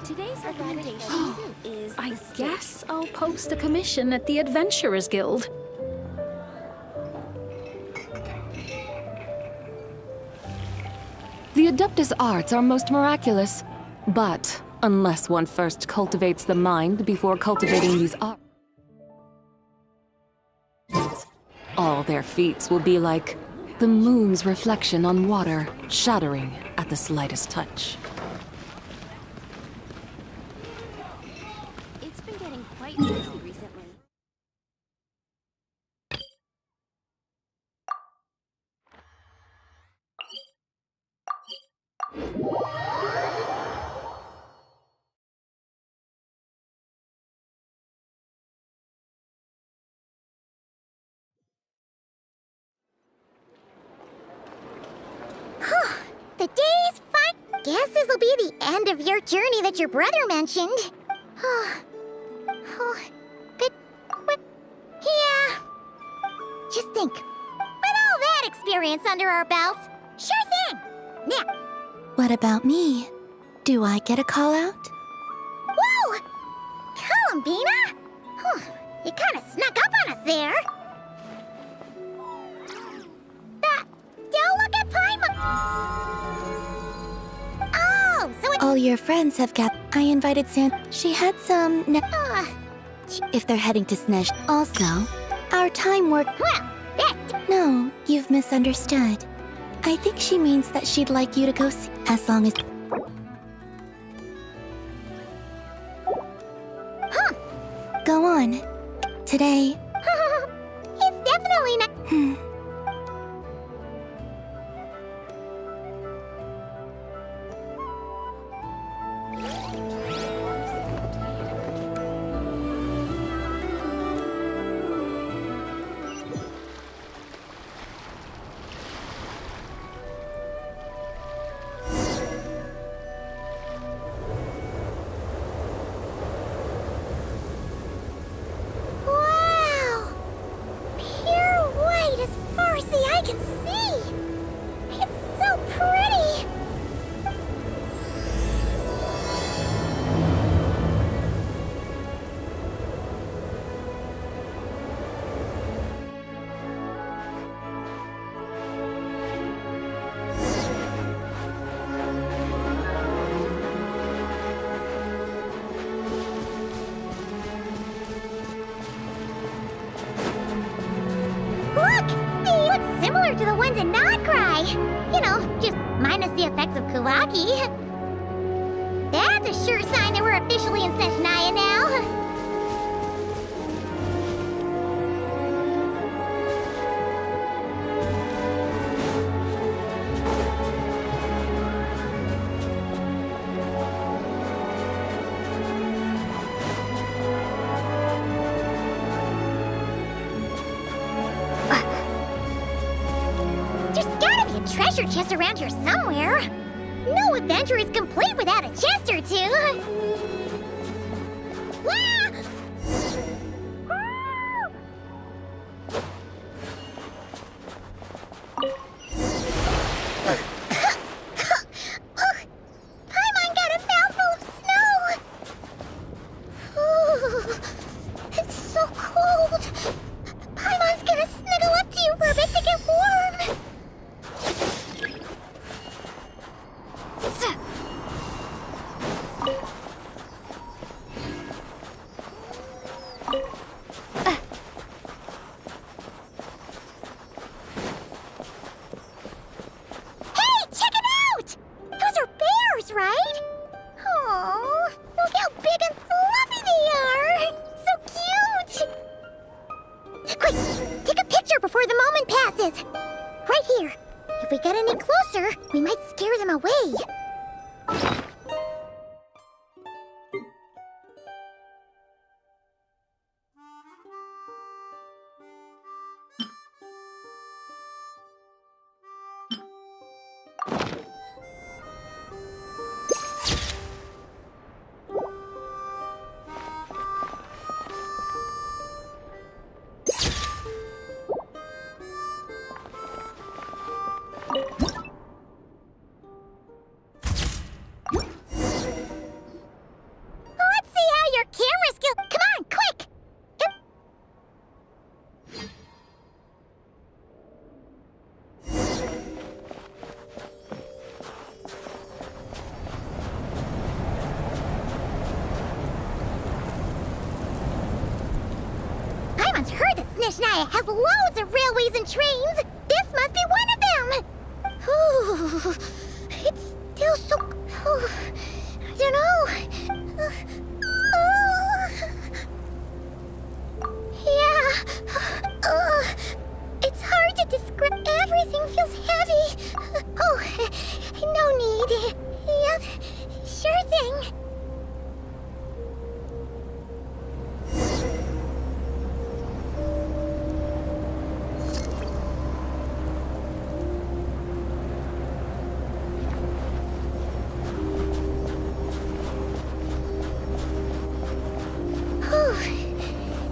Today's recommendation is I guess I'll post a commission at the Adventurers Guild. The Adeptus arts are most miraculous, but unless one first cultivates the mind before cultivating these arts, all their feats will be like the moon's reflection on water, shattering at the slightest touch. It's been getting quite busy recently. The day's fine. Guess this'll be the end of your journey that your brother mentioned. Good. Yeah. Just think. With all that experience under our belts, sure thing. Yeah. What about me? Do I get a call out? Whoa! Columbina? You kind of snuck up on us there. Don't look at Paimon. Oh, so it... All your friends have got... I invited She had some... If they're heading to Snesh. Also, our time work... Well, that... No, you've misunderstood. I think she means that she'd like you to go see... As long as... Go on. Today... It's definitely not... Similar to the ones in Notcry. You know, just minus the effects of Kulaki. That's a sure sign that we're officially in Seshnaya now. Treasure chest around here somewhere. No adventure is complete without a chest or two. Paimon got a mouthful of snow. It's so cold. Paimon's gonna snuggle up to you for a bit to get warm. If we get any closer, we might scare them away. Snezhnaya has loads of railways and trains. This must be one of them. Ooh, it's still so... I don't know. Yeah. It's hard to describe. Everything feels heavy. Oh, no need. Yep, sure thing.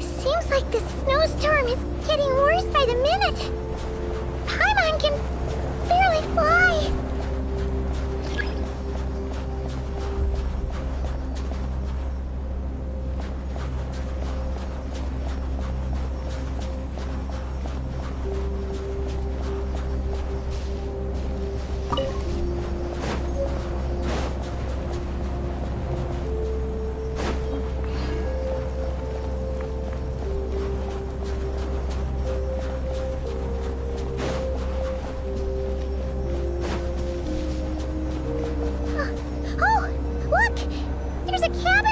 Seems like the snowstorm is getting worse by the minute. Paimon can barely fly.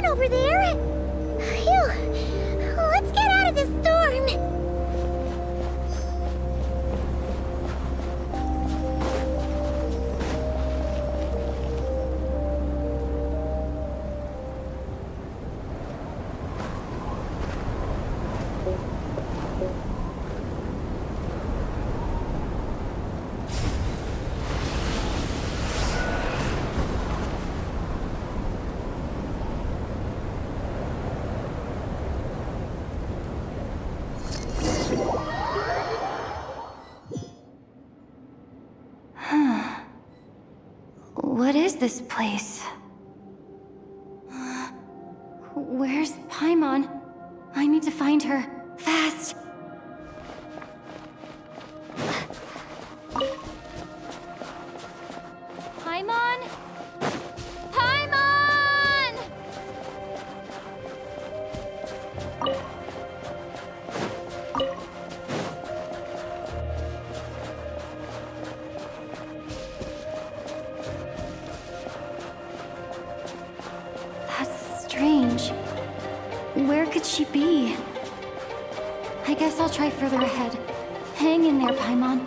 Over there? Phew. Let's get out of this storm. What is this place? Where's Paimon? I need to find her. Fast! Paimon? Paimon! Strange. Where could she be? I guess I'll try further ahead. Hang in there, Paimon.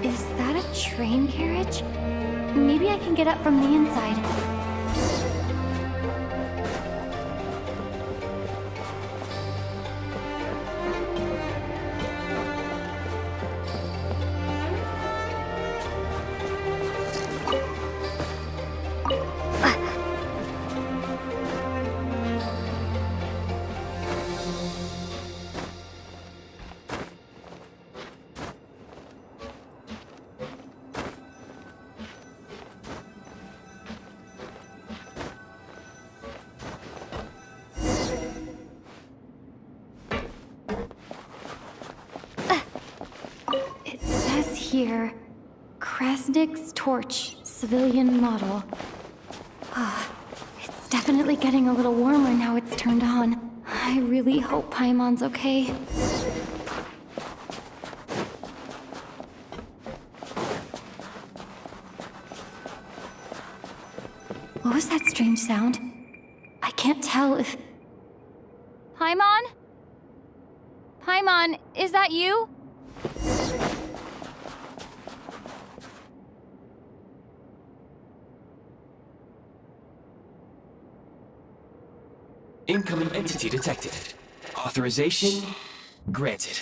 Is that a train carriage? Maybe I can get up from the inside. Here, Krasnik's torch, civilian model. It's definitely getting a little warmer now it's turned on. I really hope Paimon's okay. What was that strange sound? I can't tell if... Paimon? Paimon, is that you? Incoming entity detected. Authorization granted.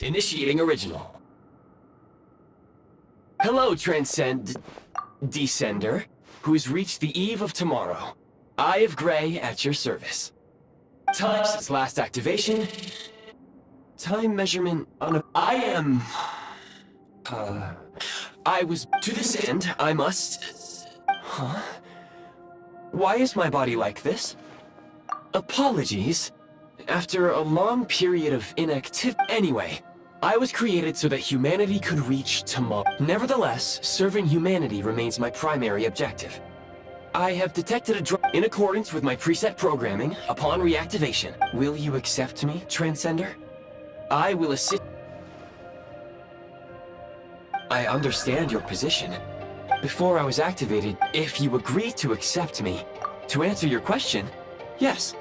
Initiating original. Hello, Descender, who's reached the eve of tomorrow. Eye of Grey at your service. Time since last activation. Time measurement on a... I was... To this end, I must... Huh? Why is my body like this? Apologies. After a long period of inactivity. Anyway, I was created so that humanity could reach tomorrow. Nevertheless, serving humanity remains my primary objective. I have detected a drop in accordance with my preset programming. Upon reactivation, will you accept me, Transcender? I will assist. I understand your position. Before I was activated, if you agree to accept me, to answer your question, yes.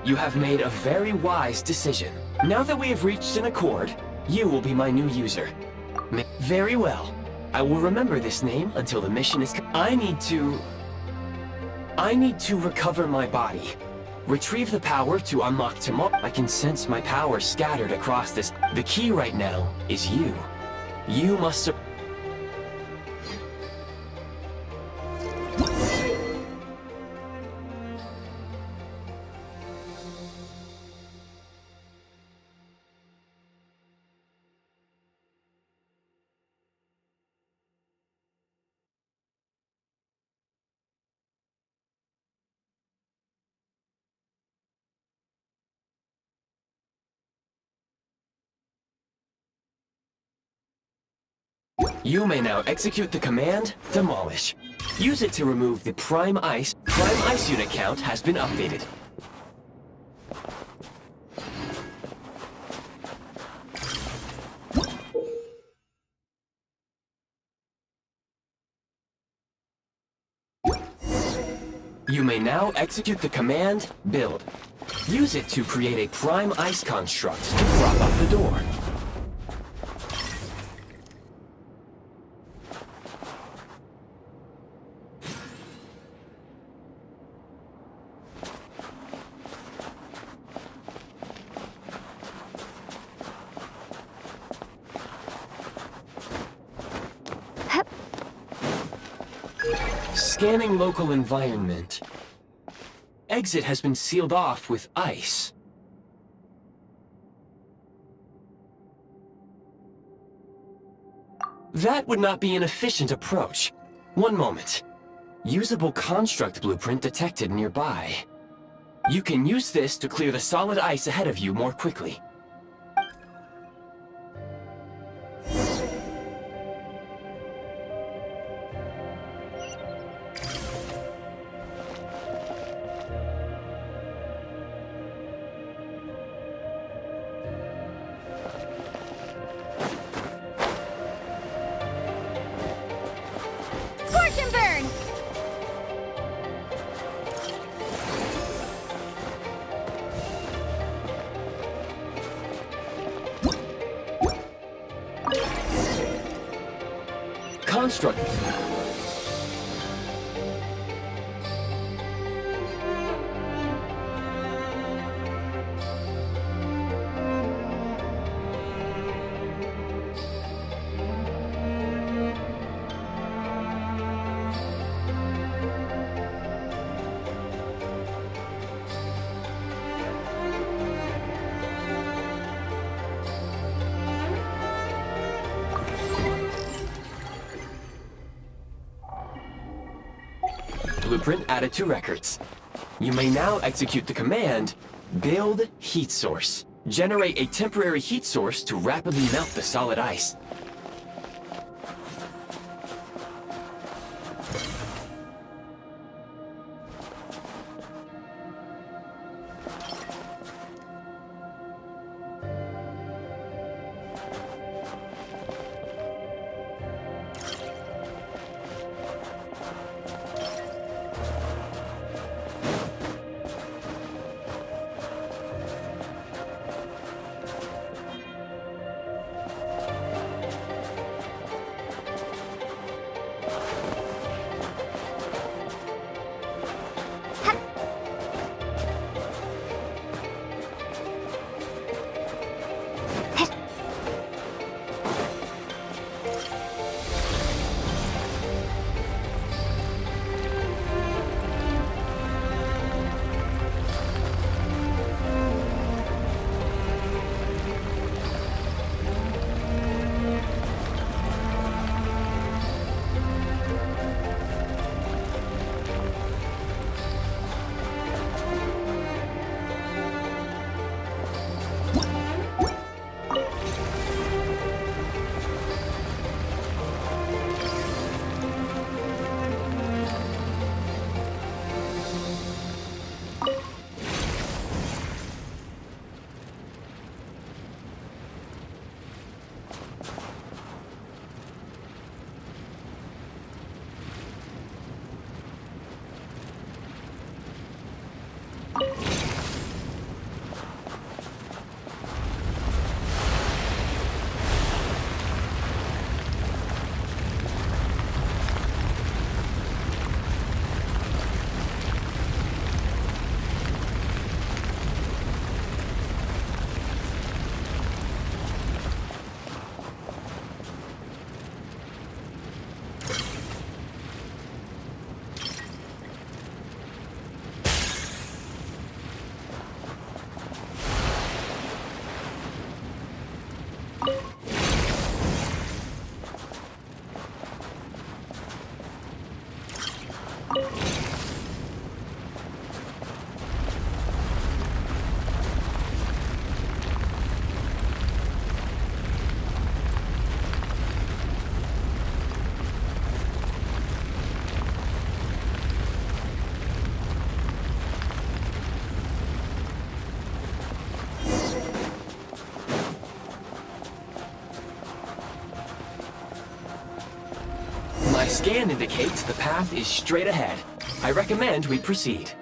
You have made a very wise decision. Now that we have reached an accord, you will be my new user. Very well. I will remember this name until the mission is... I need to recover my body. Retrieve the power to unlock tomorrow. I can sense my power scattered across this. The key right now is you. You must... You may now execute the command, Demolish. Use it to remove the Prime Ice. Prime Ice unit count has been updated. You may now execute the command, Build. Use it to create a Prime Ice construct to prop up the door. Scanning local environment. Exit has been sealed off with ice. That would not be an efficient approach. One moment. Usable construct blueprint detected nearby. You can use this to clear the solid ice ahead of you more quickly. Construct. Blueprint added to records. You may now execute the command, Build Heat Source. Generate a temporary heat source to rapidly melt the solid ice. My scan indicates the path is straight ahead. I recommend we proceed.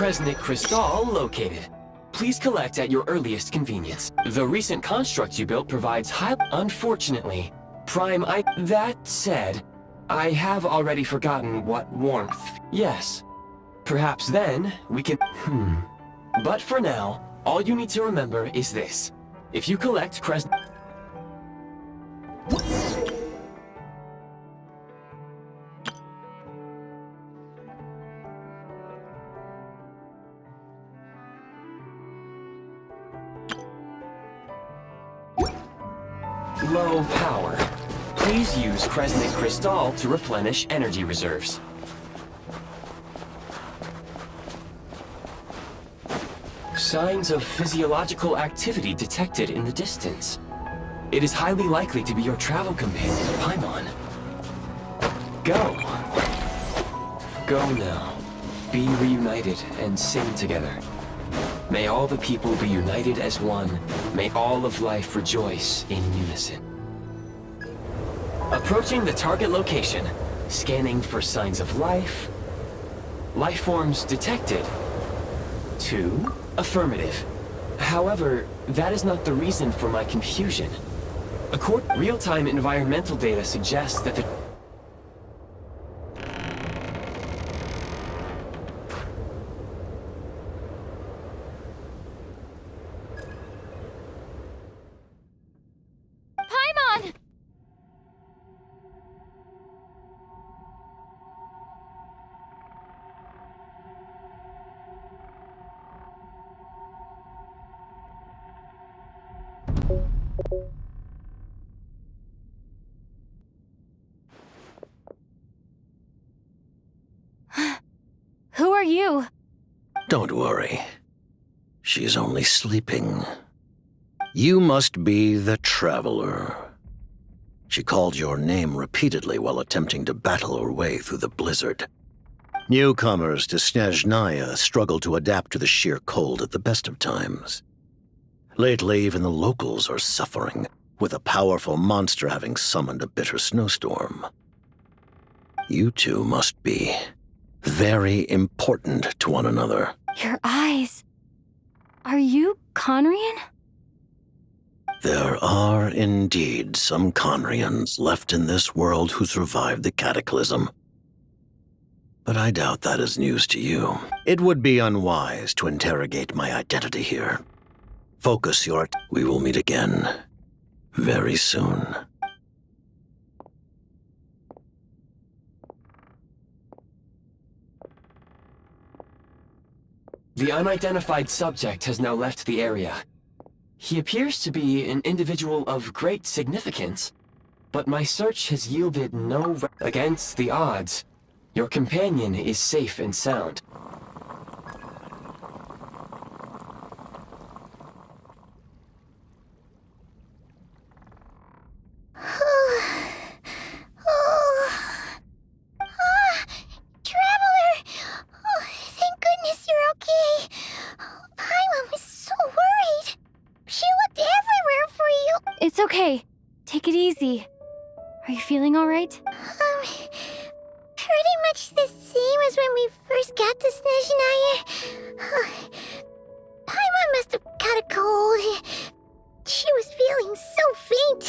Kresnik Crystal located. Please collect at your earliest convenience. The recent construct you built provides high... Unfortunately, Prime I... That said, I have already forgotten what warmth... Yes. Perhaps then, we can... But for now, all you need to remember is this. If you collect Kresnik... Low power. Please use Kresnik Crystal to replenish energy reserves. Signs of physiological activity detected in the distance. It is highly likely to be your travel companion, Paimon. Go. Go now. Be reunited and sing together. May all the people be united as one. May all of life rejoice in unison. Approaching the target location. Scanning for signs of life. Life forms detected. 2. Affirmative. However, that is not the reason for my confusion. Real-time environmental data suggests that the... Paimon! Who are you? Don't worry. She's only sleeping. You must be the Traveler. She called your name repeatedly while attempting to battle her way through the blizzard. Newcomers to Snezhnaya struggle to adapt to the sheer cold at the best of times. Lately, even the locals are suffering, with a powerful monster having summoned a bitter snowstorm. You two must be very important to one another. Your eyes. Are you Conrian? There are indeed some Conrians left in this world who survived the cataclysm. But I doubt that is news to you. It would be unwise to interrogate my identity here. Focus your... We will meet again very soon. The unidentified subject has now left the area. He appears to be an individual of great significance, but my search has yielded no... Against the odds, your companion is safe and sound. Traveler! Oh, thank goodness you're okay. Paimon was so worried. She looked everywhere for you. It's okay. Take it easy. Are you feeling all right? Pretty much the same as when we first got to Snezhnaya. Paimon must have got a cold. She was feeling so faint.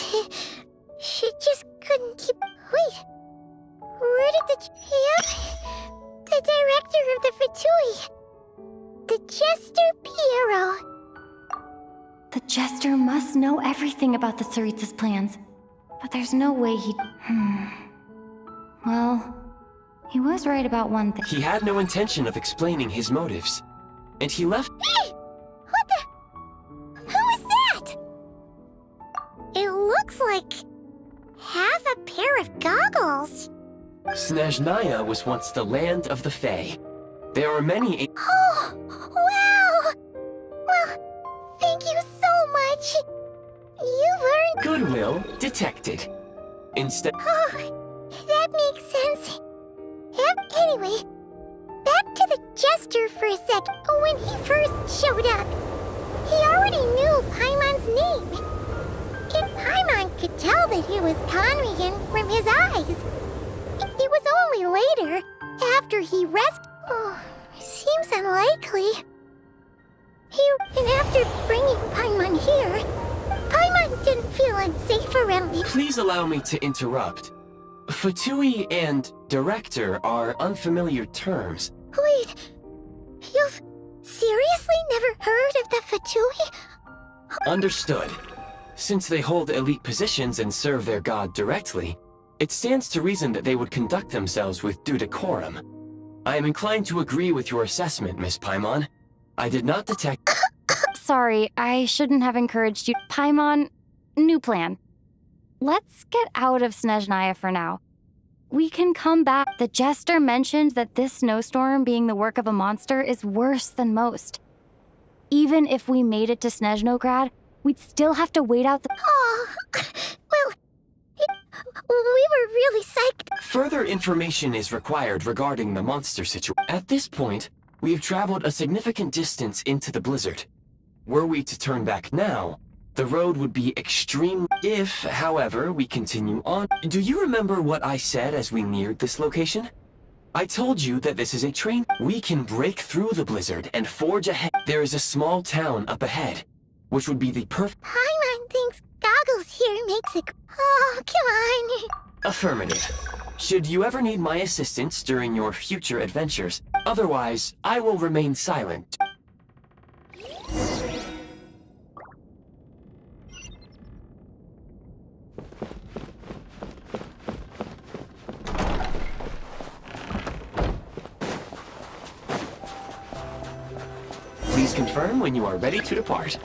She just couldn't keep... Wait. Where did the... Yep. The director of the Fatui. The Jester Piero. The Jester must know everything about the Tsaritsa's plans. But there's no way he'd... Well, he was right about one thing. He had no intention of explaining his motives, and he left... Hey! What the... Who is that? It looks like... half a pair of goggles. Snezhnaya was once the land of the Fae. There are many... Oh, wow! Well, thank you so much. You've earned... Goodwill detected. Instead... Oh, that makes sense. Yep, anyway, back to the Jester for a sec. When he first showed up, he already knew Paimon's name. And Paimon could tell that he was Conrian from his eyes. It was only later, after he rescued... Oh, seems unlikely. And after bringing Paimon here, Paimon didn't feel unsafe around me. Please allow me to interrupt. Fatui and director are unfamiliar terms. Wait, you've seriously never heard of the Fatui? Understood. Since they hold elite positions and serve their god directly, it stands to reason that they would conduct themselves with due decorum. I am inclined to agree with your assessment, Miss Paimon. I did not detect... Sorry, I shouldn't have encouraged you. Paimon, new plan. Let's get out of Snezhnaya for now. We can come back. The Jester mentioned that this snowstorm being the work of a monster is worse than most. Even if we made it to Snezhnograd, we'd still have to wait out the... Oh, well, we were really psyched. Further information is required regarding the monster situation. At this point, we have traveled a significant distance into the blizzard. Were we to turn back now, the road would be extreme. If, however, we continue on... Do you remember what I said as we neared this location? I told you that this is a train. We can break through the blizzard and forge ahead. There is a small town up ahead, which would be the perfect... Paimon thinks goggles here makes it... Oh, come on. Affirmative. Should you ever need my assistance during your future adventures, otherwise, I will remain silent. Please confirm when you are ready to depart.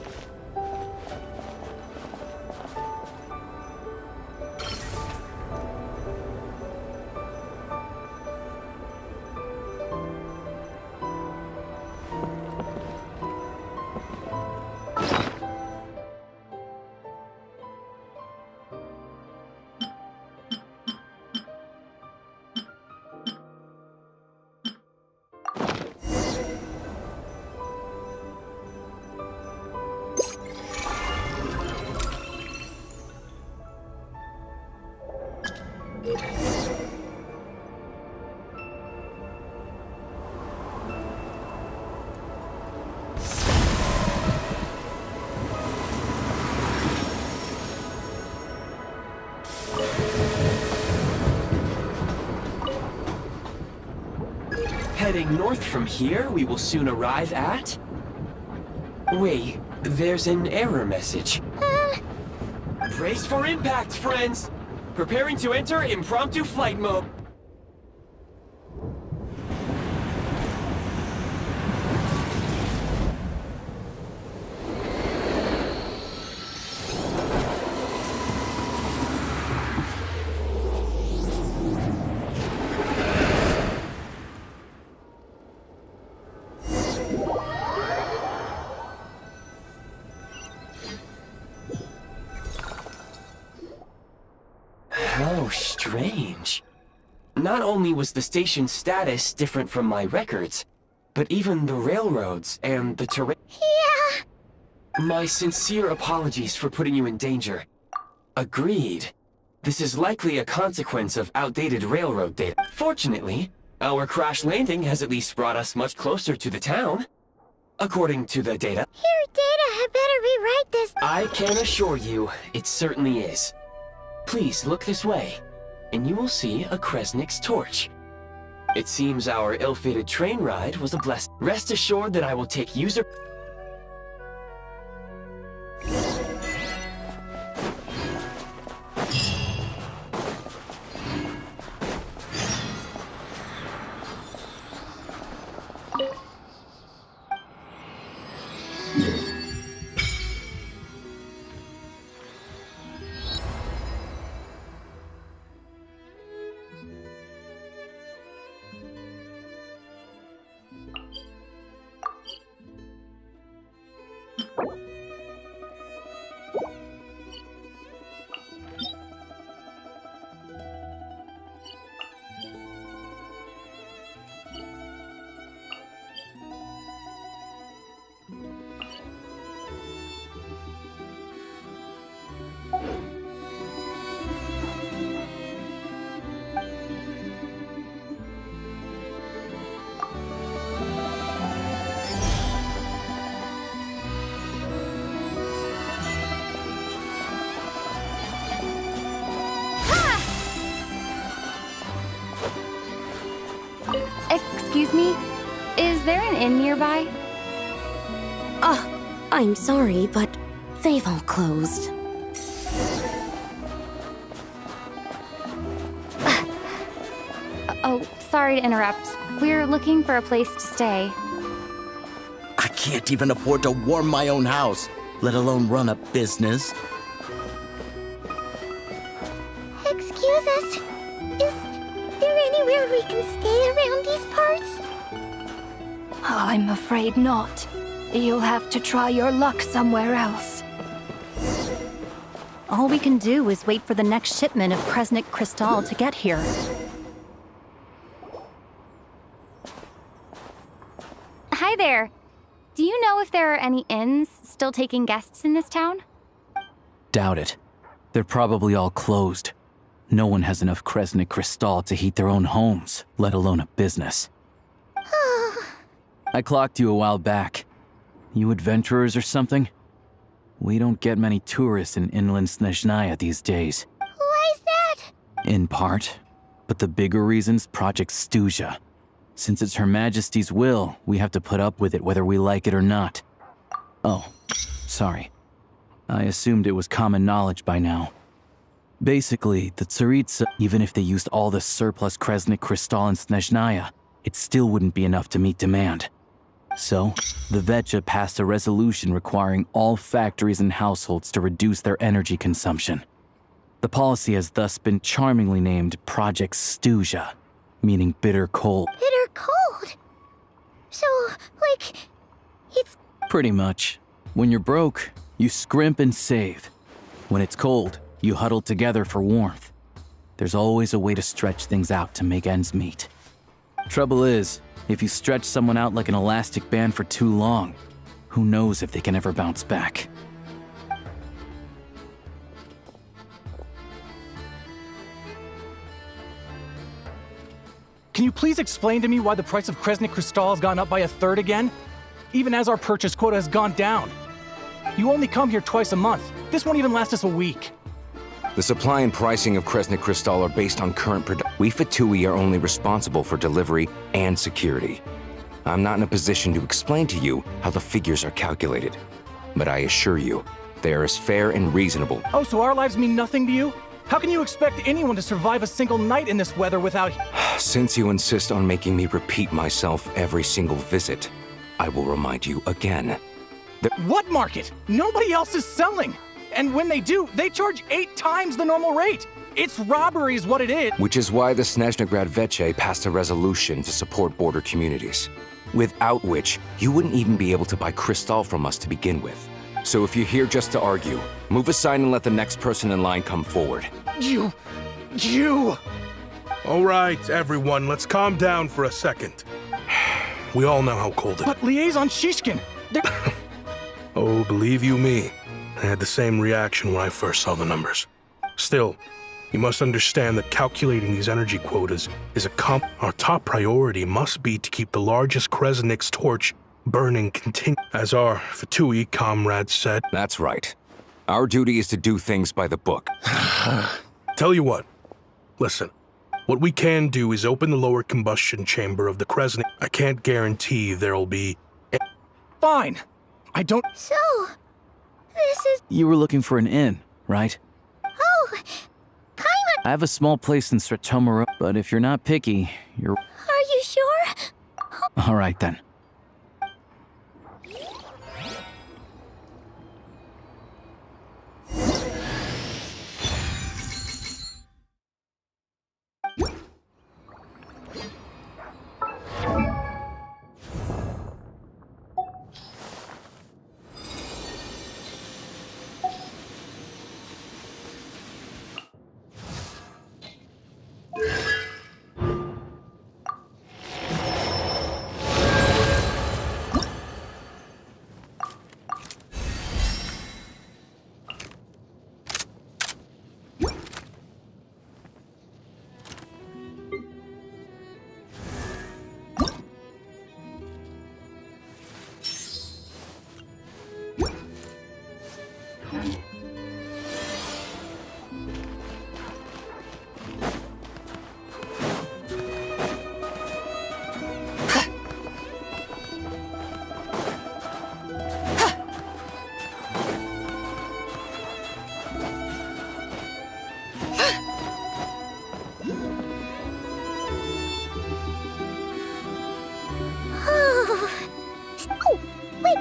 Heading north from here, we will soon arrive at... Wait, there's an error message. Brace for impact, friends! Preparing to enter impromptu flight mode. How strange. Not only was the station's status different from my records, but even the railroads and the terrain... Yeah. My sincere apologies for putting you in danger. Agreed. This is likely a consequence of outdated railroad data. Fortunately, our crash landing has at least brought us much closer to the town. According to the data... Here, Data had better rewrite this. I can assure you, it certainly is. Please look this way, and you will see a Kresnik's torch. It seems our ill-fated train ride was a blessing. Rest assured that I will take user... Excuse me? Is there an inn nearby? I'm sorry, but they've all closed. Oh, sorry to interrupt. We're looking for a place to stay. I can't even afford to warm my own house, let alone run a business. Excuse us. Is there anywhere we can stay around these parts? I'm afraid not. You'll have to try your luck somewhere else. All we can do is wait for the next shipment of Kresnik Crystal to get here. Hi there. Do you know if there are any inns still taking guests in this town? Doubt it. They're probably all closed. No one has enough Kresnik Crystal to heat their own homes, let alone a business. I clocked you a while back. You adventurers or something? We don't get many tourists in inland Snezhnaya these days. Why is that? In part. But the bigger reason's Project Stuja. Since it's Her Majesty's will, we have to put up with it whether we like it or not. Oh, sorry. I assumed it was common knowledge by now. Basically, the Tsaritsa, even if they used all the surplus Kresnik Crystal in Snezhnaya, it still wouldn't be enough to meet demand. So, the Vetja passed a resolution requiring all factories and households to reduce their energy consumption. The policy has thus been charmingly named Project Stuja, meaning bitter cold. Bitter cold? So, like, it's... Pretty much. When you're broke, you scrimp and save. When it's cold, you huddle together for warmth. There's always a way to stretch things out to make ends meet. Trouble is, if you stretch someone out like an elastic band for too long, who knows if they can ever bounce back. Can you please explain to me why the price of Kresnik Crystal has gone up by 1/3 again? Even as our purchase quota has gone down. You only come here twice a month. This won't even last us a week. The supply and pricing of Kresnik Crystal are based on current production. We Fatui are only responsible for delivery and security. I'm not in a position to explain to you how the figures are calculated, but I assure you, they are as fair and reasonable. Oh, so our lives mean nothing to you? How can you expect anyone to survive a single night in this weather without... Since you insist on making me repeat myself every single visit, I will remind you again. What market? Nobody else is selling! And when they do, they charge 8 times the normal rate! It's robbery is what it is! Which is why the Snezhnograd Veche passed a resolution to support border communities, without which you wouldn't even be able to buy crystal from us to begin with. So if you're here just to argue, move aside and let the next person in line come forward. You... All right, everyone, let's calm down for a second. We all know how cold it is. But Liaison Shishkin... Oh, believe you me, I had the same reaction when I first saw the numbers. Still, you must understand that calculating these energy quotas is our top priority must be to keep the largest Kresnik's torch burning as our Fatui comrades said. That's right. Our duty is to do things by the book. Tell you what, listen. What we can do is open the lower combustion chamber of the Kresnik. I can't guarantee there'll be... Fine. I don't... So, this is... You were looking for an inn, right? Oh, Paimon! I have a small place in Stratomaro, but if you're not picky, you're... Are you sure? All right, then.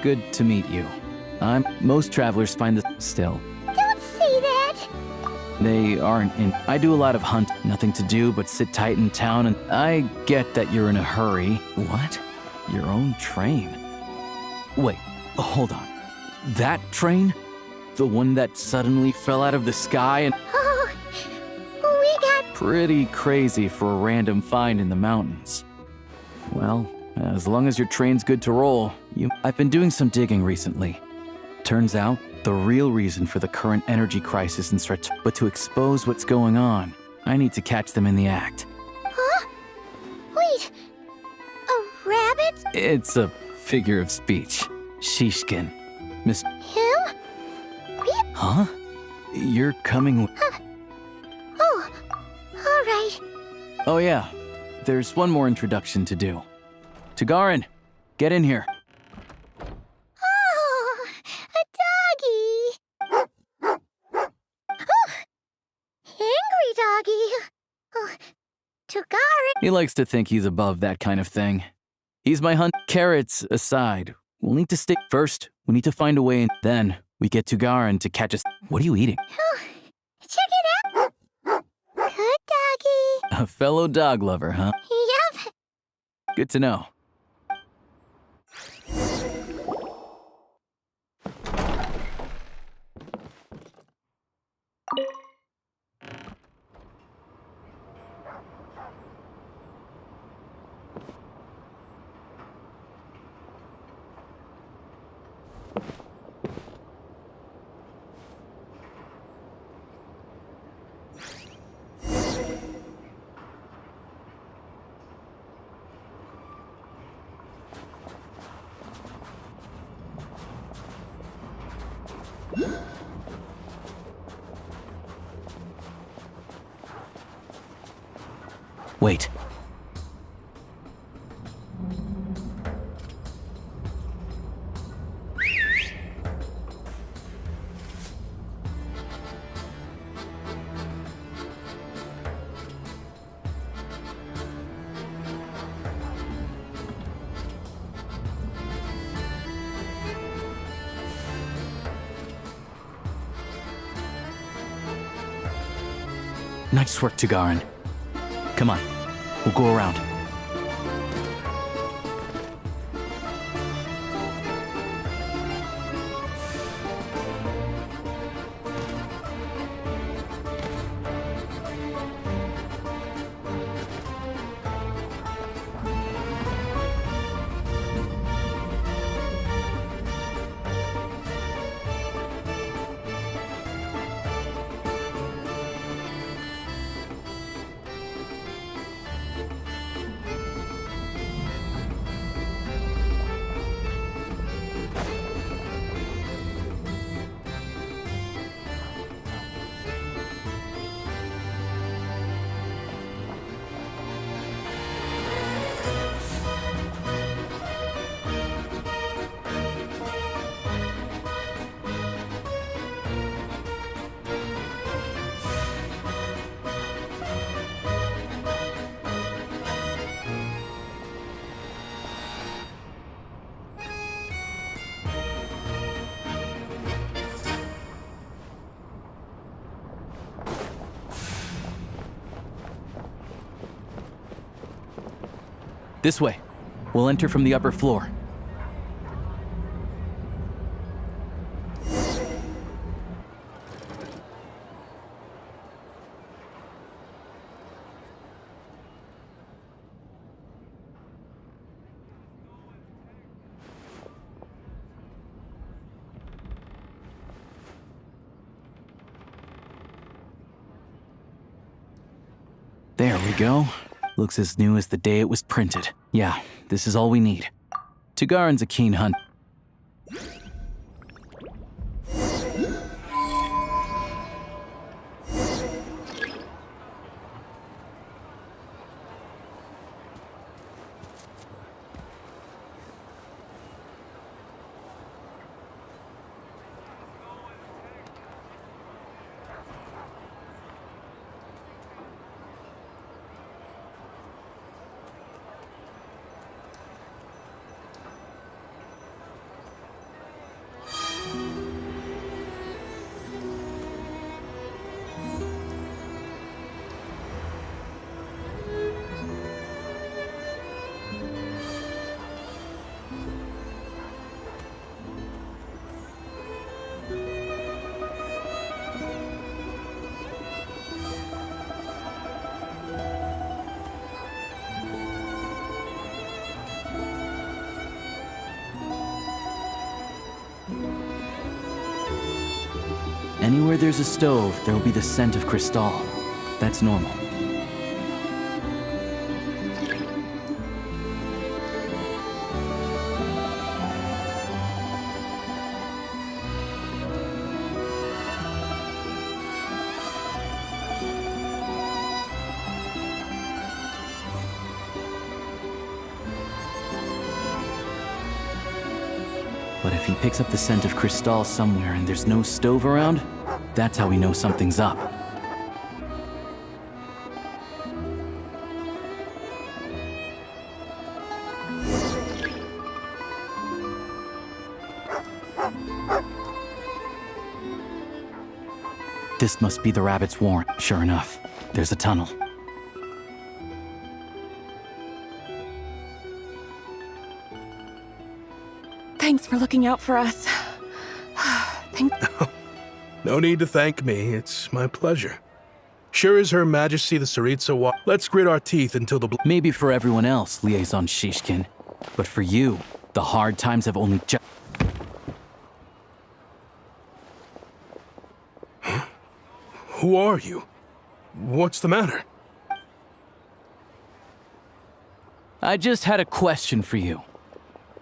Good to meet you. Most travelers find this still. Don't say that! They aren't in. I do a lot of hunt, nothing to do but sit tight in town, and I get that you're in a hurry. What? Your own train? Wait, hold on. That train? The one that suddenly fell out of the sky and... Oh, we got... Pretty crazy for a random find in the mountains. Well, as long as your train's good to roll, I've been doing some digging recently. Turns out, the real reason for the current energy crisis in but to expose what's going on, I need to catch them in the act. Huh? Wait, a rabbit? It's a figure of speech. Shishkin. Miss... Him? Huh? You're coming... Oh, all right. Oh yeah, there's one more introduction to do. Tagarin, get in here. Oh, a doggy. Oh, angry doggy. Oh, Tagarin. He likes to think he's above that kind of thing. He's my hunt. Carrots aside, we'll need to stick. First, we need to find a way, and then we get Tagarin to catch us. What are you eating? Oh, check it out. Good doggy. A fellow dog lover, huh? Yep. Good to know. Wait. Nice work, Tagarin. Come on, we'll go around. This way. We'll enter from the upper floor. There we go. Looks as new as the day it was printed. Yeah, this is all we need. Tagarin's a keen hunter. Anywhere there's a stove, there'll be the scent of Crystal. That's normal. But if he picks up the scent of Crystal somewhere and there's no stove around, that's how we know something's up. This must be the rabbit's warren. Sure enough, there's a tunnel. Thanks for looking out for us. No need to thank me. It's my pleasure. Sure as Her Majesty the Tsaritsa let's grit our teeth until the Maybe for everyone else, Liaison Shishkin. But for you, the hard times have only just... Huh? Who are you? What's the matter? I just had a question for you.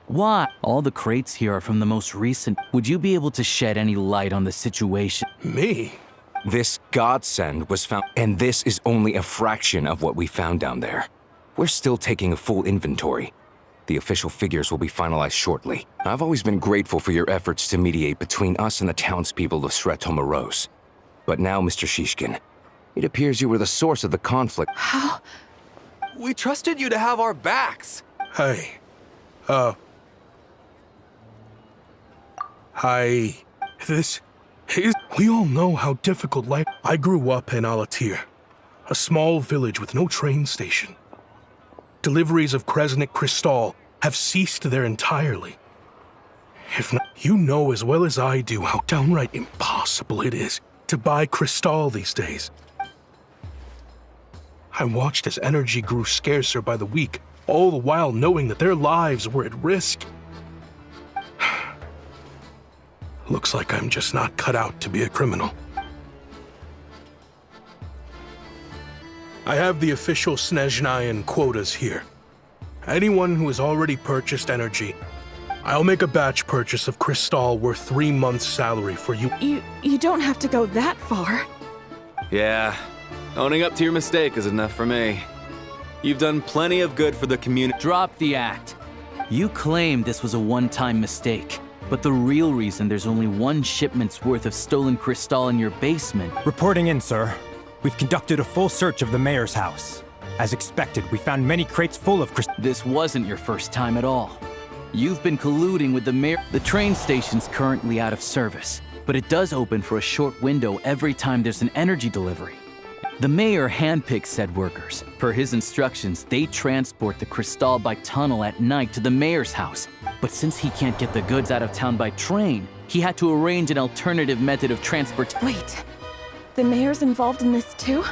Why? All the crates here are from the most recent. Would you be able to shed any light on the situation? Me? This godsend was found, and this is only a fraction of what we found down there. We're still taking a full inventory. The official figures will be finalized shortly. I've always been grateful for your efforts to mediate between us and the townspeople of Sretomaros. But now, Mr. Shishkin, it appears you were the source of the conflict. How? We trusted you to have our backs. Hey, this is... We all know how difficult life... I grew up in Alatir, a small village with no train station. Deliveries of Kresnik Crystal have ceased there entirely. If not, you know as well as I do how downright impossible it is to buy Crystal these days. I watched as energy grew scarcer by the week, all the while knowing that their lives were at risk. Looks like I'm just not cut out to be a criminal. I have the official Snezhnayan quotas here. Anyone who has already purchased energy, I'll make a batch purchase of Crystal worth 3 months' salary for you. You don't have to go that far. Yeah, owning up to your mistake is enough for me. You've done plenty of good for the community. Drop the act. You claim this was a one-time mistake, but the real reason there's only 1 shipment's worth of stolen Crystal in your basement... Reporting in, sir. We've conducted a full search of the mayor's house. As expected, we found many crates full of Crystal... This wasn't your first time at all. You've been colluding with the mayor... The train station's currently out of service, but it does open for a short window every time there's an energy delivery. The mayor handpicks said workers. Per his instructions, they transport the Crystal by tunnel at night to the mayor's house. But since he can't get the goods out of town by train, he had to arrange an alternative method of transport. Wait, the mayor's involved in this too?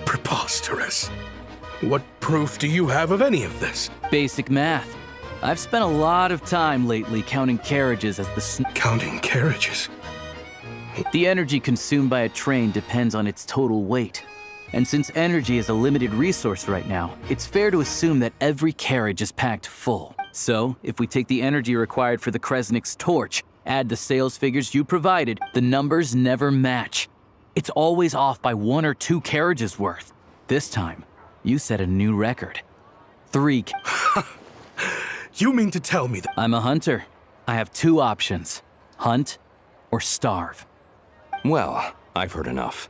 Preposterous. What proof do you have of any of this? Basic math. I've spent a lot of time lately counting carriages as the... Counting carriages? The energy consumed by a train depends on its total weight. And since energy is a limited resource right now, it's fair to assume that every carriage is packed full. So, if we take the energy required for the Kresnik's torch, add the sales figures you provided, the numbers never match. It's always off by 1 or 2 carriages worth. This time, you set a new record. 3 You mean to tell me that... I'm a hunter. I have 2 options. Hunt or starve. Well, I've heard enough.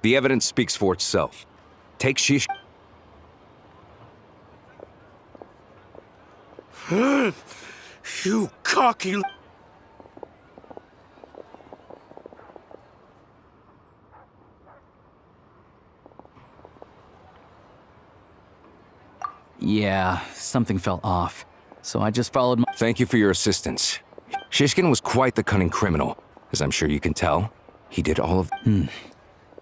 The evidence speaks for itself. Take Shish... You cocky... Yeah, something fell off. So I just followed my... Thank you for your assistance. Shishkin was quite the cunning criminal, as I'm sure you can tell. He did all of...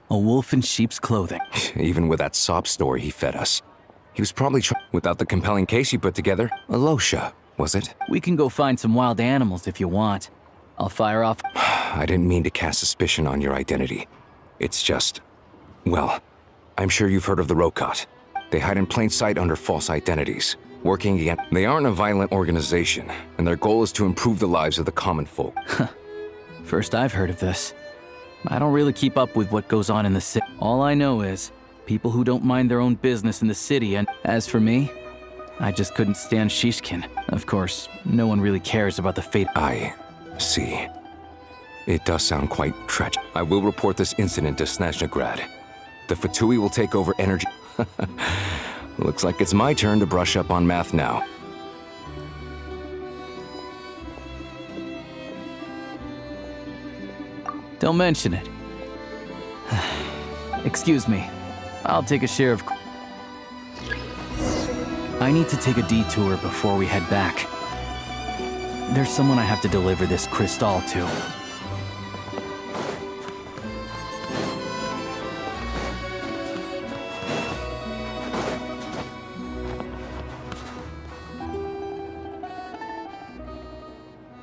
A wolf in sheep's clothing. Even with that sob story he fed us. He was probably without the compelling case you put together. Alosha, was it? We can go find some wild animals if you want. I'll fire off... I didn't mean to cast suspicion on your identity. It's just... Well, I'm sure you've heard of the Rokat. They hide in plain sight under false identities, working against... They aren't a violent organization, and their goal is to improve the lives of the common folk. First I've heard of this. I don't really keep up with what goes on in the city. All I know is, people who don't mind their own business in the city, and as for me, I just couldn't stand Shishkin. Of course, no one really cares about the fate... I see. It does sound quite tragic. I will report this incident to Snezhnagrad. The Fatui will take over energy... Looks like it's my turn to brush up on math now. Don't mention it. Excuse me. I'll take a share of... I need to take a detour before we head back. There's someone I have to deliver this Crystal to.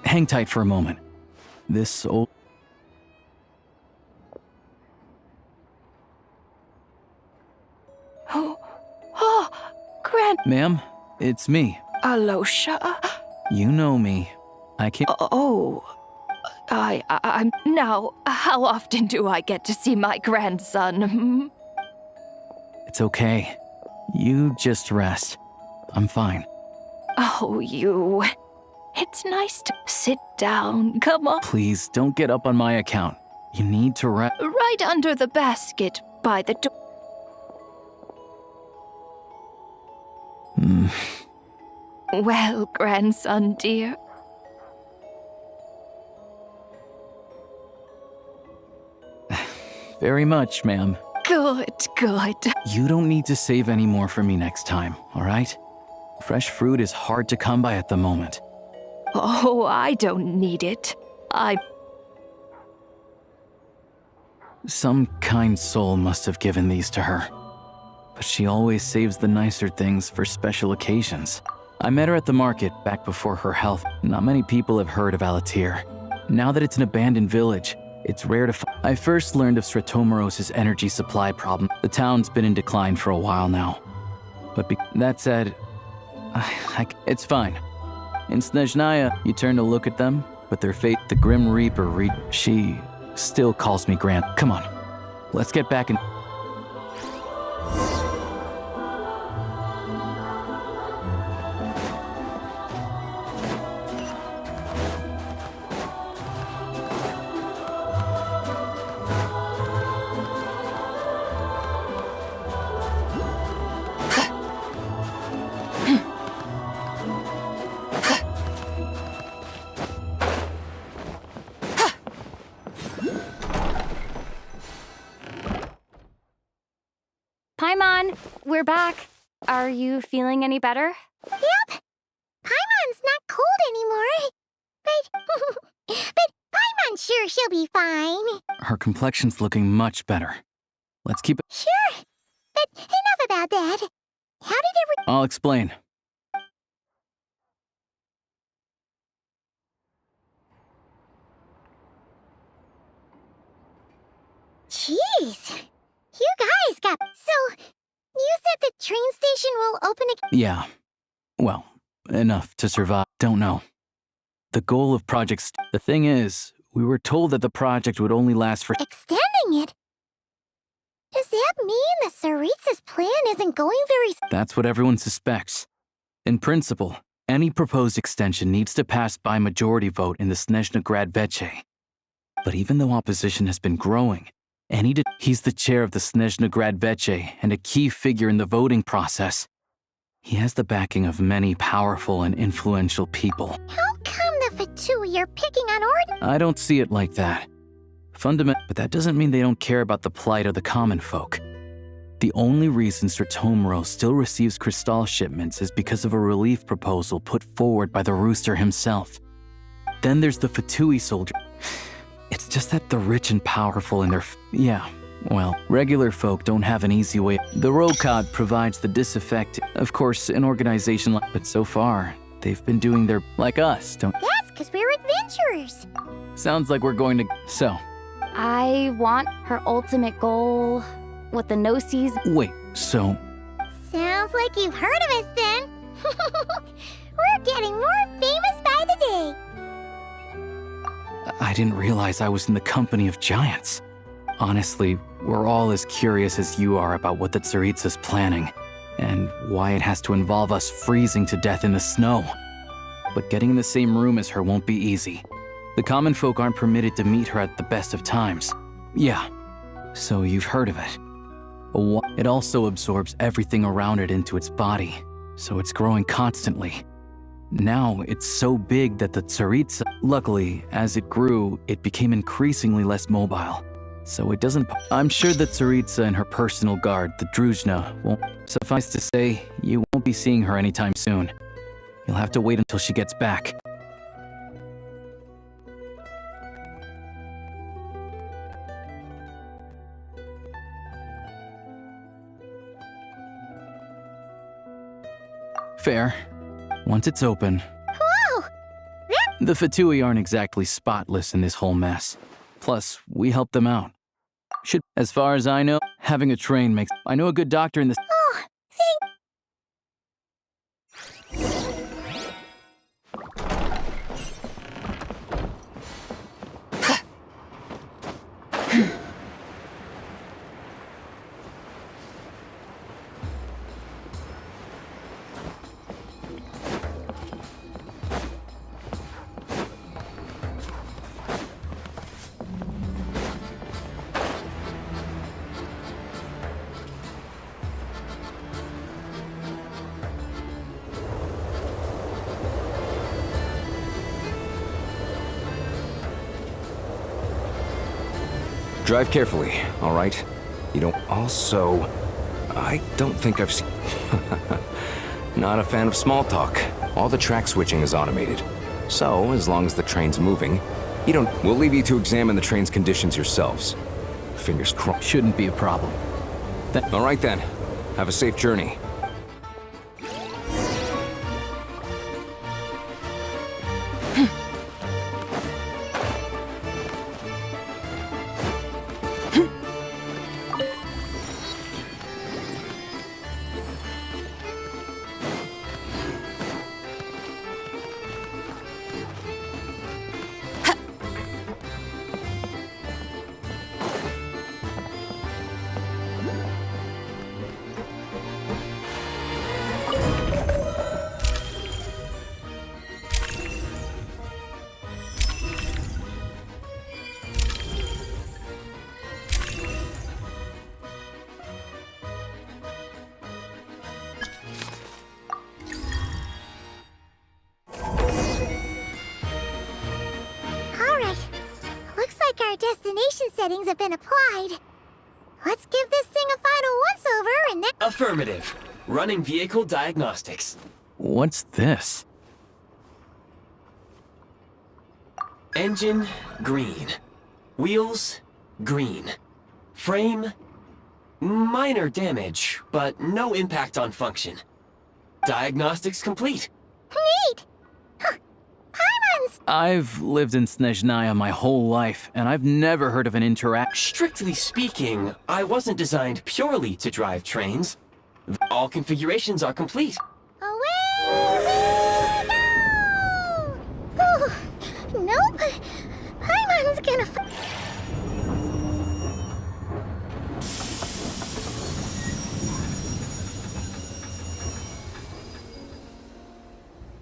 Hang tight for a moment. This old... Gran... Ma'am, it's me. Alosha? You know me. I can't... Now, how often do I get to see my grandson? It's okay. You just rest. I'm fine. Oh, you. It's nice to sit down. Come on. Please, don't get up on my account. You need to rest. Right under the basket by the door. Well, grandson dear. Very much, ma'am. Good, good. You don't need to save any more for me next time, all right? Fresh fruit is hard to come by at the moment. Oh, I don't need it. Some kind soul must have given these to her. But she always saves the nicer things for special occasions. I met her at the market back before her health. Not many people have heard of Alatir. Now that it's an abandoned village, it's rare to find. I first learned of Stratomoros's energy supply problem. The town's been in decline for a while now. But that said, it's fine. In Snezhnaya, you turn to look at them, but their fate, the Grim Reaper, she still calls me Grand. Come on, let's get back in. Paimon, we're back. Are you feeling any better? Yep. Paimon's not cold anymore. But Paimon's sure she'll be fine. Her complexion's looking much better. Let's keep it. Sure. But enough about that. How did I'll explain. Jeez. You guys got... So, you said the train station will open again? Yeah. Well, enough to survive. Don't know. The goal of the thing is, we were told that the project would only last for... Extending it? Does that mean the Tsaritsa's plan isn't going very... That's what everyone suspects. In principle, any proposed extension needs to pass by majority vote in the Snezhna Veche. But even though opposition has been growing, he's the chair of the Snezhna Veche and a key figure in the voting process. He has the backing of many powerful and influential people. How come the Fatui are picking on Ord? I don't see it like that. But that doesn't mean they don't care about the plight of the common folk. The only reason Stratomoros still receives Crystal shipments is because of a relief proposal put forward by the Rooster himself. Then there's the Fatui soldier. It's just that the rich and powerful in their... regular folk don't have an easy way. The Rokad provides the disaffected. Of course, an organization but so far, they've been doing their... like us, don't... That's because we're adventurers. Sounds like we're going to... So... I want her ultimate goal with the no-seas. Wait, so... Sounds like you've heard of us then. We're getting more famous by the day. I didn't realize I was in the company of giants. Honestly, we're all as curious as you are about what the Tsaritsa's planning, and why it has to involve us freezing to death in the snow. But getting in the same room as her won't be easy. The common folk aren't permitted to meet her at the best of times. Yeah, so you've heard of it. It also absorbs everything around it into its body, so it's growing constantly. Now, it's so big that the Tsaritsa... Luckily, as it grew, it became increasingly less mobile. So it doesn't... I'm sure that Tsaritsa and her personal guard, the Druzhna, won't... Suffice to say, you won't be seeing her anytime soon. You'll have to wait until she gets back. Fair. Once it's open... Whoa! The Fatui aren't exactly spotless in this whole mess. Plus, we help them out. As far as I know, having a train makes... I know a good doctor in this... Oh, Drive carefully, all right? You don't also... I don't think I've seen... Not a fan of small talk. All the track switching is automated. So, as long as the train's moving, you don't... We'll leave you to examine the train's conditions yourselves. Fingers crossed. Shouldn't be a problem. All right then. Have a safe journey. Our destination settings have been applied. Let's give this thing a final once-over and then... Affirmative. Running vehicle diagnostics. What's this? Engine, green. Wheels, green. Frame, minor damage, but no impact on function. Diagnostics complete. Neat! Huh. Paimons! I've lived in Snezhnaya my whole life, and I've never heard of an interaction. Strictly speaking, I wasn't designed purely to drive trains. All configurations are complete. Away we go! Ooh, nope. Paimon's gonna...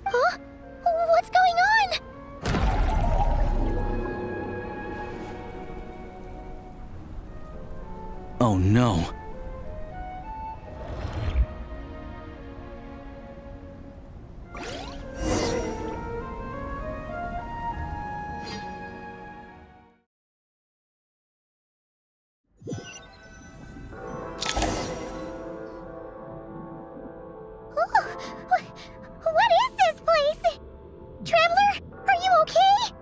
Huh? What's going on? Oh no. What is this place? Traveler, are you okay?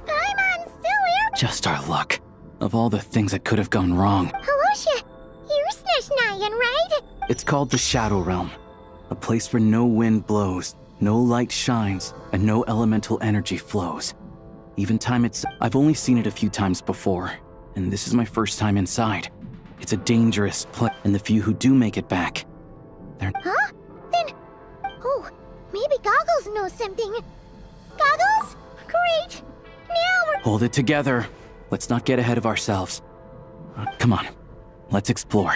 Paimon's still here. Just our luck. Of all the things that could have gone wrong. Halosha, you're Snezhnayan, right? It's called the Shadow Realm. A place where no wind blows, no light shines, and no elemental energy flows. Even time itself. I've only seen it a few times before, and this is my first time inside. It's a dangerous place, and the few who do make it back, they're... Huh? Then... Oh, maybe Goggles knows something. Goggles? Great! Now we're... Hold it together. Let's not get ahead of ourselves. Come on, let's explore.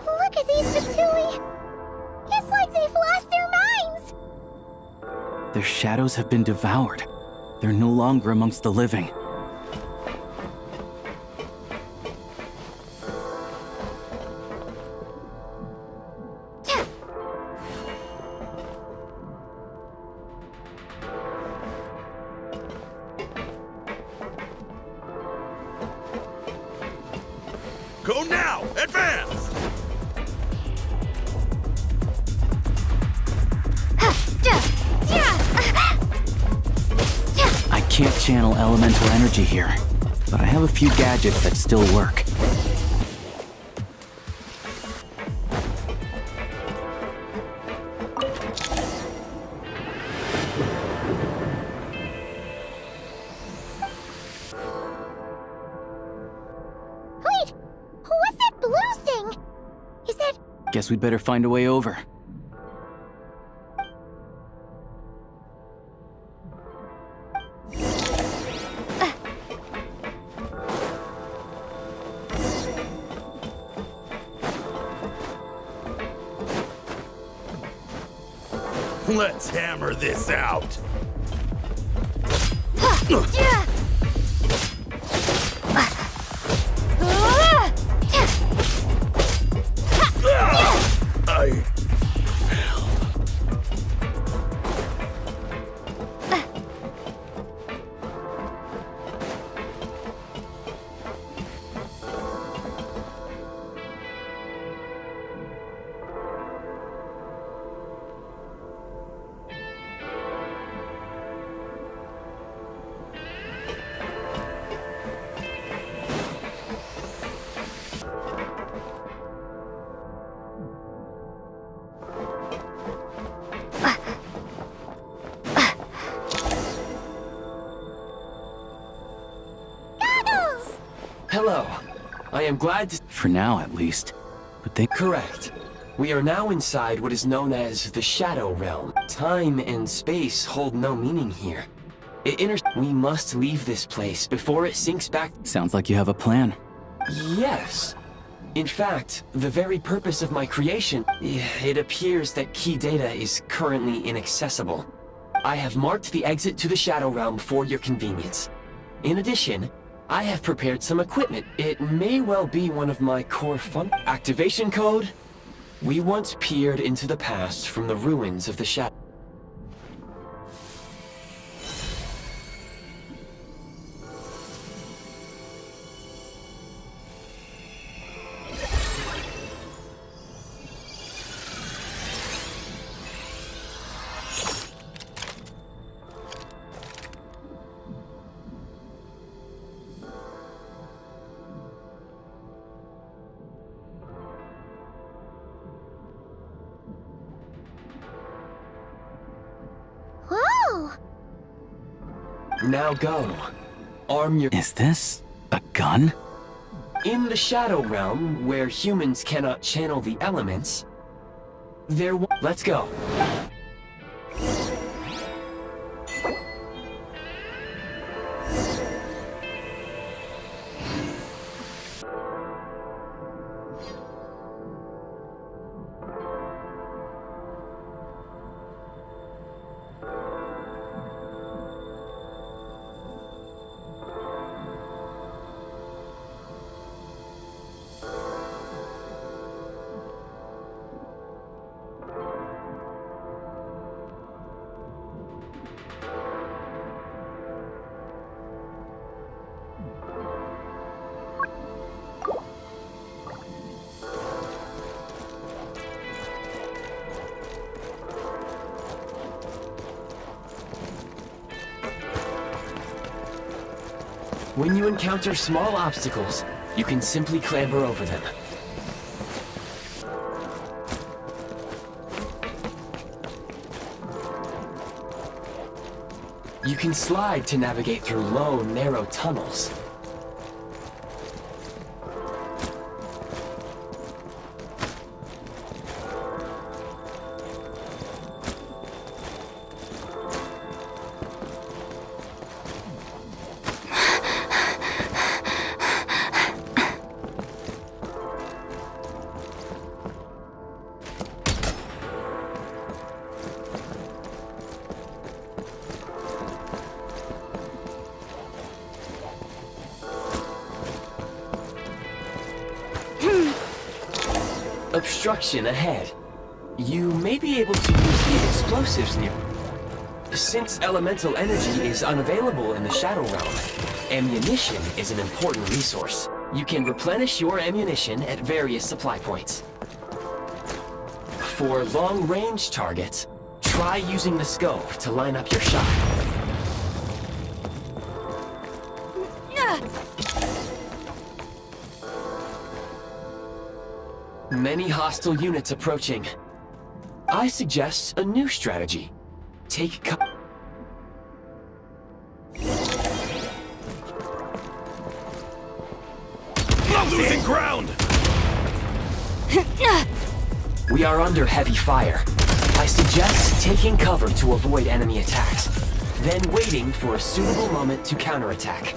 Look at these Fatui! It's like they've lost their minds! Their shadows have been devoured. They're no longer amongst the living. Go now! Advance! I can't channel elemental energy here, but I have a few gadgets that still work. Wait! What's that blue thing? Is that... Guess we'd better find a way over. Let's hammer this out! Hello. I am glad to... For now, at least. But they... Correct. We are now inside what is known as the Shadow Realm. Time and space hold no meaning here. We must leave this place before it sinks back... Sounds like you have a plan. Yes. In fact, the very purpose of my creation, it appears that key data is currently inaccessible. I have marked the exit to the Shadow Realm for your convenience. In addition, I have prepared some equipment. It may well be one of my core activation code. We once peered into the past from the ruins of the Shadow. Whoa! Now go. Arm your... Is this a gun? In the Shadow Realm, where humans cannot channel the elements, let's go. When you encounter small obstacles, you can simply clamber over them. You can slide to navigate through low, narrow tunnels. Obstruction ahead. You may be able to use the explosives near. Since elemental energy is unavailable in the Shadow Realm, ammunition is an important resource. You can replenish your ammunition at various supply points. For long-range targets, try using the scope to line up your shot. Many hostile units approaching. I suggest a new strategy. Take cover. Losing ground! We are under heavy fire. I suggest taking cover to avoid enemy attacks, then waiting for a suitable moment to counterattack.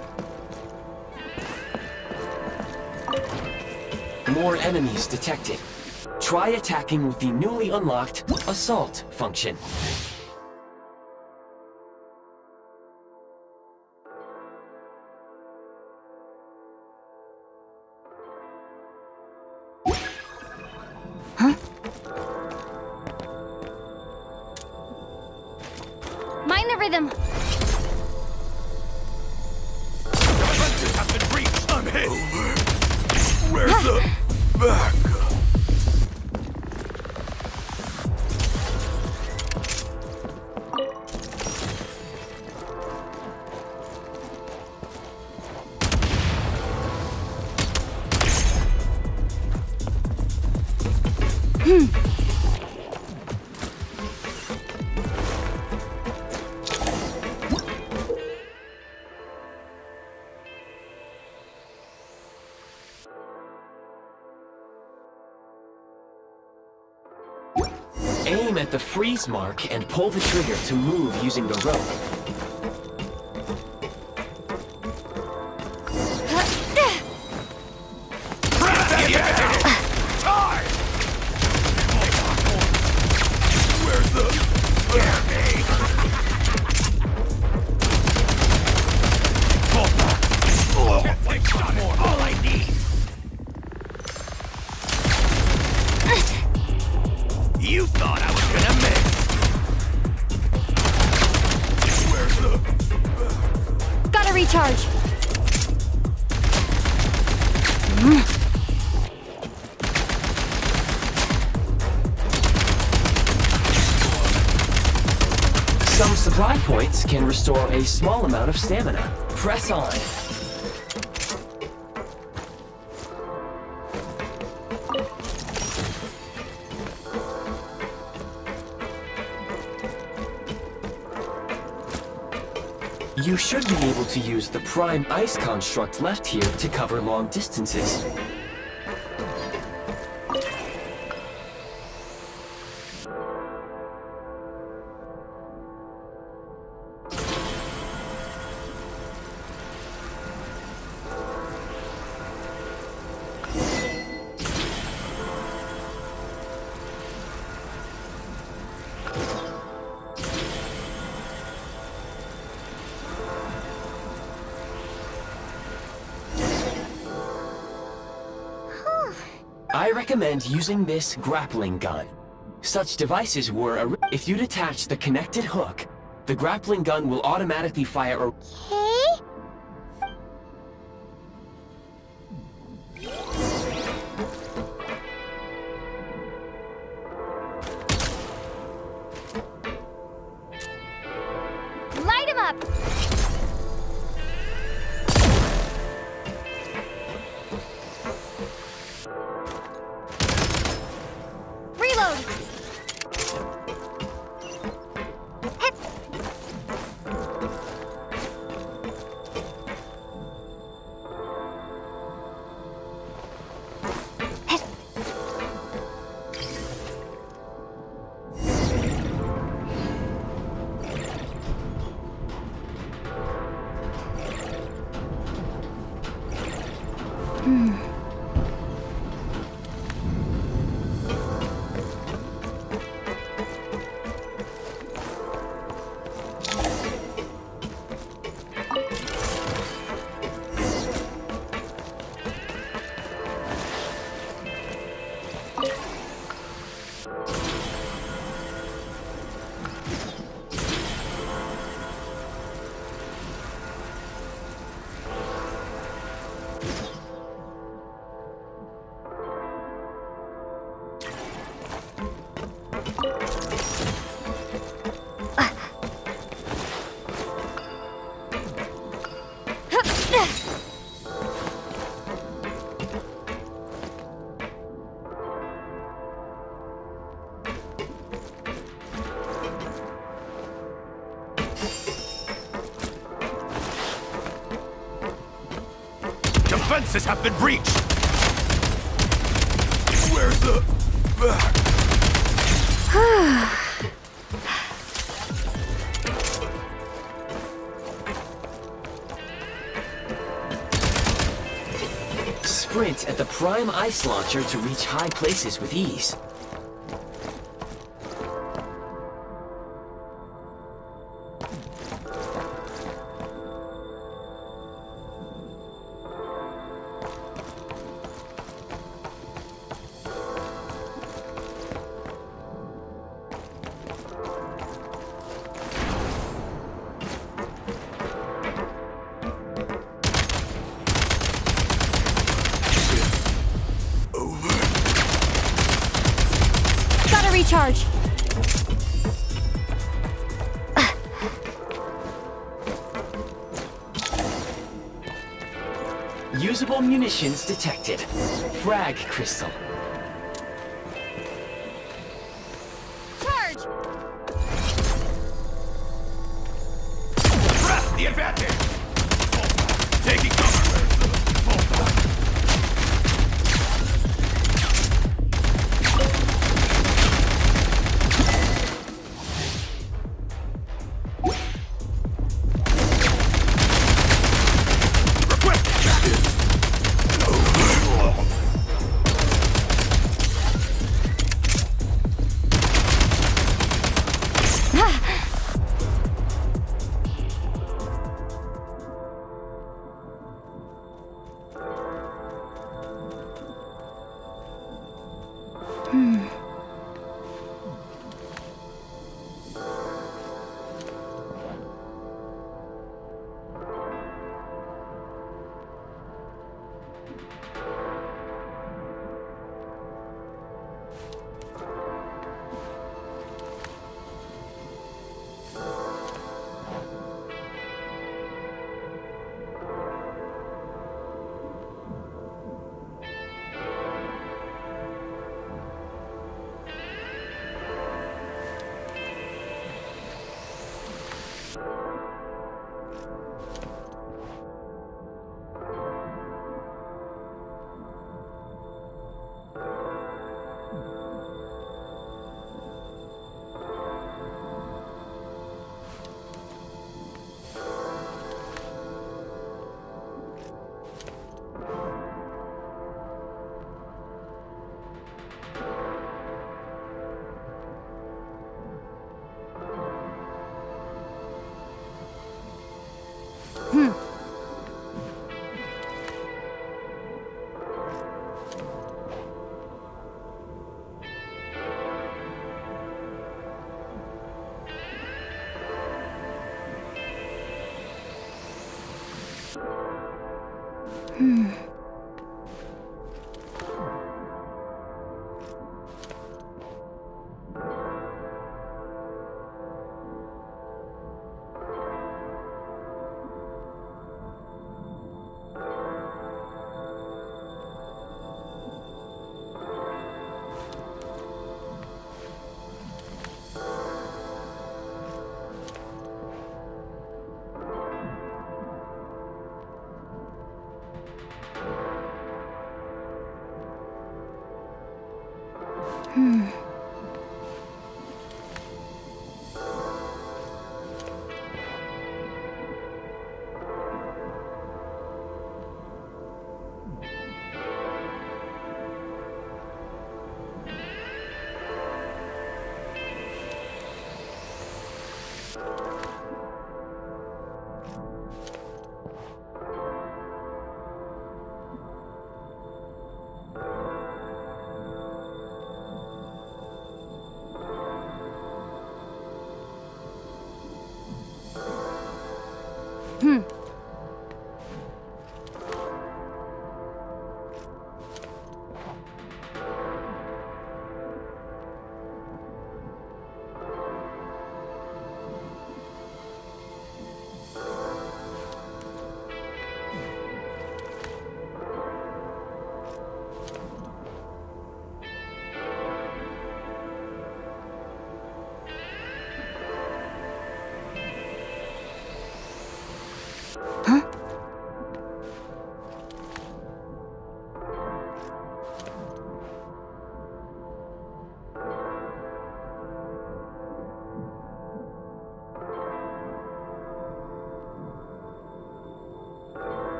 More enemies detected. Try attacking with the newly unlocked Assault function. Huh? Mind the rhythm. Defenses have been breached. I'm hit. Over. Where's the back? Aim at the freeze mark and pull the trigger to move using the rope. You thought I was gonna miss! Where's the... Gotta recharge. Some supply points can restore a small amount of stamina. Press on. You should be able to use the prime ice construct left here to cover long distances. I recommend using this grappling gun. Such devices were if you detach the connected hook, the grappling gun will automatically fire a... Light him up! Reload! Hip. Hip. Defenses have been breached! Where's the... Sprint at the prime ice launcher to reach high places with ease. Recharge. Usable munitions detected. Frag crystal. Charge. Press the advantage! Taking cover!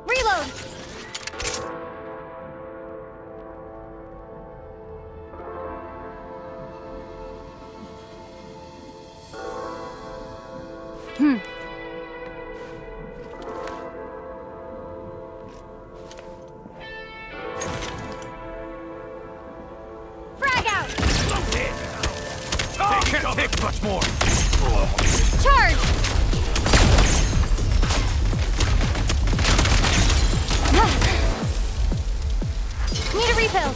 Reload! Frag out! They can't take much more. Charge! Need a refill.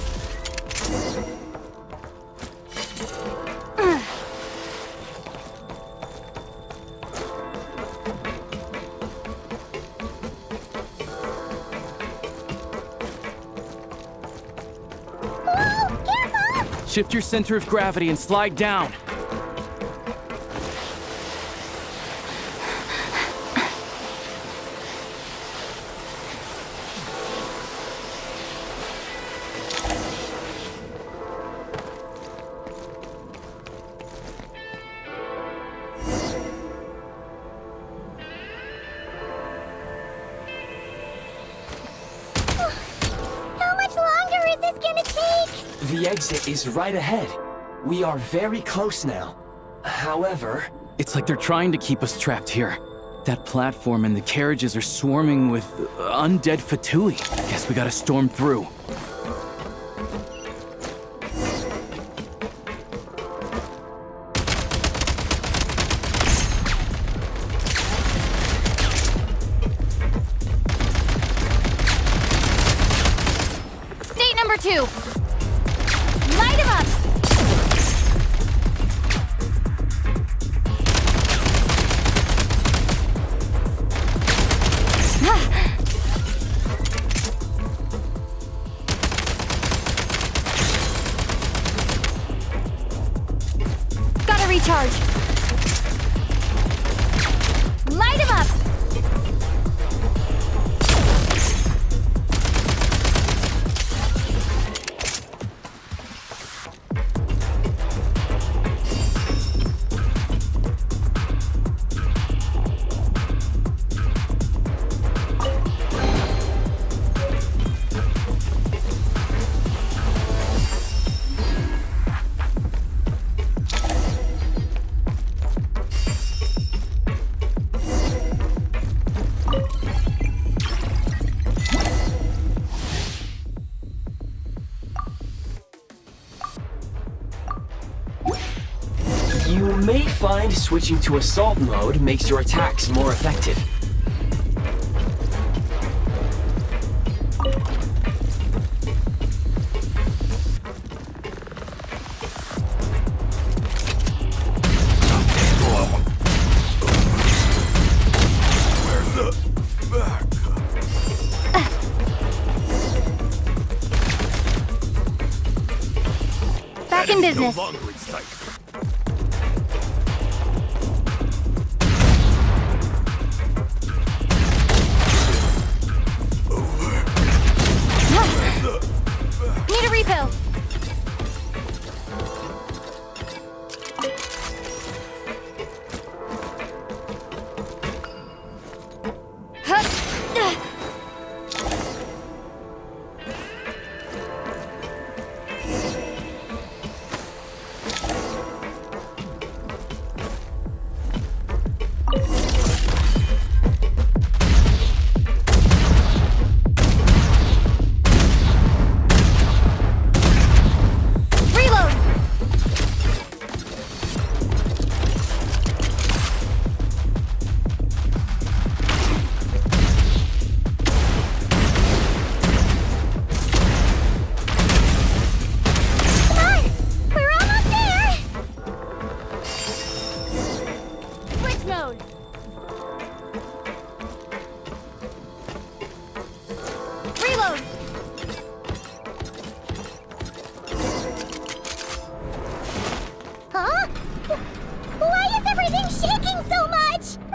Shift your center of gravity and slide down. The exit is right ahead. We are very close now. However... It's like they're trying to keep us trapped here. That platform and the carriages are swarming with undead Fatui. Guess we gotta storm through. State number 2. Light him up! Gotta recharge. Light him up! You may find switching to assault mode makes your attacks more effective. Back in business. Need a refill.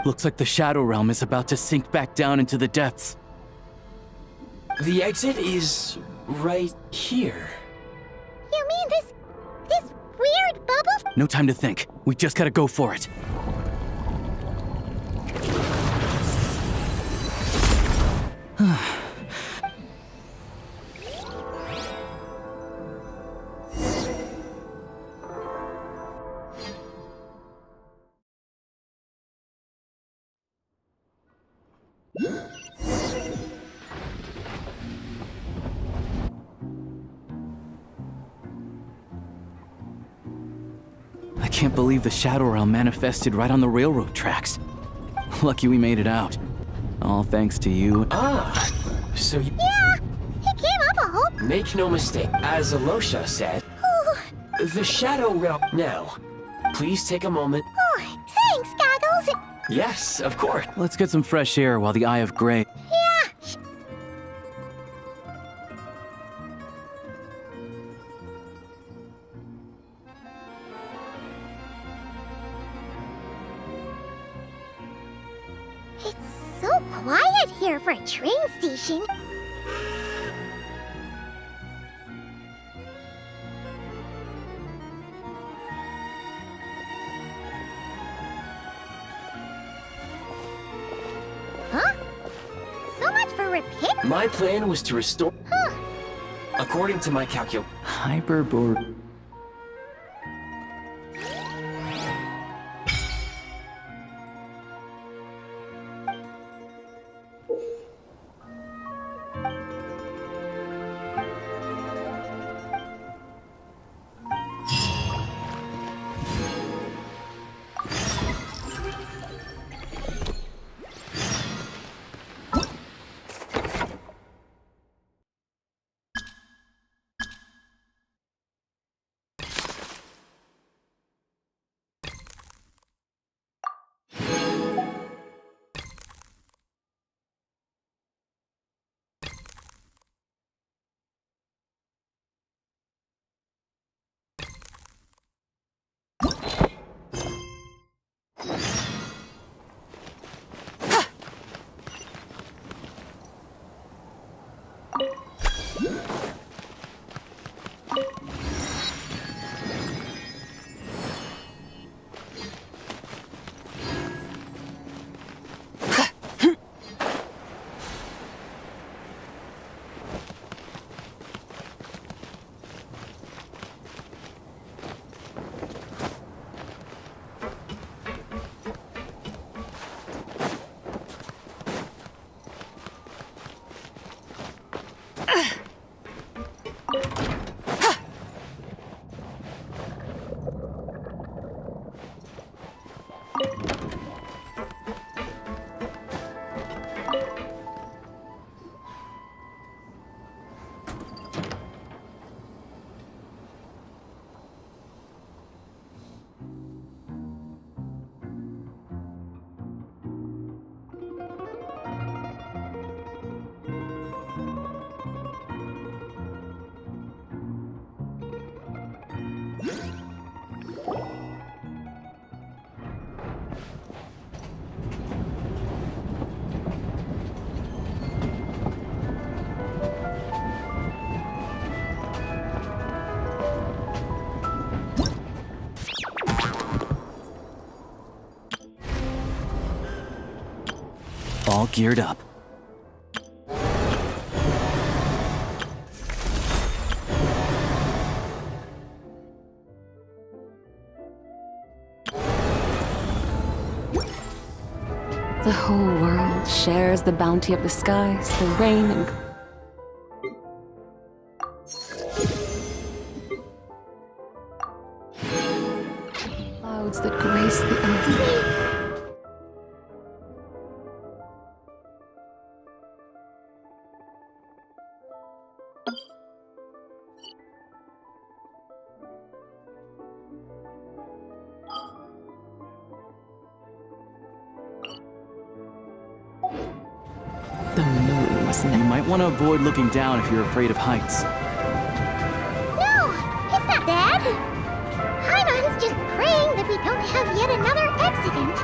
Looks like the Shadow Realm is about to sink back down into the depths. The exit is right here. You mean this weird bubble? No time to think. We just gotta go for it. I can't believe the Shadow Realm manifested right on the railroad tracks. Lucky we made it out. All thanks to you. Ah, so you... Yeah, he came up a whole... Make no mistake, as Alosha said, the Shadow Realm... Now, please take a moment. Oh, thanks, Goggles. Yes, of course. Let's get some fresh air while the Eye of Grey... Yeah. It's so quiet here for a train station. Huh? So much for repair? My plan was to restore... Huh. According to my Hyperboard... all geared up. The whole world shares the bounty of the skies, the rain and... clouds that grace the earth. The moon was... You might want to avoid looking down if you're afraid of heights. No, it's not that. Paimon's just praying that we don't have yet another accident.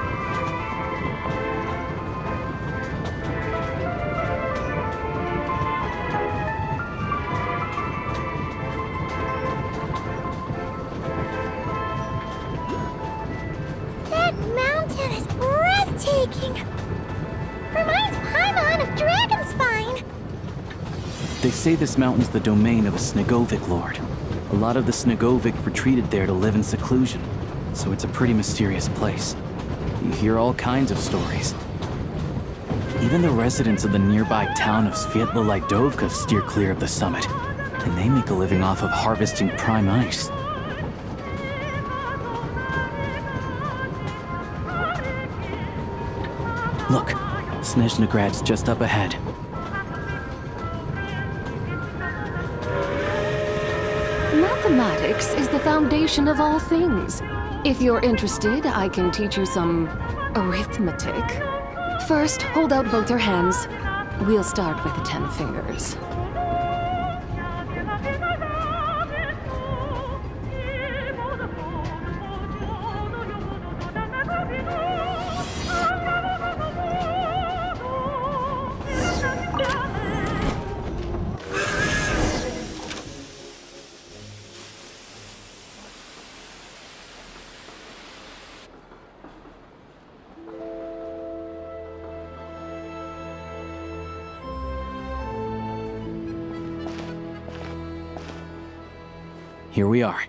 That mountain is breathtaking. Reminds Paimon of Dragonspine. They say this mountain's the domain of a Snegovic lord. A lot of the Snegovic retreated there to live in seclusion, so it's a pretty mysterious place. You hear all kinds of stories. Even the residents of the nearby town of Svietlo-Lidovka steer clear of the summit, and they make a living off of harvesting prime ice. Look, Snezhnograd's just up ahead. Mathematics is the foundation of all things. If you're interested, I can teach you some arithmetic. First, hold out both your hands. We'll start with the 10 fingers. Here we are.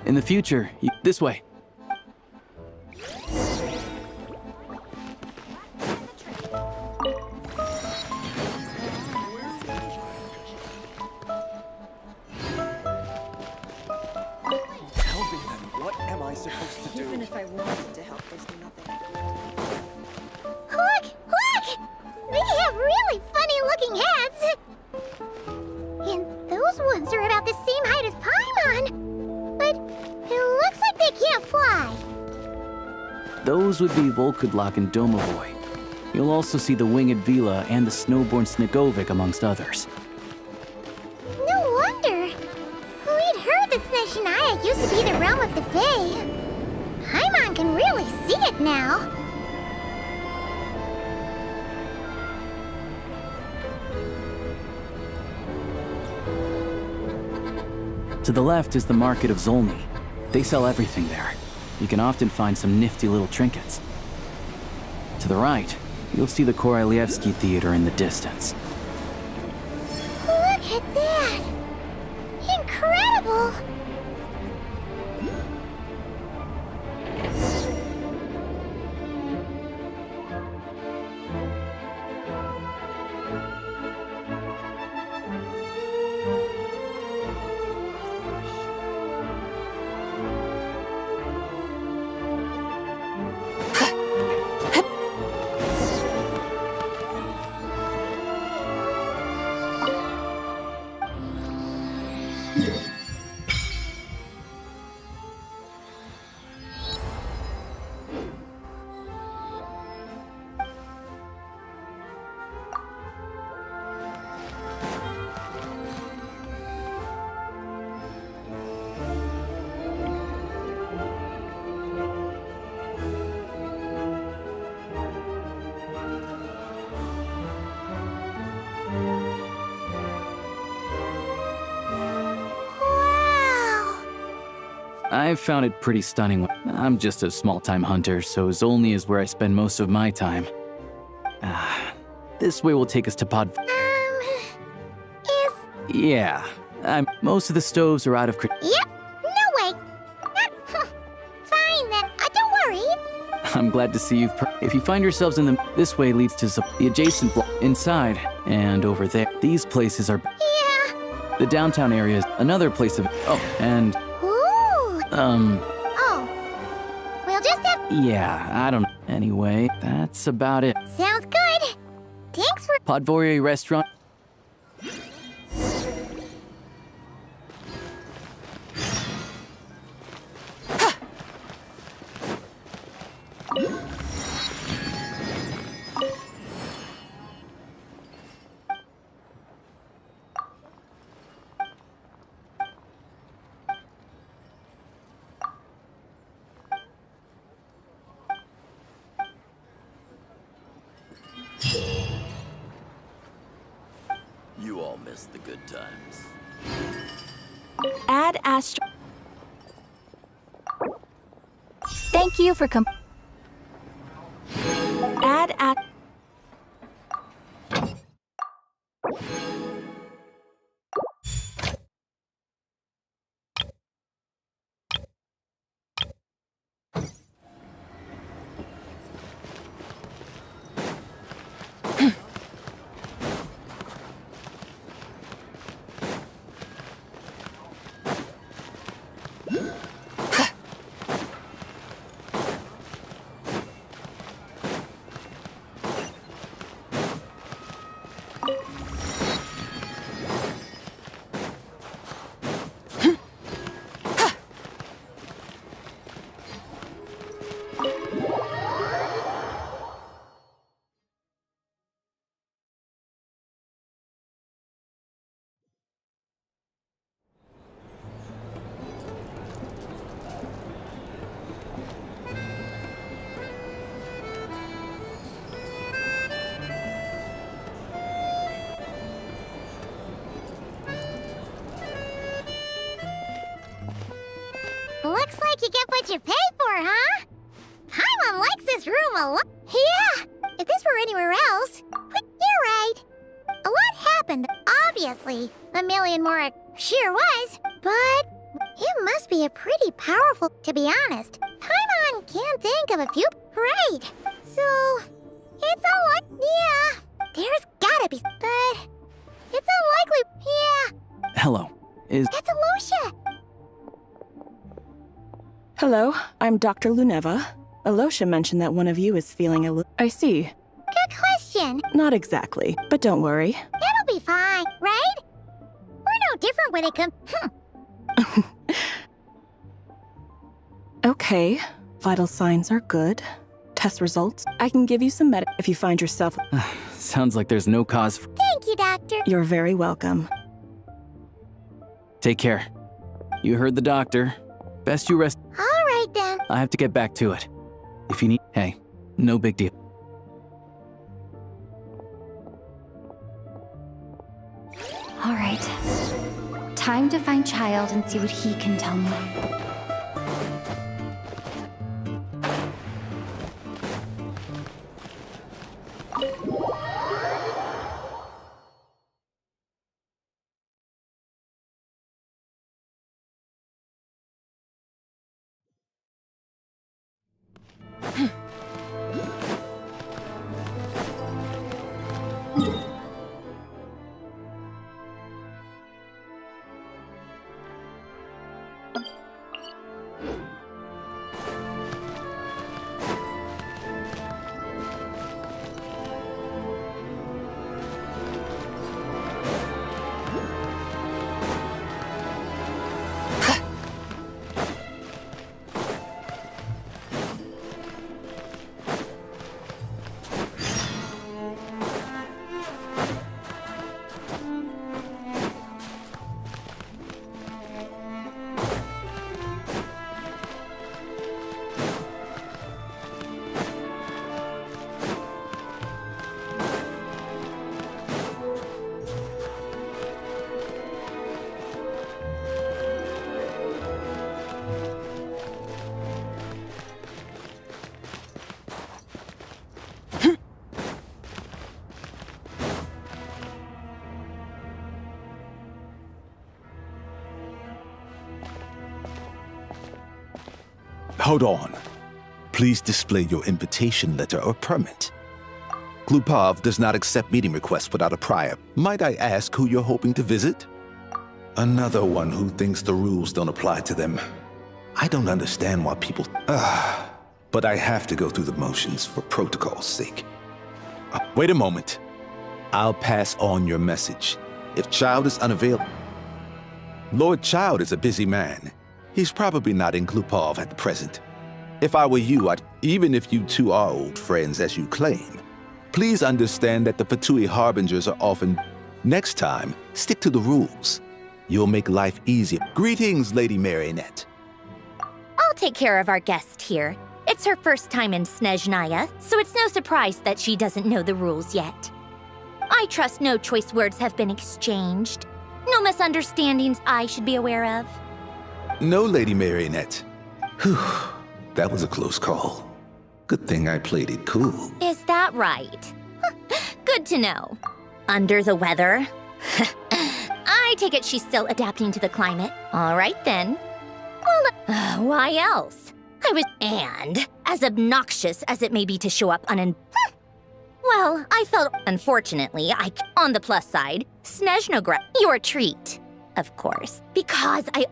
In the future, this way. Even if I wanted to help, there's nothing. Look! Look! They have really funny-looking heads! And those ones are about the same height as Paimon! But it looks like they can't fly. Those would be Volkudlak and Domovoy. You'll also see the winged Vila and the snowborn Snegovic amongst others. No wonder! We'd heard that Snezhnaya used to be the realm of the Fae. Paimon can really see it now. To the left is the market of Zolny. They sell everything there. You can often find some nifty little trinkets. To the right, you'll see the Korolyevsky Theater in the distance. Look at that! Incredible! I've found it pretty stunning. I'm just a small-time hunter, so Zolny is where I spend most of my time. This way will take us to Yeah, most of the stoves are out of Yep, no way. Fine then, don't worry. I'm glad to see you. If you find yourselves in this way leads to the adjacent block inside and over there. These places are. Yeah. The downtown area is another place of. Oh, and. Ooh. Oh. We'll just have. Yeah, I don't know. Anyway, that's about it. Sounds good. Thanks for. Podvory restaurant. You all missed the good times. Add Astro. Thank you for Add at. Looks like you get what you pay for, huh? Paimon likes this room a lot. Yeah, if this were anywhere else. But you're right. A lot happened, obviously. A million more sure was. But it must be a pretty powerful, to be honest. Paimon can't think of a few. Right. So, it's unlikely. Yeah, there's gotta be. But it's unlikely. Yeah. Hello. That's Alosha. Hello, I'm Dr. Luneva. Alosha mentioned that one of you is feeling a little. I see. Good question. Not exactly, but don't worry. It'll be fine, right? We're no different when it comes. Okay, vital signs are good. Test results. I can give you some if you find yourself. Sounds like there's no cause for. Thank you, Doctor. You're very welcome. Take care. You heard the doctor. Best you rest. All right, then. I have to get back to it. If you need. Hey, no big deal. All right. Time to find Child and see what he can tell me. Hold on. Please display your invitation letter or permit. Glupov does not accept meeting requests without a prior. Might I ask who you're hoping to visit? Another one who thinks the rules don't apply to them. I don't understand why people... but I have to go through the motions for protocol's sake. Wait a moment. I'll pass on your message. If Child is unavailable... Lord Child is a busy man. He's probably not in Glupov at present. If I were you, even if you two are old friends as you claim, please understand that the Fatui Harbingers are often... Next time, stick to the rules. You'll make life easier. Greetings, Lady Marionette. I'll take care of our guest here. It's her first time in Snezhnaya, so it's no surprise that she doesn't know the rules yet. I trust no choice words have been exchanged. No misunderstandings I should be aware of. No, Lady Marionette. Whew, that was a close call. Good thing I played it cool. Is that right? Good to know. Under the weather? I take it she's still adapting to the climate. All right then. Well, why else? And as obnoxious as it may be to show up well, I felt, unfortunately, on the plus side, Snezhnograd, your treat, of course, because I've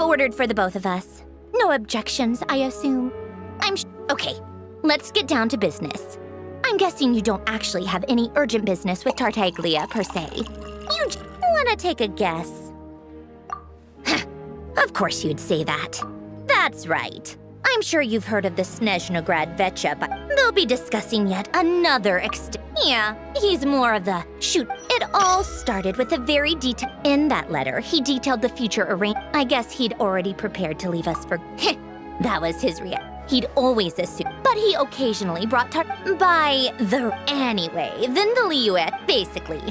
ordered for the both of us. No objections, I assume. Okay, let's get down to business. I'm guessing you don't actually have any urgent business with Tartaglia, per se. You wanna take a guess? Of course you'd say that. That's right. I'm sure you've heard of the Snezhnograd Vecha, but they'll be discussing yet another Yeah, he's more of the shoot. It all started with a very detail. In that letter, he detailed the future arrangement. I guess he'd already prepared to leave us for. That was his reaction. He'd always assumed, but he occasionally brought Anyway, then the Liuet, basically.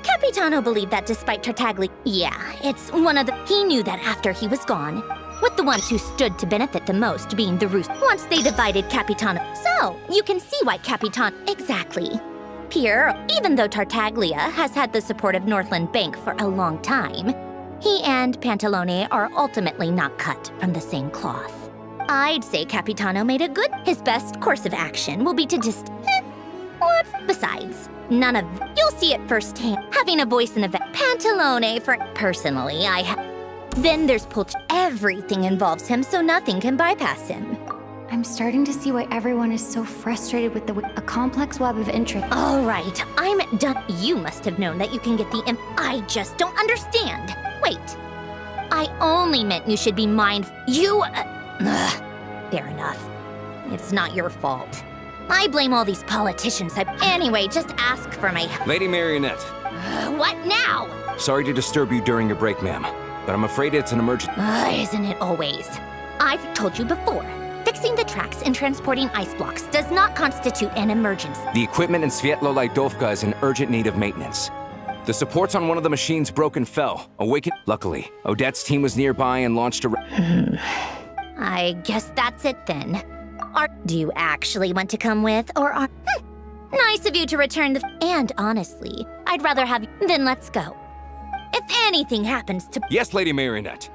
Capitano believed that despite Tartaglia. Yeah, it's one of the. He knew that after he was gone, with the ones who stood to benefit the most being the Roost. Once they divided Capitano. So, you can see why Capitano. Exactly. Pierre, even though Tartaglia has had the support of Northland Bank for a long time, he and Pantalone are ultimately not cut from the same cloth. I'd say Capitano made a good. His best course of action will be to just. Besides, none of. You'll see it firsthand. Having a voice in the Pantalone for. Personally, I have. Then there's Pulch. Everything involves him, so nothing can bypass him. I'm starting to see why everyone is so frustrated with a complex web of interest. All right, I'm done. You must have known that you can get the I just don't understand. Wait. I only meant you should be mindful. Fair enough. It's not your fault. I blame all these politicians. Anyway, just ask for my help. Lady Marionette. What now? Sorry to disturb you during your break, ma'am, but I'm afraid it's an emergency. Isn't it always? I've told you before. Fixing the tracks and transporting ice blocks does not constitute an emergency. The equipment in Svietlo-Laidovka is in urgent need of maintenance. The supports on one of the machines broke and fell. Luckily, Odette's team was nearby and launched a... I guess that's it then. Do you actually want to come with, or are... Nice of you to return the... And honestly, I'd rather have you... Then let's go. If anything happens to... Yes, Lady Marionette.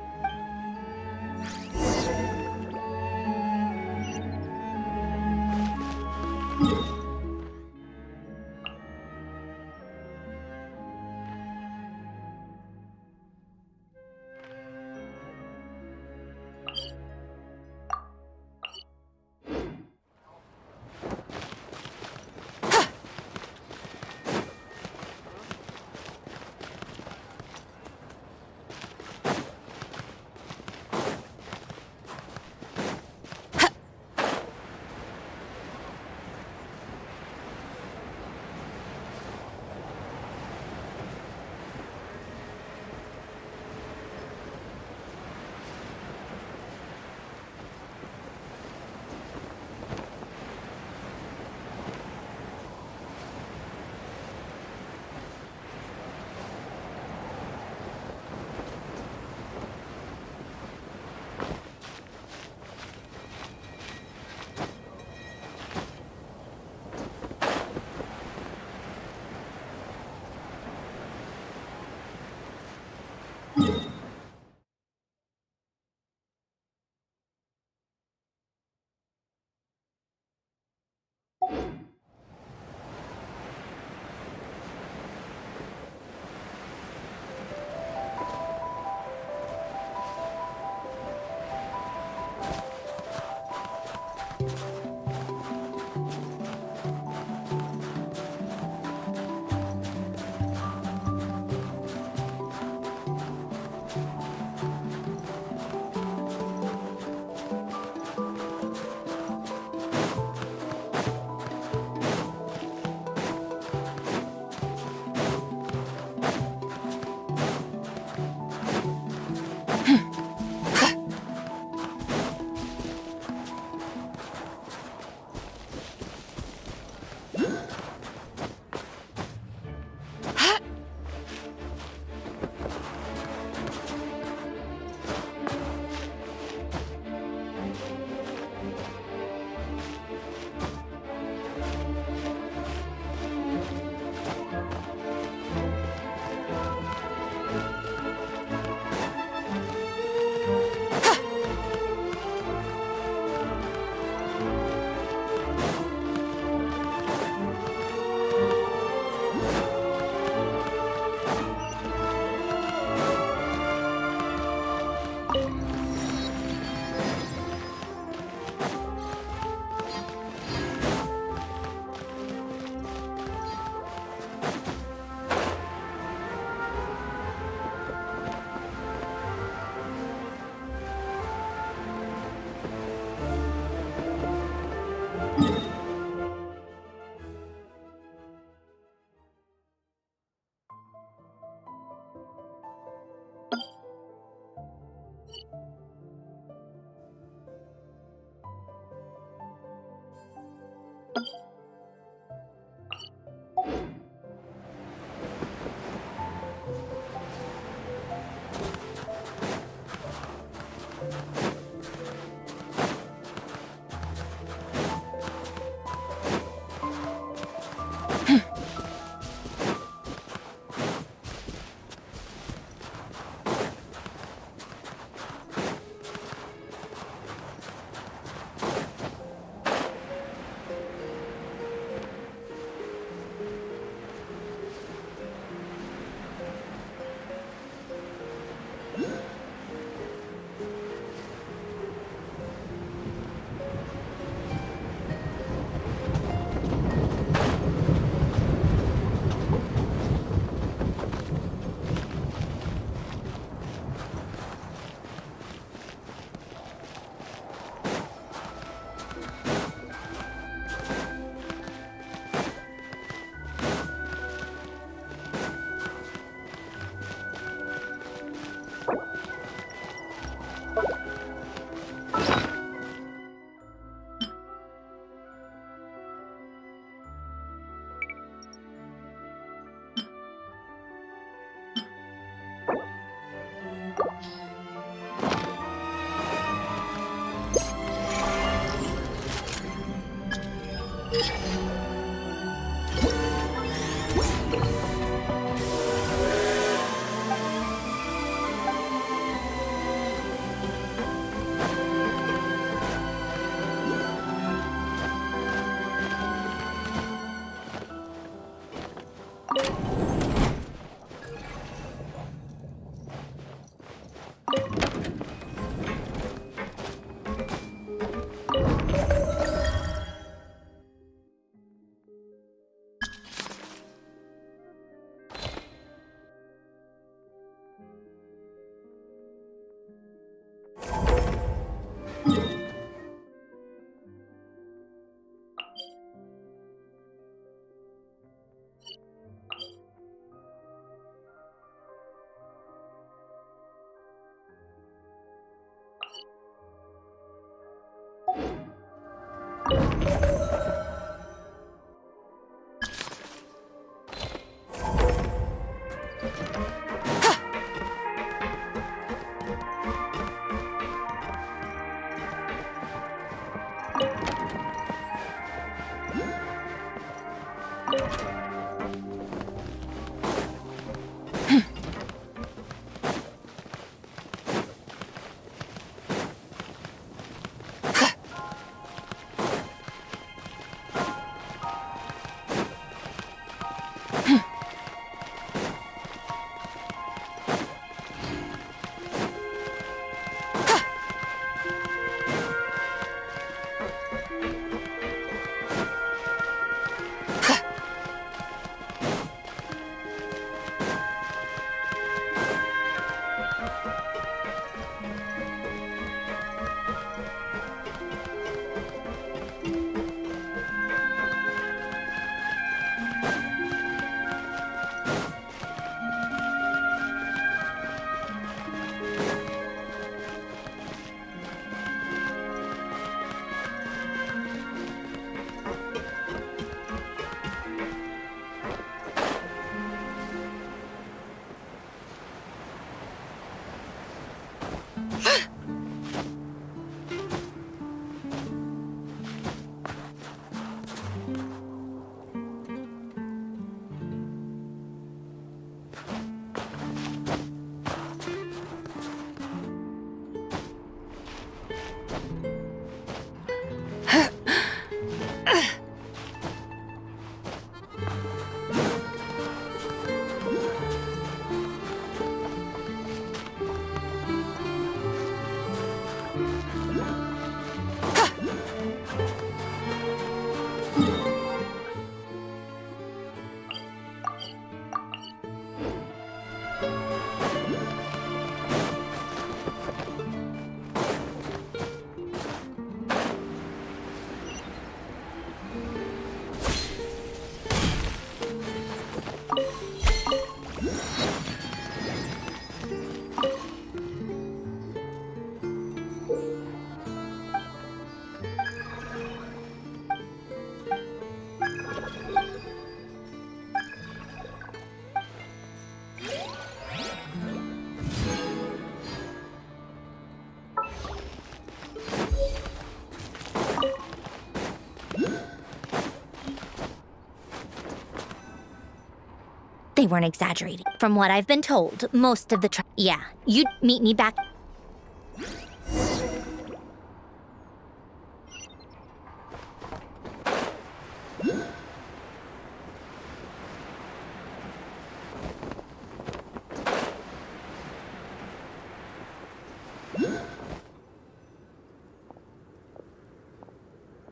They weren't exaggerating. From what I've been told, most of the yeah, you'd meet me back.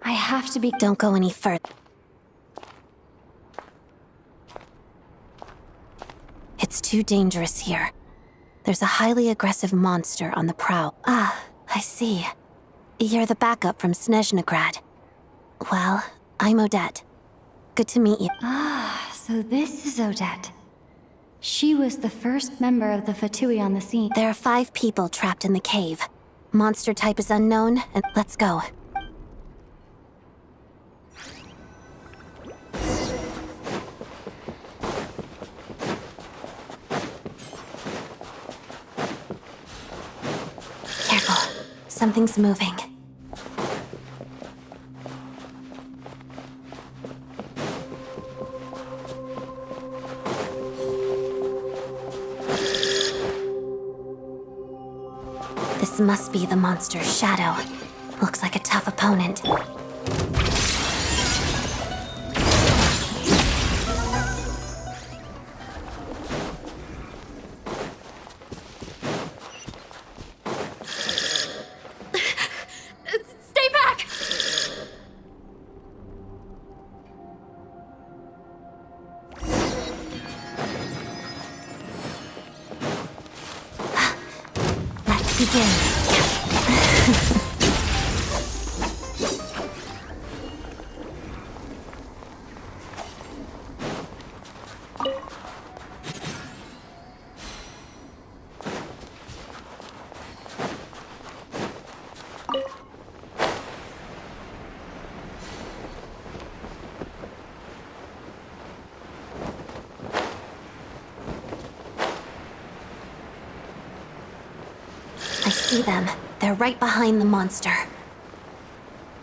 I have to be. Don't go any further. It's too dangerous here. There's a highly aggressive monster on the prowl. Ah, I see. You're the backup from Snezhnegrad. Well, I'm Odette. Good to meet you. Ah, so this is Odette. She was the first member of the Fatui on the scene. There are 5 people trapped in the cave. Monster type is unknown, and let's go. Careful. Something's moving. This must be the monster's shadow. Looks like a tough opponent. Stay back! Let's begin. I see them. They're right behind the monster.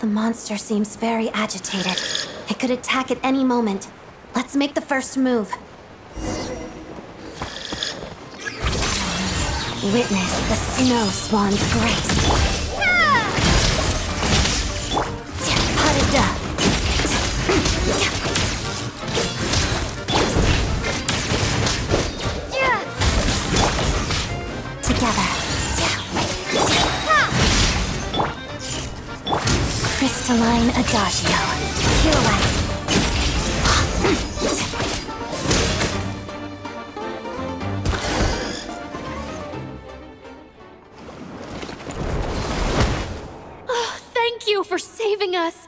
The monster seems very agitated. It could attack at any moment. Let's make the first move. Witness the snow swan's grace. Parada. Together. Crystalline Adagio. Pirouette. Oh, thank you for saving us.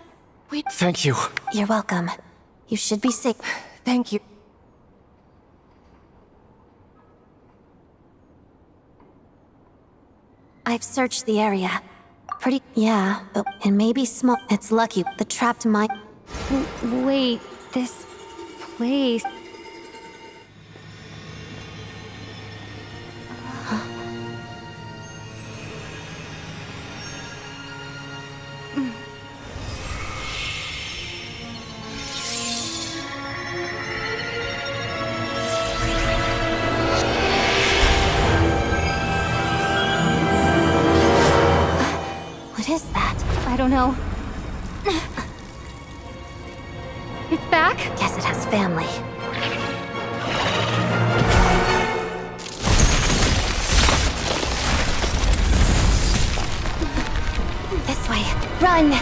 Thank you. You're welcome. You should be safe. Thank you. I've searched the area. Yeah, but it may be small. It's lucky the trapped mine. Wait, this place. What is that? I don't know. It's back? Guess it has family. This way. Run!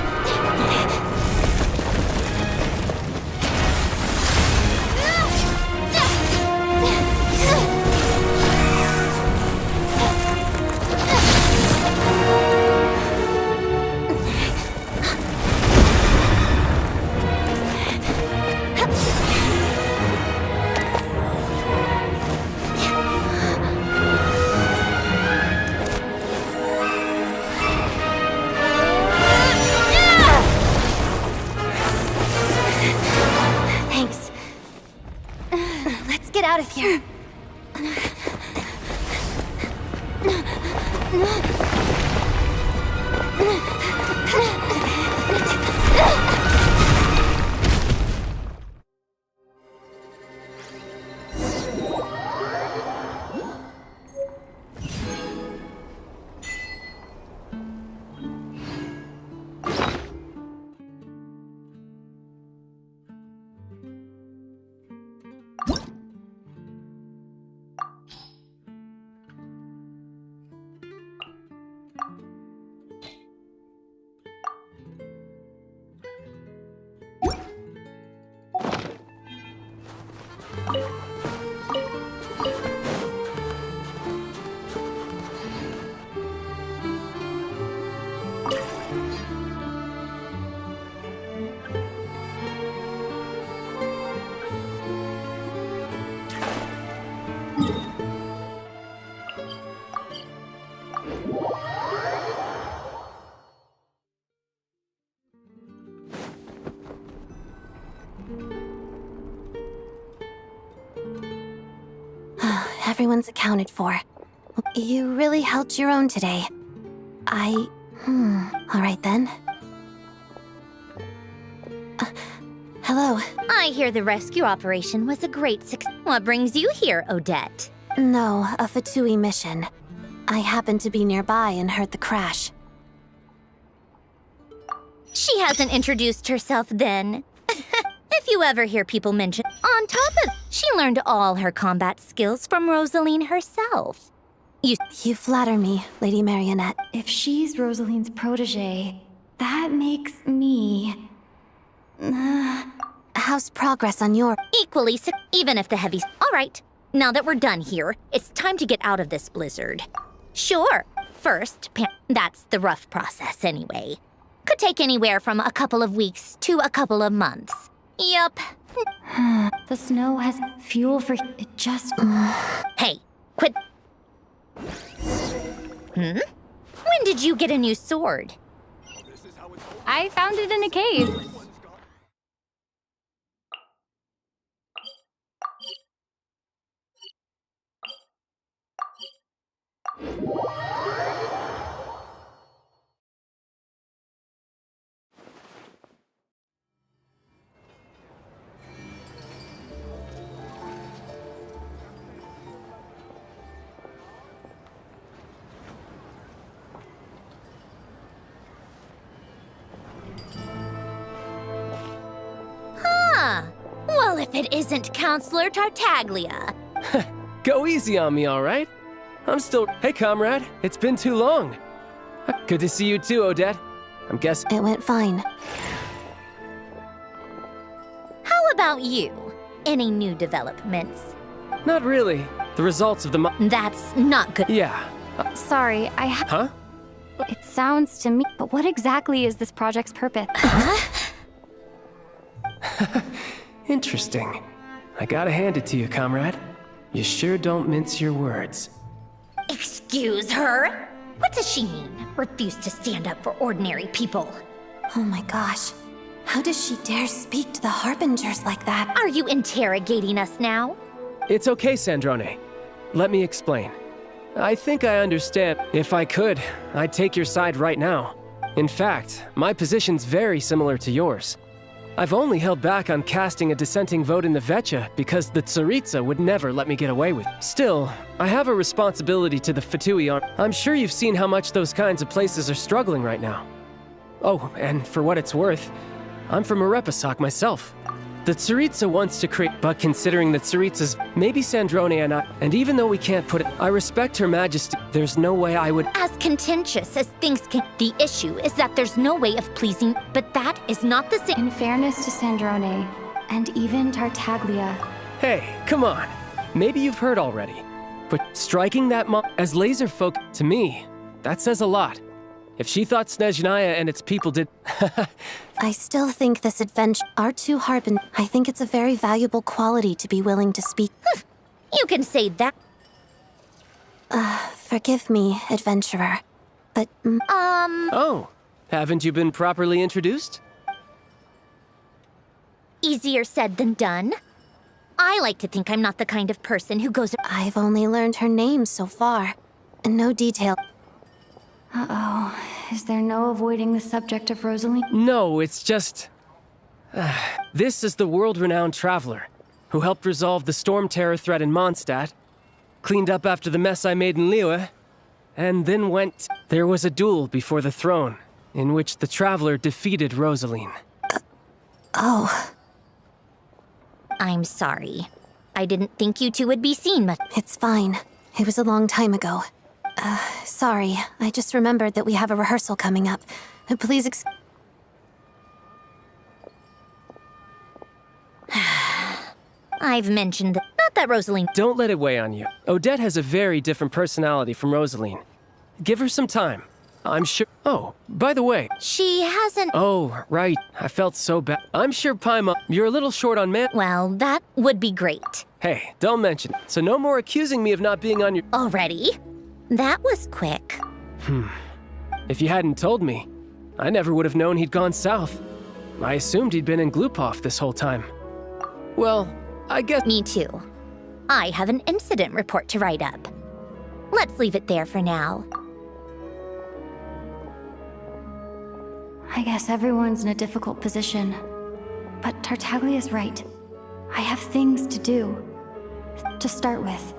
Thanks. Let's get out of here. Everyone's accounted for. You really held your own today. All right then. Hello. I hear the rescue operation was a great success. What brings you here, Odette? No, a Fatui mission. I happened to be nearby and heard the crash. She hasn't introduced herself then. If you ever hear people mention, on top of, she learned all her combat skills from Rosaline herself. You flatter me, Lady Marionette. If she's Rosaline's protege, that makes me... How's progress on your... Equally, even if the heavies... All right, now that we're done here, it's time to get out of this blizzard. Sure, first, that's the rough process anyway. Could take anywhere from a couple of weeks to a couple of months. Yup. The snow has fuel for... It just... Hey, quit... When did you get a new sword? I found it in a cave. Well, if it isn't Counselor Tartaglia. Go easy on me, all right? I'm still... Hey, comrade. It's been too long. Good to see you too, Odette. I'm guessing... It went fine. How about you? Any new developments? Not really. The results of the That's not good. Yeah. Sorry, Huh? It sounds to me... But what exactly is this project's purpose? Interesting. I gotta hand it to you, comrade. You sure don't mince your words. Excuse her? What does she mean? Refuse to stand up for ordinary people. Oh my gosh. How does she dare speak to the Harbingers like that? Are you interrogating us now? It's okay, Sandrone. Let me explain. I think I understand. If I could, I'd take your side right now. In fact, my position's very similar to yours. I've only held back on casting a dissenting vote in the Vecha because the Tsaritsa would never let me get away with it. Still, I have a responsibility to the Fatui Army. I'm sure you've seen how much those kinds of places are struggling right now. Oh, and for what it's worth, I'm from Arepasak myself. The Tsaritsa wants to create, but considering the Tsaritsas, maybe Sandrone and I, and even though we can't put it, I respect Her Majesty, there's no way I would— As contentious as things can— The issue is that there's no way of pleasing, but that is not the same— In fairness to Sandrone, and even Tartaglia— Hey, come on. Maybe you've heard already. But striking that as laser folk, to me, that says a lot. If she thought Snezhnaya and its people did— I still think this adventure— Our two Harbin— I think it's a very valuable quality to be willing to speak— You can say that— Forgive me, adventurer, but— Oh, haven't you been properly introduced? Easier said than done. I like to think I'm not the kind of person who goes— I've only learned her name so far, and no detail— Uh-oh. Is there no avoiding the subject of Rosaline? No, it's just... This is the world-renowned traveler who helped resolve the storm terror threat in Mondstadt, cleaned up after the mess I made in Liyue, and then went... There was a duel before the throne, in which the traveler defeated Rosaline. Oh. I'm sorry. I didn't think you two would be seen, but... It's fine. It was a long time ago. Sorry, I just remembered that we have a rehearsal coming up. Please I've mentioned that. Not that Rosaline. Don't let it weigh on you. Odette has a very different personality from Rosaline. Give her some time. I'm sure. Oh, by the way. She hasn't. Oh, right. I felt so bad. I'm sure Paimon, you're a little short on man. Well, that would be great. Hey, don't mention it. So no more accusing me of not being on your. Already? That was quick. If you hadn't told me, I never would have known he'd gone south. I assumed he'd been in Glupov this whole time. Well, I guess. Me too. I have an incident report to write up. Let's leave it there for now. I guess everyone's in a difficult position. But Tartaglia's right. I have things to do. To start with.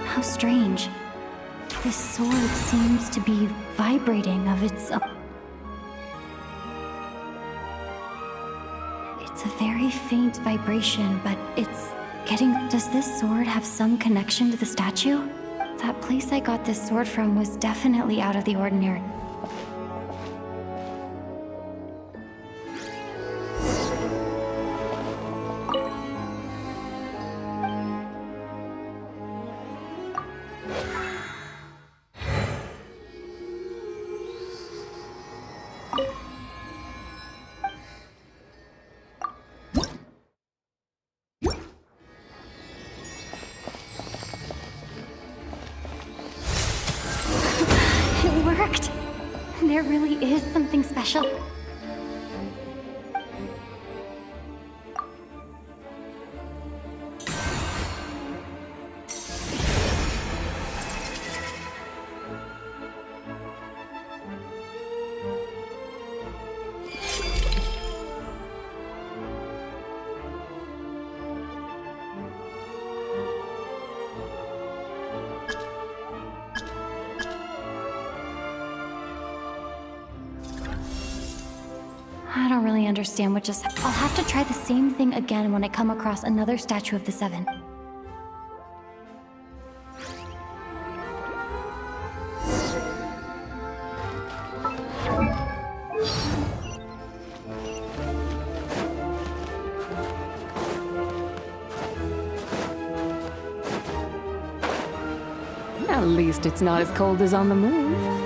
How strange. This sword seems to be vibrating of its own. It's a very faint vibration, but it's getting... Does this sword have some connection to the statue? That place I got this sword from was definitely out of the ordinary. There really is something special. I don't really understand what just happened. I'll have to try the same thing again when I come across another statue of the Seven. At least it's not as cold as on the moon.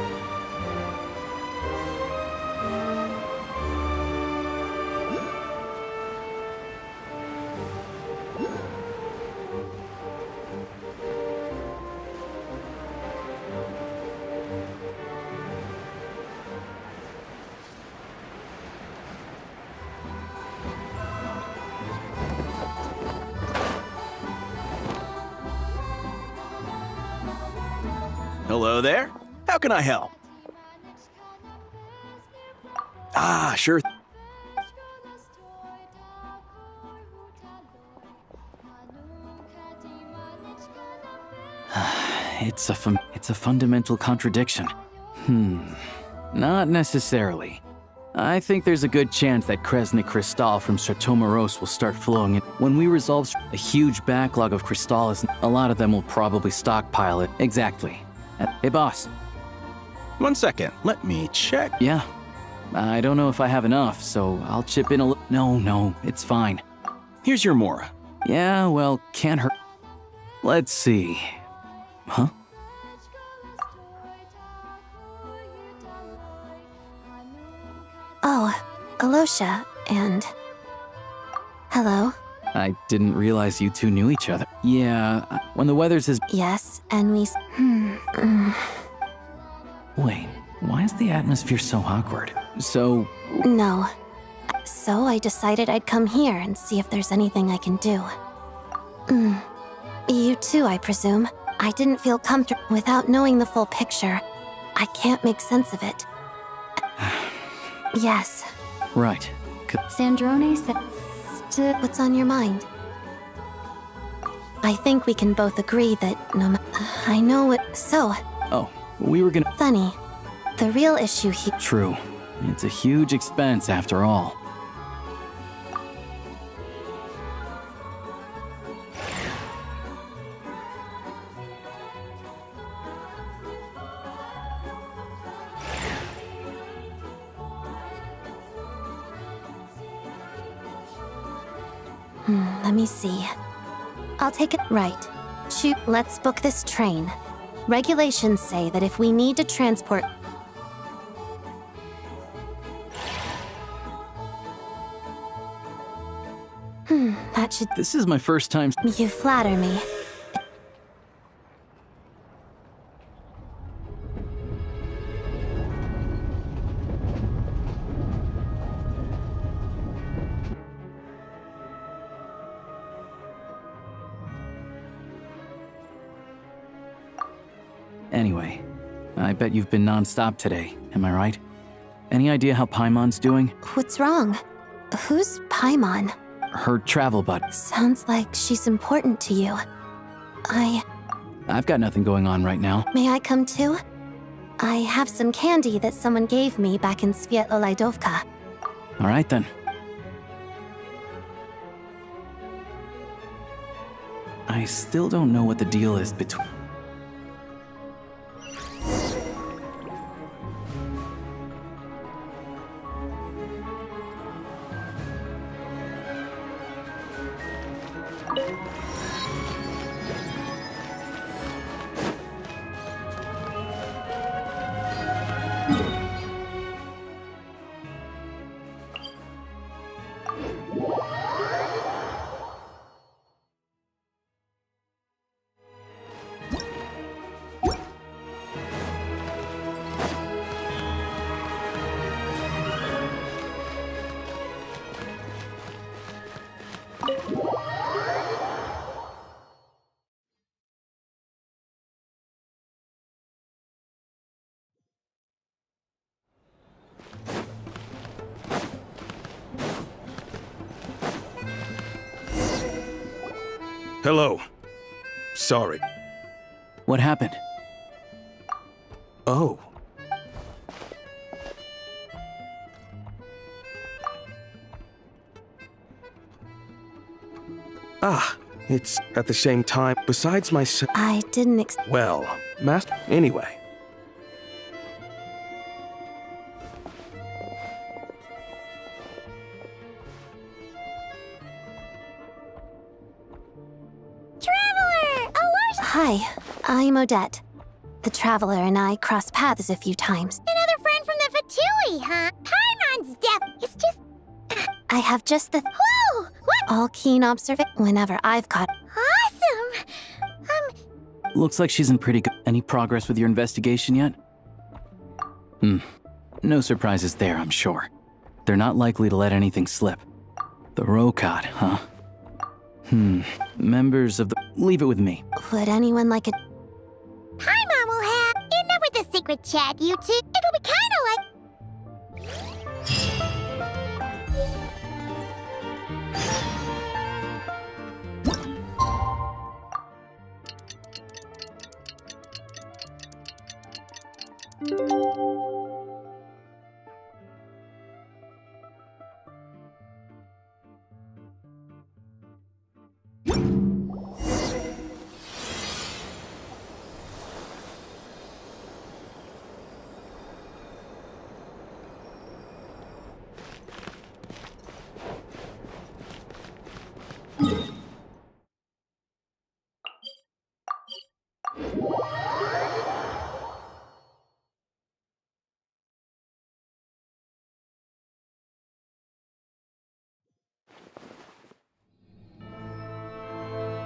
Hello there. How can I help? Ah, sure. It's a fundamental contradiction. Not necessarily. I think there's a good chance that Kresnik Crystal from Stratomeros will start flowing in. When we resolve a huge backlog of Crystals, a lot of them will probably stockpile it. Exactly. Hey, boss. 1 second. Let me check. Yeah. I don't know if I have enough, so I'll chip in a little. No, it's fine. Here's your Mora. Yeah, well, can't hurt. Let's see. Huh? Oh, Alosha, and... Hello? I didn't realize you two knew each other. Yeah, when the weather's as... Yes, and we... Wait, why is the atmosphere so awkward? So... No. So I decided I'd come here and see if there's anything I can do. You too, I presume. I didn't feel comfortable without knowing the full picture. I can't make sense of it. Yes. Right. Sandrone said... What's on your mind? I think we can both agree that no matter. I know what. So, Oh, we were gonna. Funny. The real issue here. True. It's a huge expense after all. Let me see. I'll take it. Right. Shoot, let's book this train. Regulations say that if we need to transport. That should. This is my first time. You flatter me. Anyway, I bet you've been non-stop today, am I right? Any idea how Paimon's doing? What's wrong? Who's Paimon? Her travel buddy. Sounds like she's important to you. I've got nothing going on right now. May I come too? I have some candy that someone gave me back in Svietolaidovka. All right then. I still don't know what the deal is between... Hello. Sorry. What happened? Oh. Ah, it's at the same time. Besides myself. I didn't Well, Master. Anyway. Hi, I'm Odette. The Traveler and I crossed paths a few times. Another friend from the Fatui, huh? Paimon's death. It's just... I have just the... Whoa! What? All keen observation whenever I've caught... Awesome! Looks like she's in pretty good... Any progress with your investigation yet? No surprises there, I'm sure. They're not likely to let anything slip. The Rokad, huh? Members of the... Leave it with me. Would anyone like a... Paimon will have... Enough with the secret chat, you two. It'll be kinda like...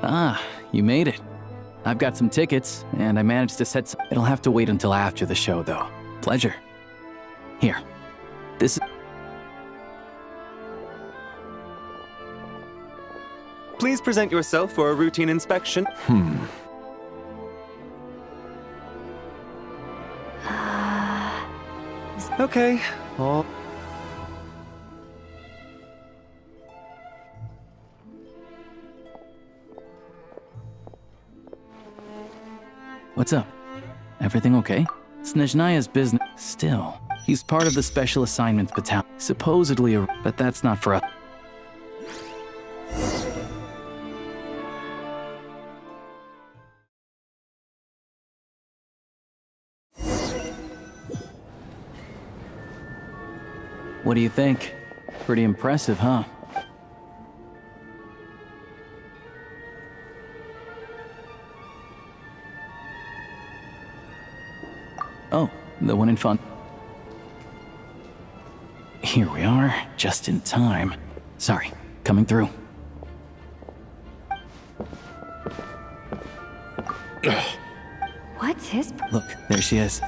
Ah, you made it. I've got some tickets, and I managed to set some... It'll have to wait until after the show, though. Pleasure. Here. This is... Please present yourself for a routine inspection. Okay. What's up? Everything okay? Snezhnaya's business. Still, he's part of the Special Assignments Battalion. Supposedly but that's not for us. What do you think? Pretty impressive, huh? Oh, the one in front. Here we are, just in time. Sorry, coming through. What's his... Look, there she is.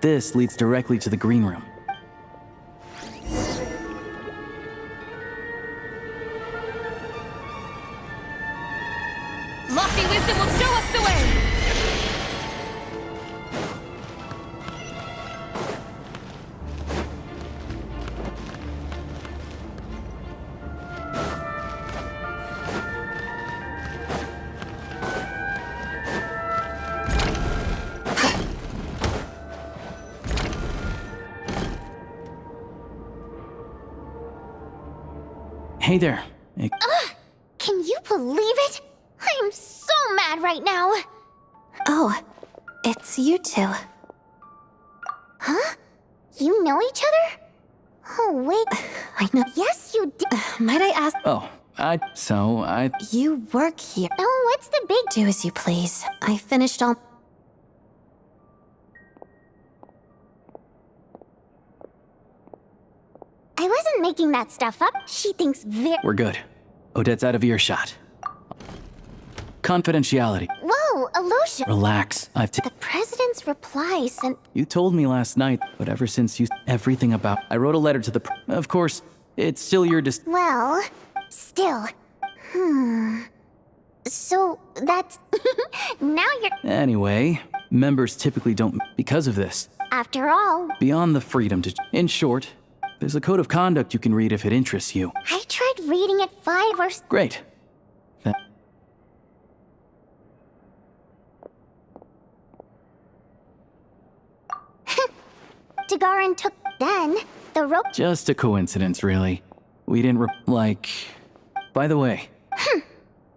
This leads directly to the green room. Lofty wisdom will show us the way! Hey there. Can you believe it? I'm so mad right now. Oh, it's you two. Huh? You know each other? Oh, wait. I know. Yes, you did. Might I ask? Oh, You work here. Oh, what's the big... Do as you please. I finished all... I wasn't making that stuff up. She thinks We're good. Odette's out of earshot. Confidentiality. Whoa, Alosha. Relax. The president's reply sent... You told me last night, but ever since everything about... I wrote a letter to the... Of course, it's still your Well, still. So, that's... Now you're... Anyway, members typically don't... Because of this. After all, Beyond the freedom to... In short, there's a code of conduct you can read if it interests you. I tried reading it 5 or... Great. Dagaran took... Then, the rope... Just a coincidence, really. We didn't By the way...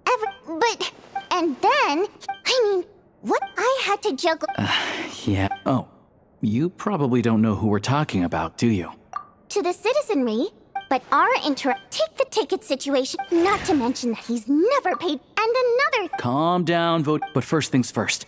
But... And then... I mean, what I had to juggle... Yeah. Oh, you probably don't know who we're talking about, do you? To the citizenry, but our take the ticket situation, not to mention that he's never paid, and another... Calm down, vote. But first things first.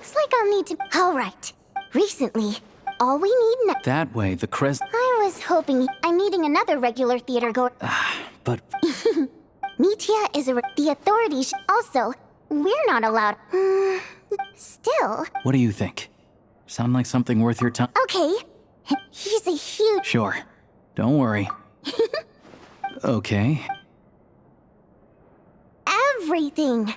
Looks like I'll need to. Alright. Recently, all we need now. That way, the crest. I was hoping I'm meeting another regular theater goer. But Mitia is the authorities. Also, we're not allowed. Still. what do you think? Sound like something worth your time? Okay. He's a huge. Sure. Don't worry. Okay. Everything.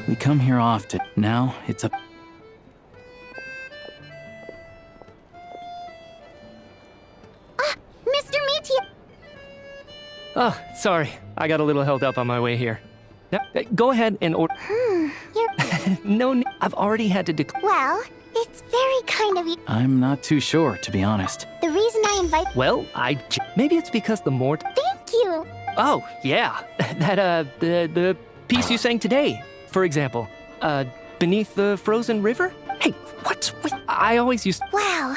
We come here often. Now, it's a... Mr. Mitia! Oh, sorry. I got a little held up on my way here. Now, go ahead and order. No, I've already had to declare. Well, it's very kind of you. I'm not too sure, to be honest. The reason I invite. Well, maybe it's because the more... Thank you! Oh, yeah. That, the piece you sang today, for example. Beneath the frozen river? Hey, what's with... I always used... Wow.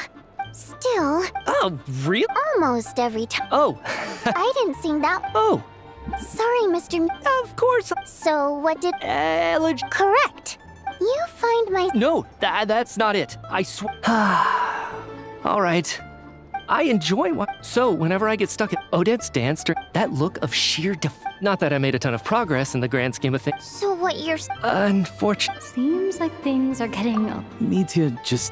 Still. Oh, really? Almost every time. Oh. I didn't sing that. Oh. Sorry, Mr. Of course. So, what did... Correct. You find my... No, that's not it. I swear... All right. I enjoy what... So, whenever I get stuck at Odette's dance, that look of sheer Not that I made a ton of progress in the grand scheme of things. So what you're... Unfortunately... Seems like things are getting... Mitia just...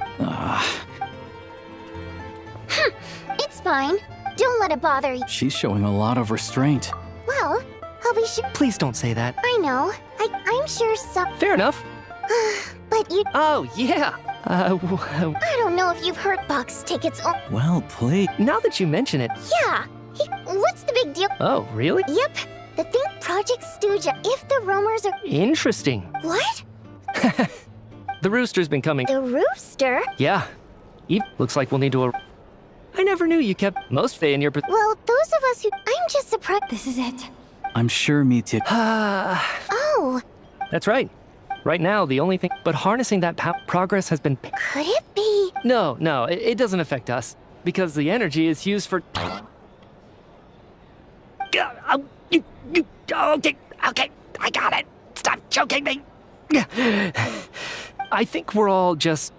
It's fine. Don't let it bother you. She's showing a lot of restraint. Well, I'll be sure... Please don't say that. I know. I'm sure some... Fair enough. But you... Oh, yeah. I don't know if you've heard box tickets or... Well played. Now that you mention it... Yeah. What's the big deal? Oh, really? Yep. The Think Project Stooja, if the roamers are... Interesting. What? The rooster's been coming. The rooster? Yeah. Looks like we'll need to... I never knew you kept most Fae in your... Well, those of us who... I'm just surprised... This is it. I'm sure Mitia... Oh. That's right. Right now, the only thing... But harnessing that progress has been... Could it be? No, it doesn't affect us. Because the energy is used for... Okay, I got it. Stop choking me. I think we're all just...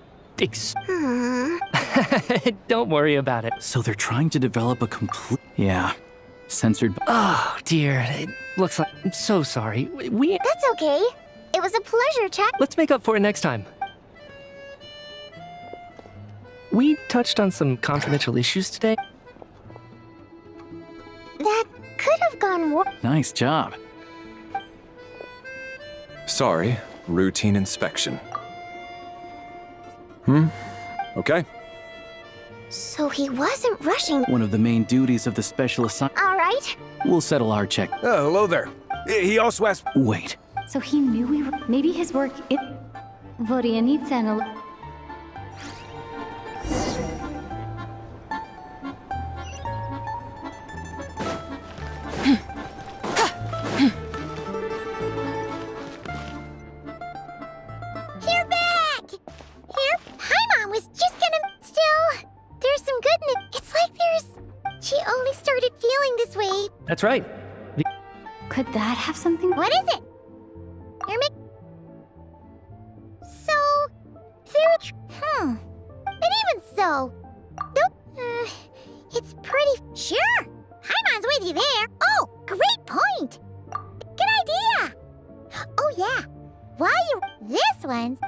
Don't worry about it. So they're trying to develop a complete... Yeah. Censored... Oh, dear. It looks like... I'm so sorry. That's okay. It was a pleasure, chat. Let's make up for it next time. We touched on some confidential issues today. That could have gone worse. Nice job. Sorry, routine inspection. Okay. So he wasn't rushing. One of the main duties of the special assignment. All right. We'll settle our check. Oh, hello there. He also asked... Wait. So he knew we were... Maybe his work... only started feeling this way. That's right. Could that have something? What is it? You're making. So, But even so, it's pretty. Sure, Paimon's with you there. Oh, great point. Good idea. Oh yeah. While you this one's.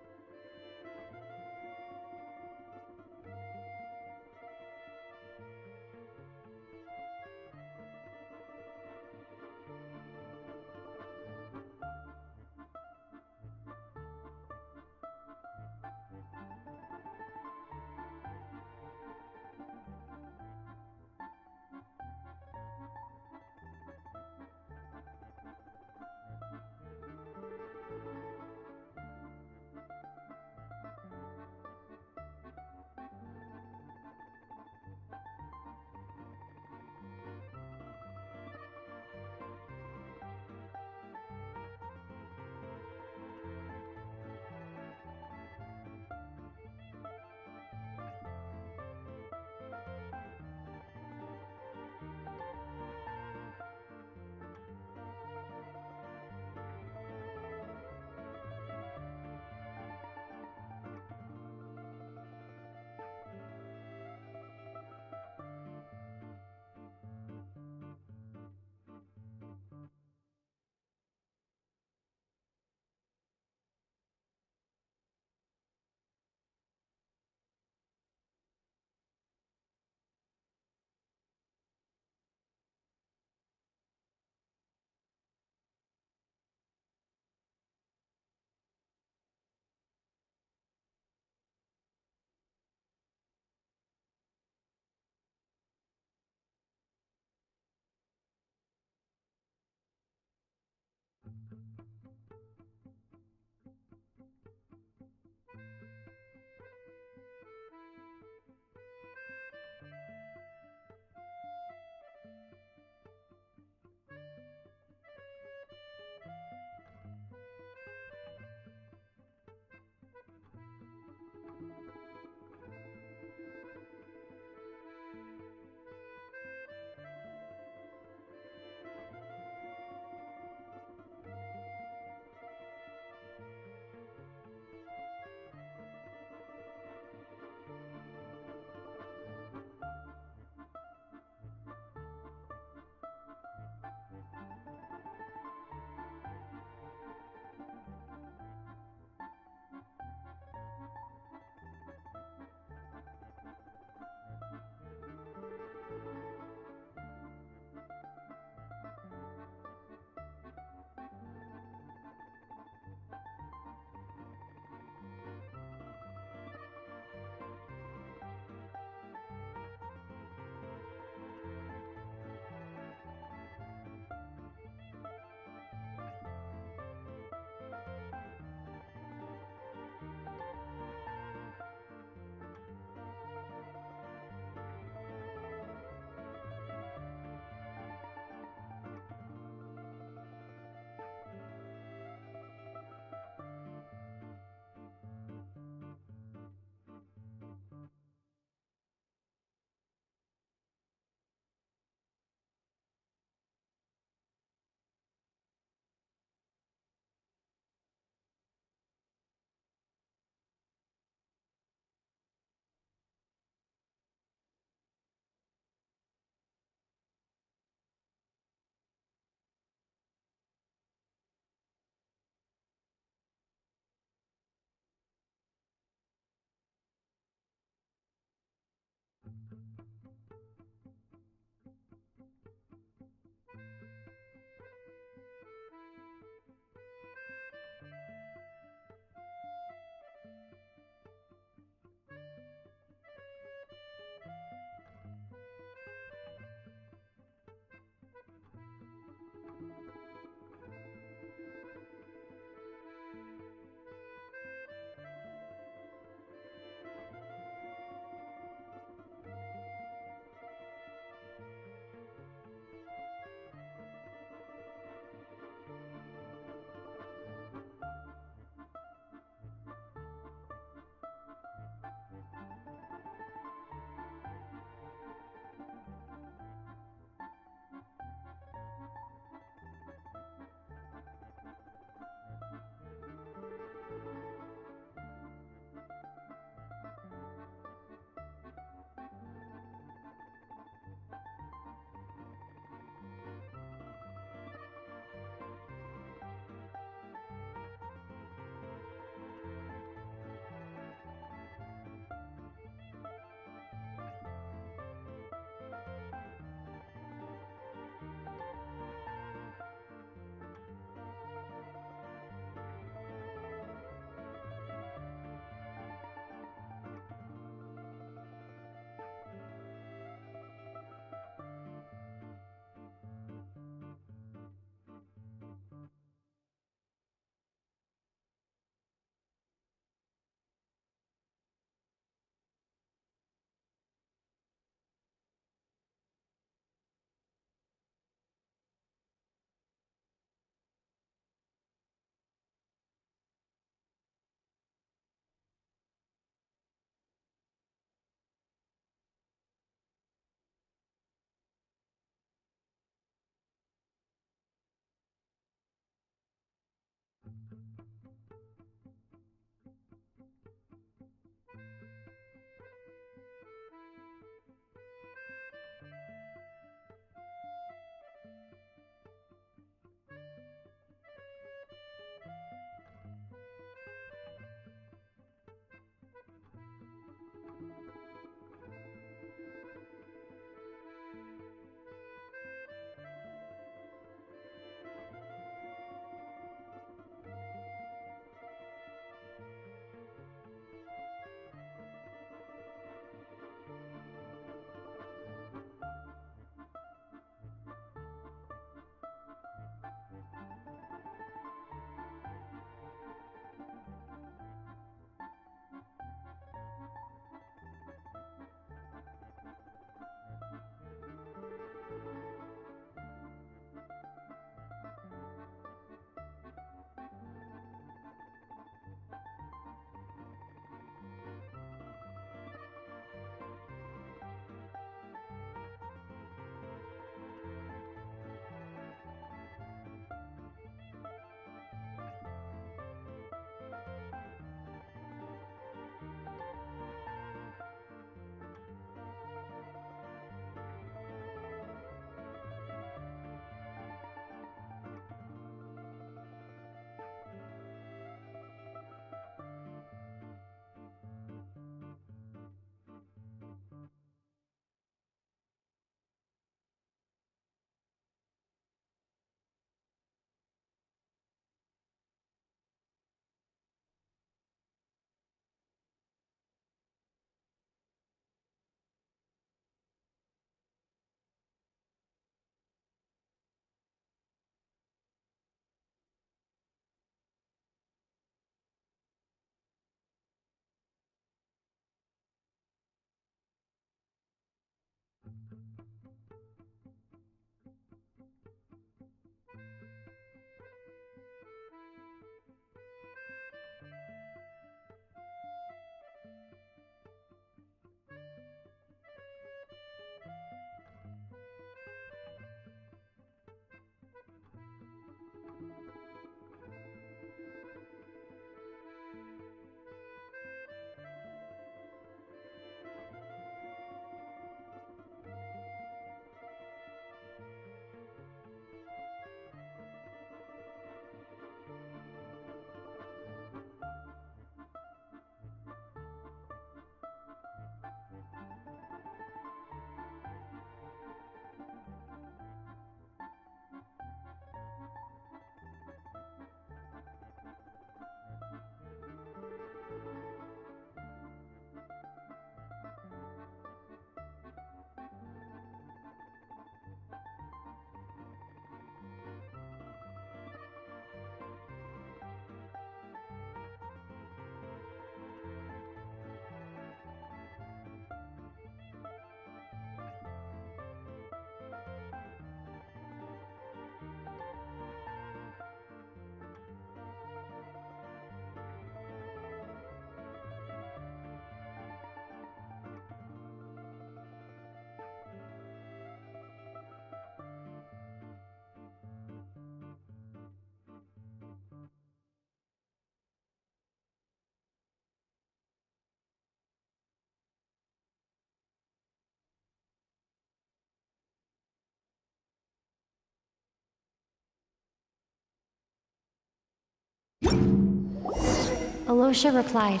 Alosha replied.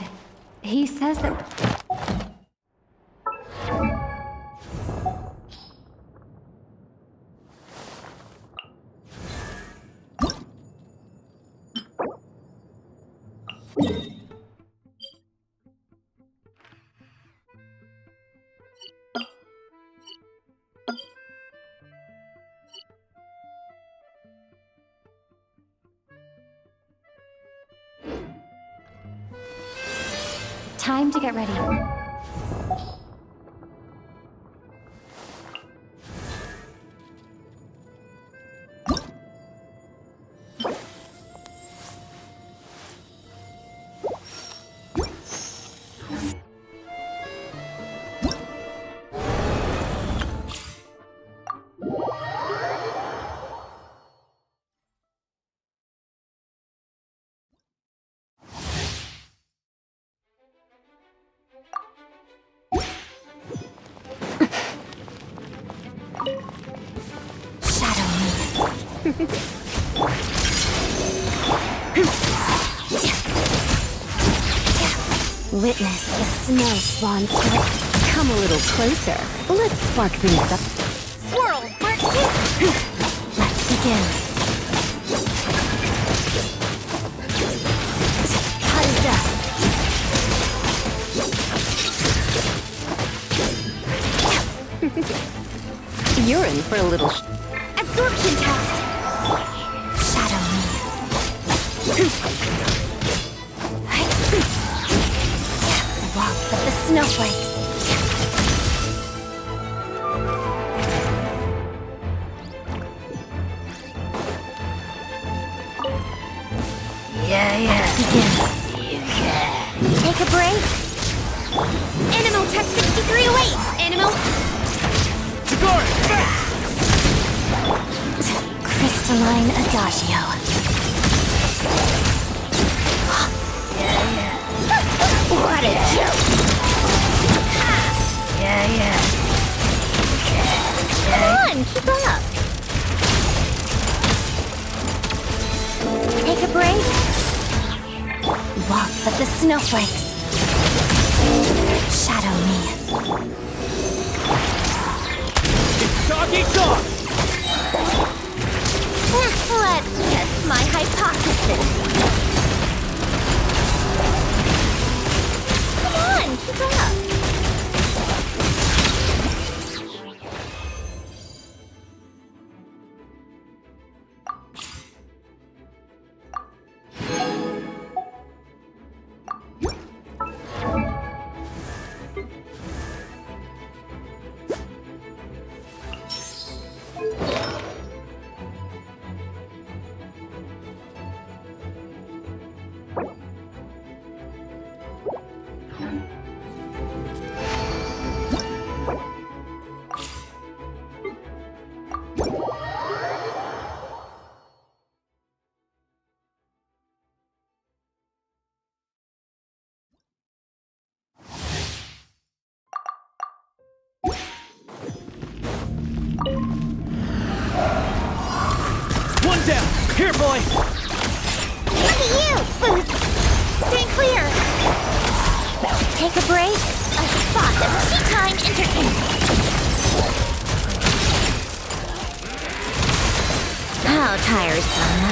He says that... Time to get ready. Witness the snow swan's flight. Come a little closer. Let's spark things up. Swirl, part 2! Let's begin. How's You're in for a little absorption test! Shadow me. Waltz of the snowflakes. Begin. Take a break. Animal test 63 away! Animal! Crystalline adagio. What a joke! Come on, keep up! Take a break. Waltz of the snowflakes. Shadow me. Doggy dog! Let's test my hypothesis. Come on, keep up! One down! Here, boy! Look at you, Booth! Stay clear! Take a break. A spot of tea time entertainment. How tiresome.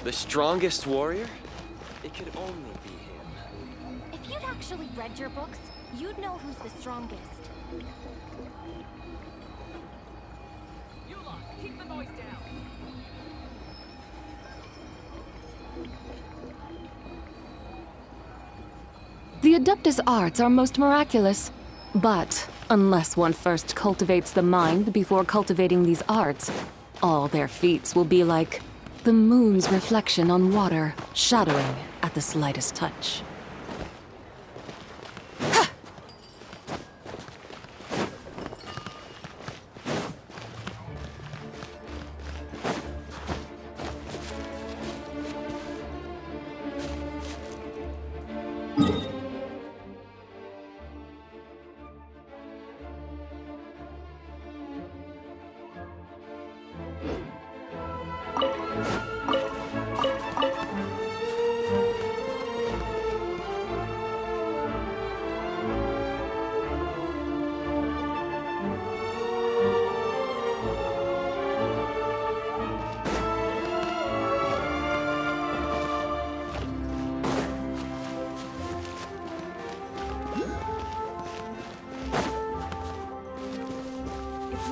The strongest warrior? It could only be him. If you'd actually read your books, you'd know who's the strongest. You lot, keep the noise down. The Adeptus arts are most miraculous. But unless one first cultivates the mind before cultivating these arts, all their feats will be like the moon's reflection on water, shadowing at the slightest touch.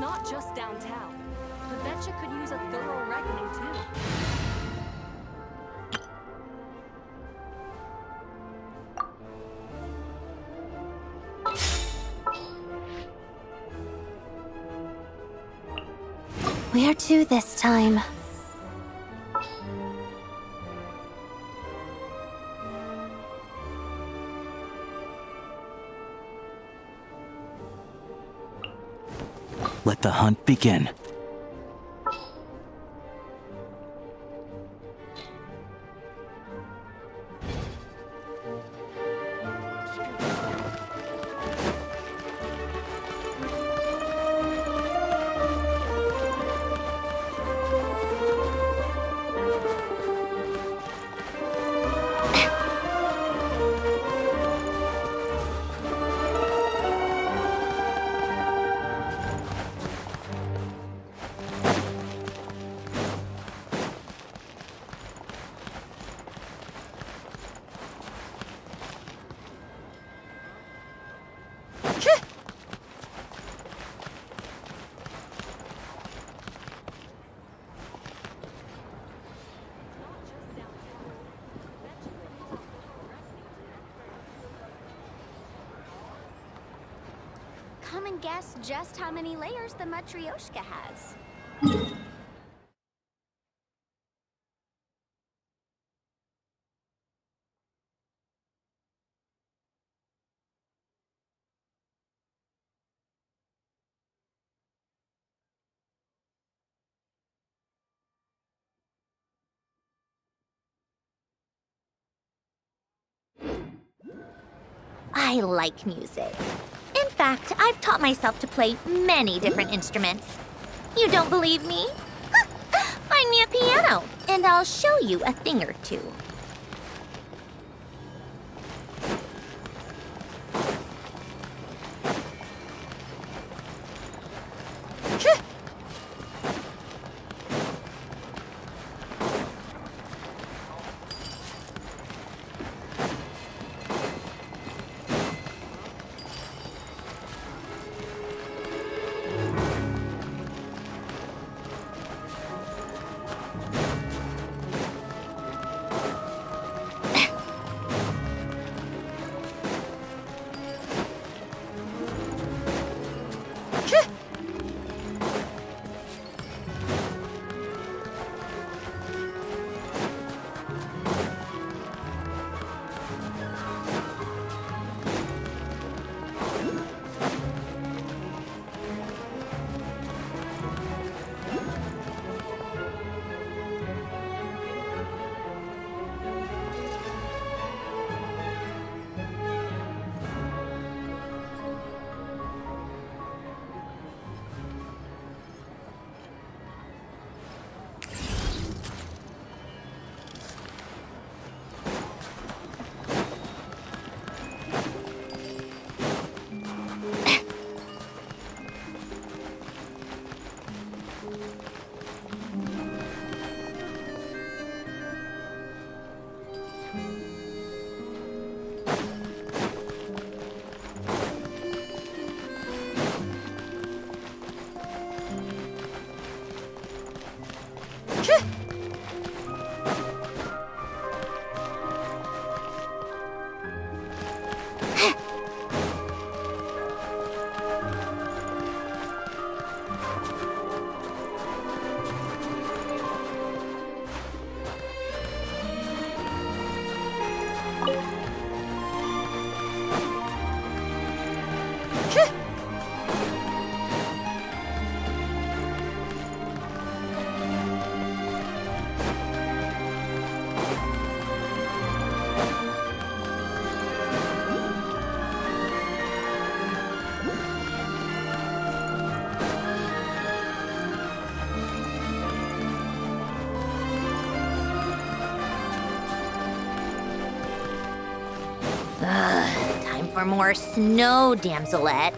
Not just downtown. Pavecha could use a thorough reckoning too. Where to this time? Let the hunt begin. come and guess just how many layers the Matryoshka has. I like music. In fact, I've taught myself to play many different instruments. You don't believe me? Find me a piano, and I'll show you a thing or two. Time for more snow damselettes.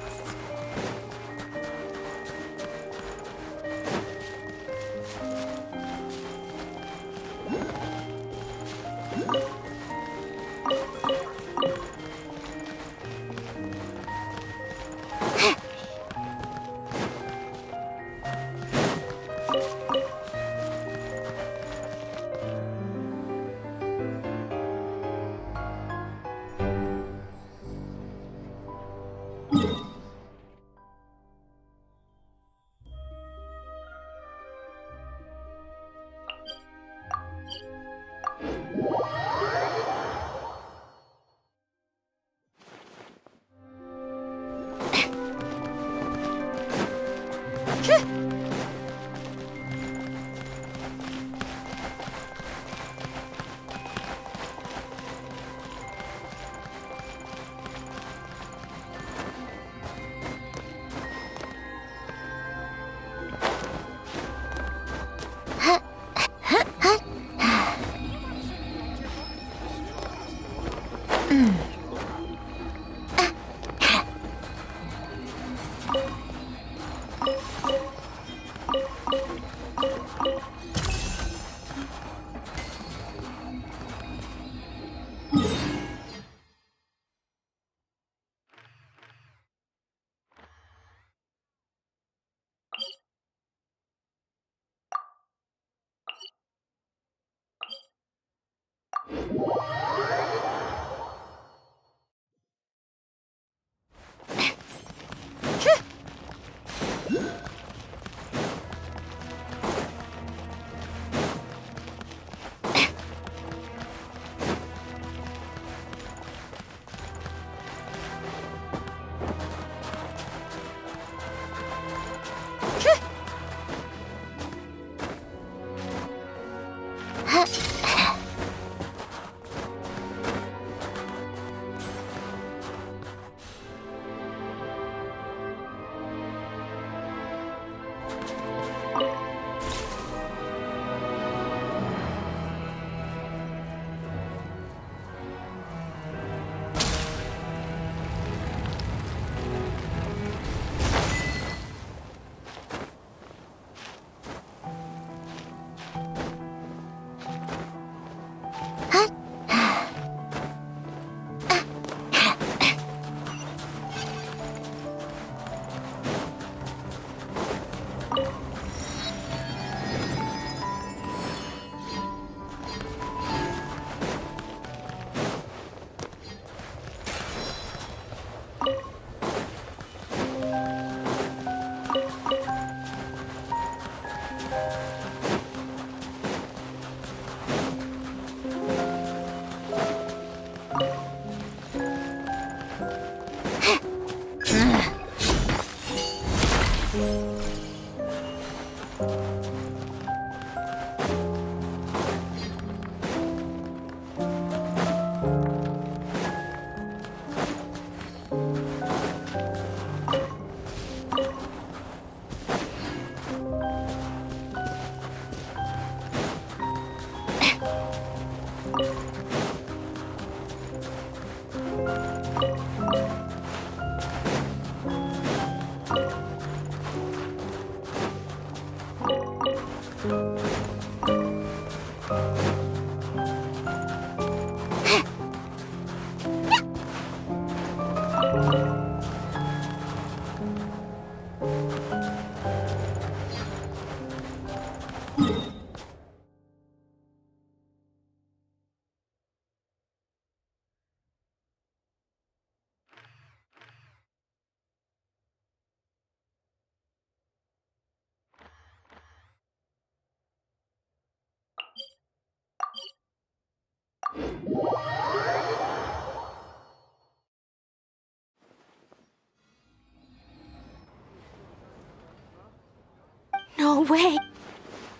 No way.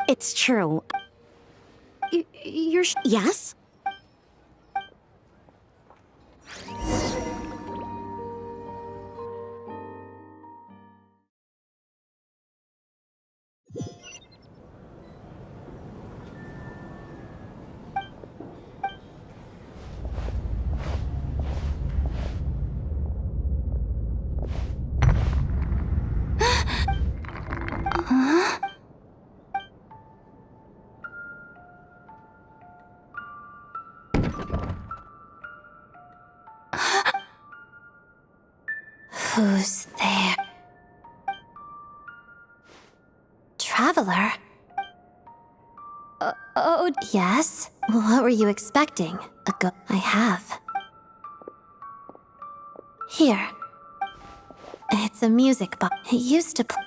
It's true. You're yes? Who's there? Traveler? Oh, yes? What were you expecting? I have. Here. It's a music box. It used to play.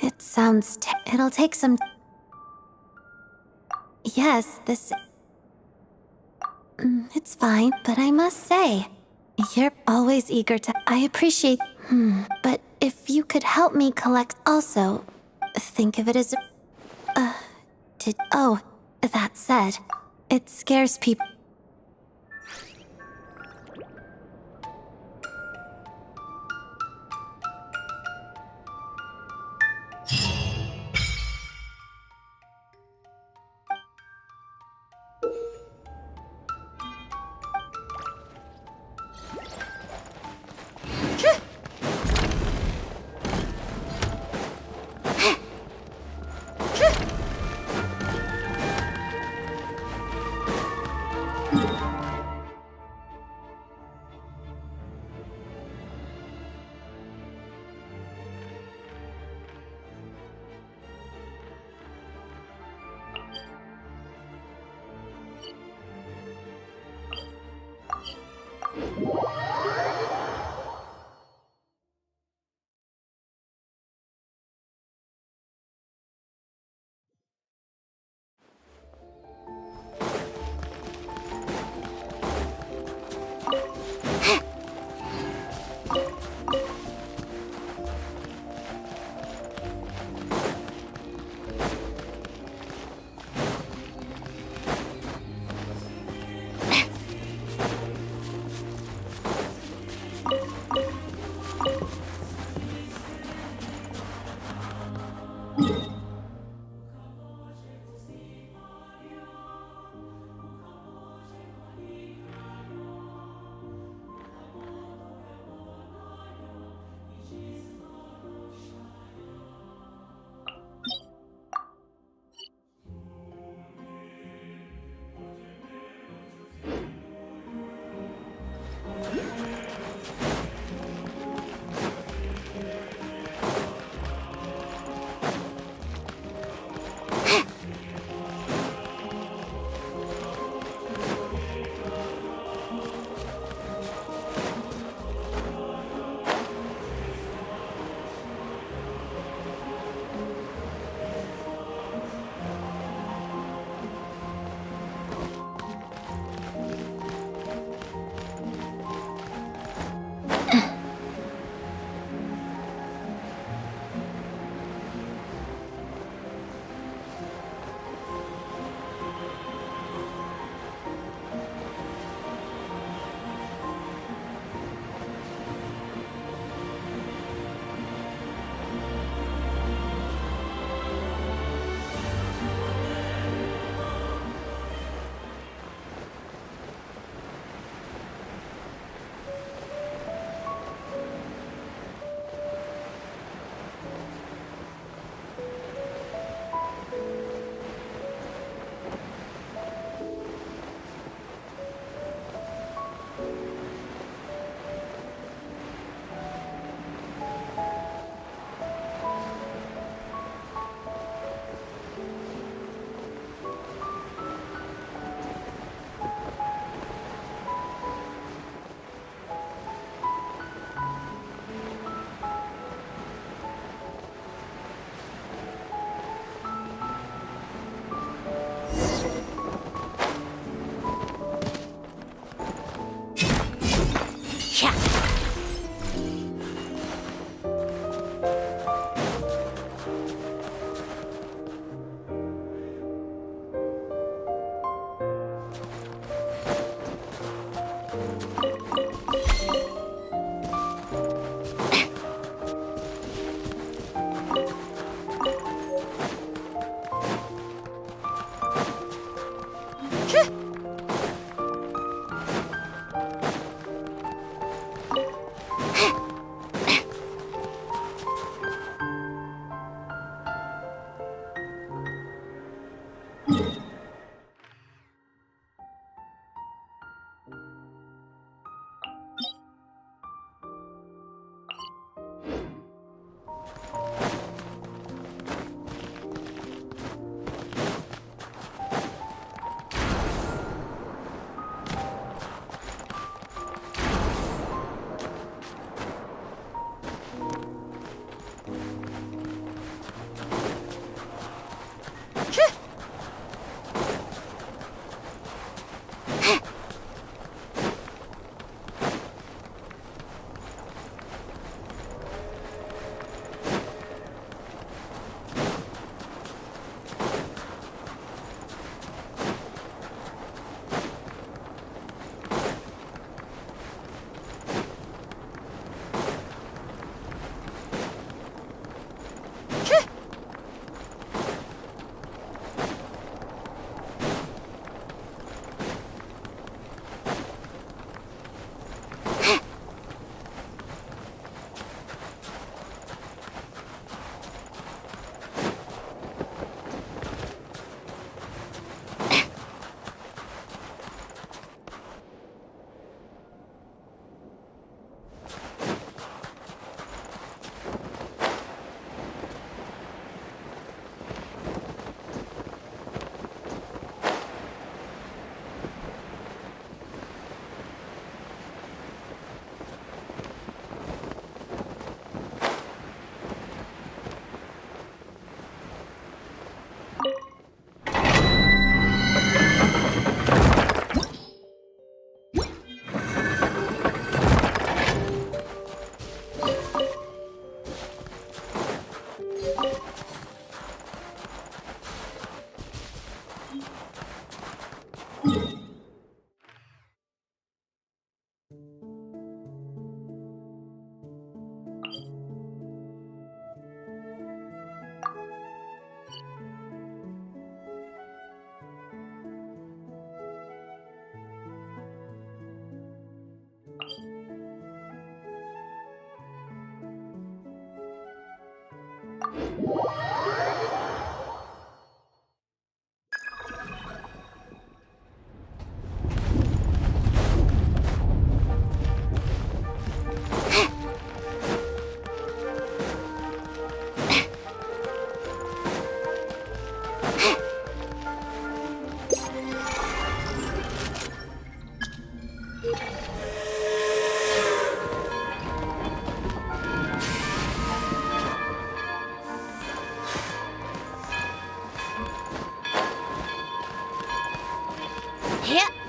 It sounds it'll take some... Yes, this... It's fine, but I must say, you're always eager to... I appreciate... But if you could help me collect... Also, think of it as... Oh, that said, it scares people. Yeah.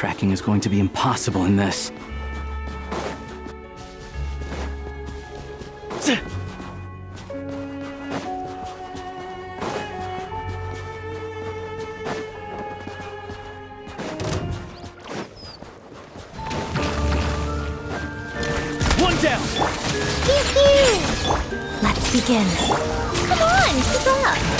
Tracking is going to be impossible in this. One down! Let's begin. Come on, keep up!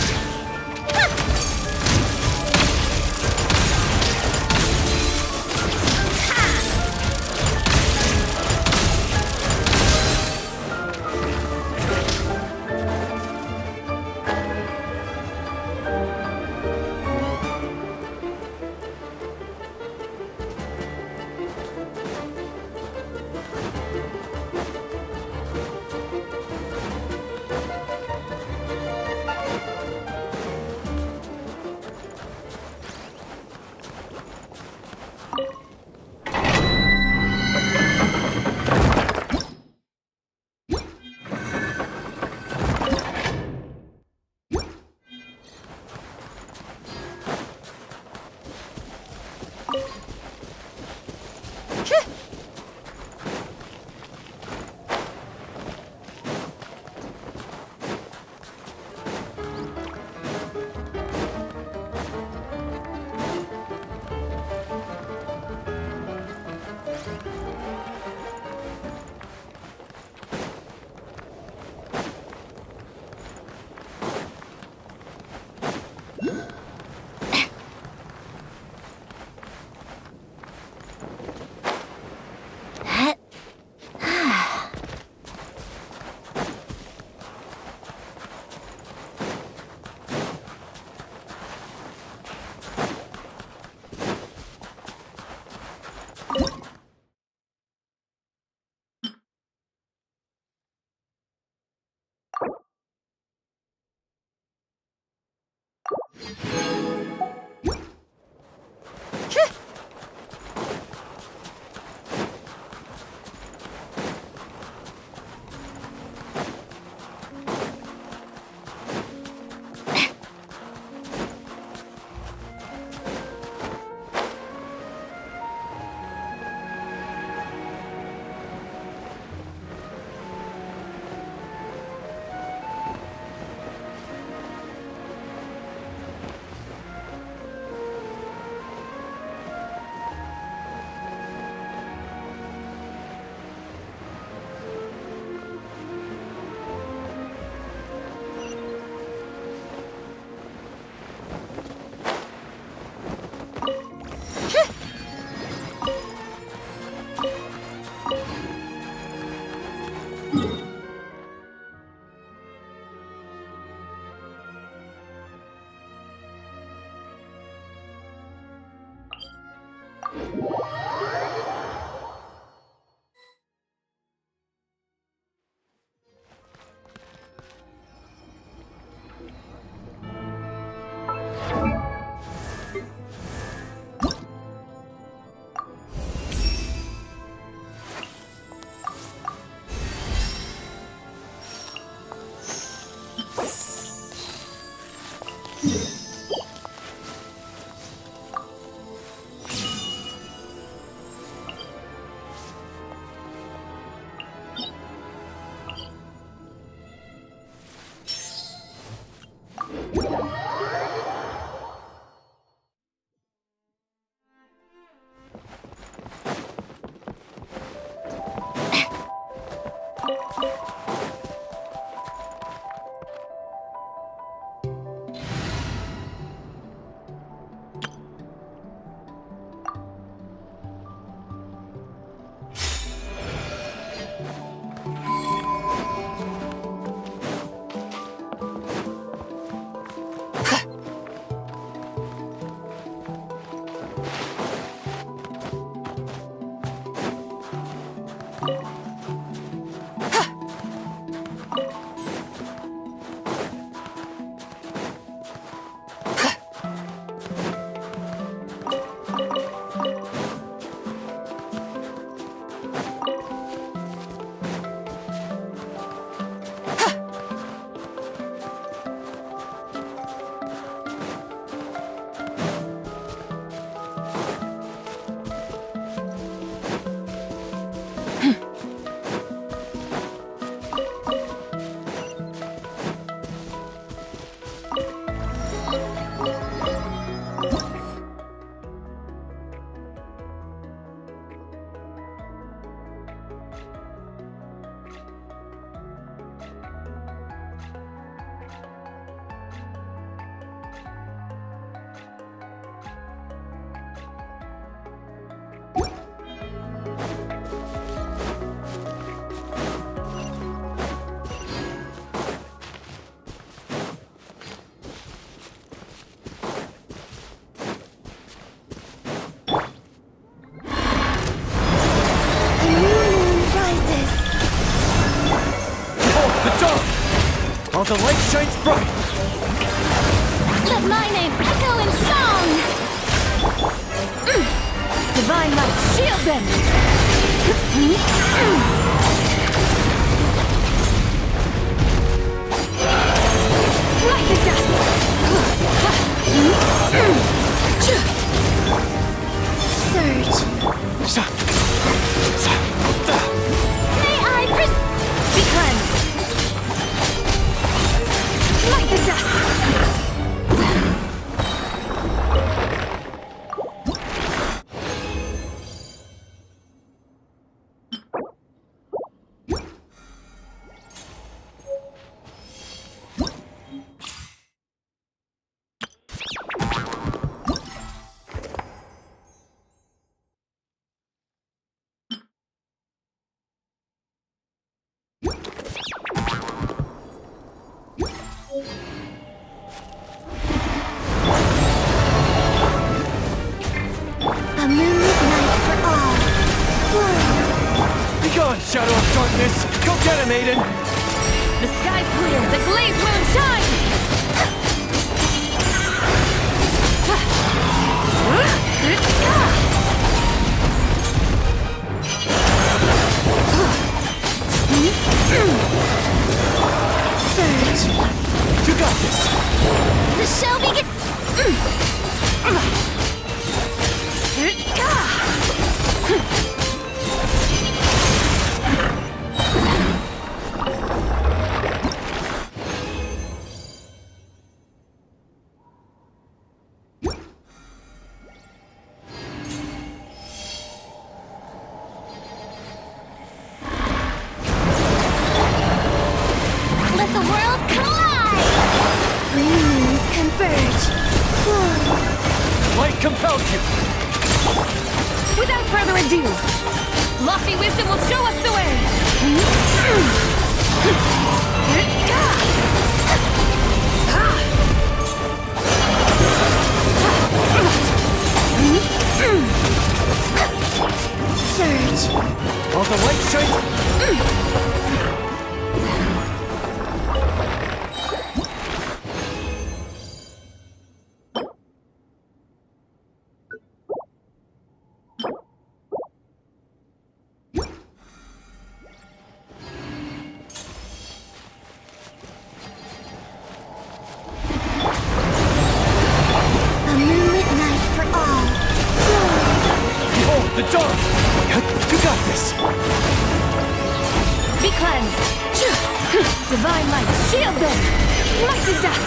the light shines bright! Let my name echo in song! Divine light, shield them! Like the dust! Surge! May I be cleansed! Like the dust! A moonlit night for all. Begone, shadow of darkness! Go get him, Aiden! The sky's clear, the glazed moon shines! Surge. You got this! The show begins. Let the world collide! Green moons converge. Light compels you! Without further ado, lofty wisdom will show us the way! Surge. While the light shines... A moonlit night for all. Behold, the dawn! You got this! Be cleansed! Divine light, shield them! Like the dust!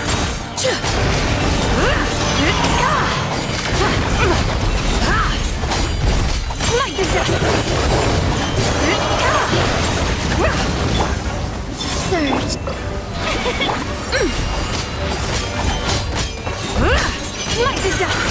Like the dust! Surge. Like the dust!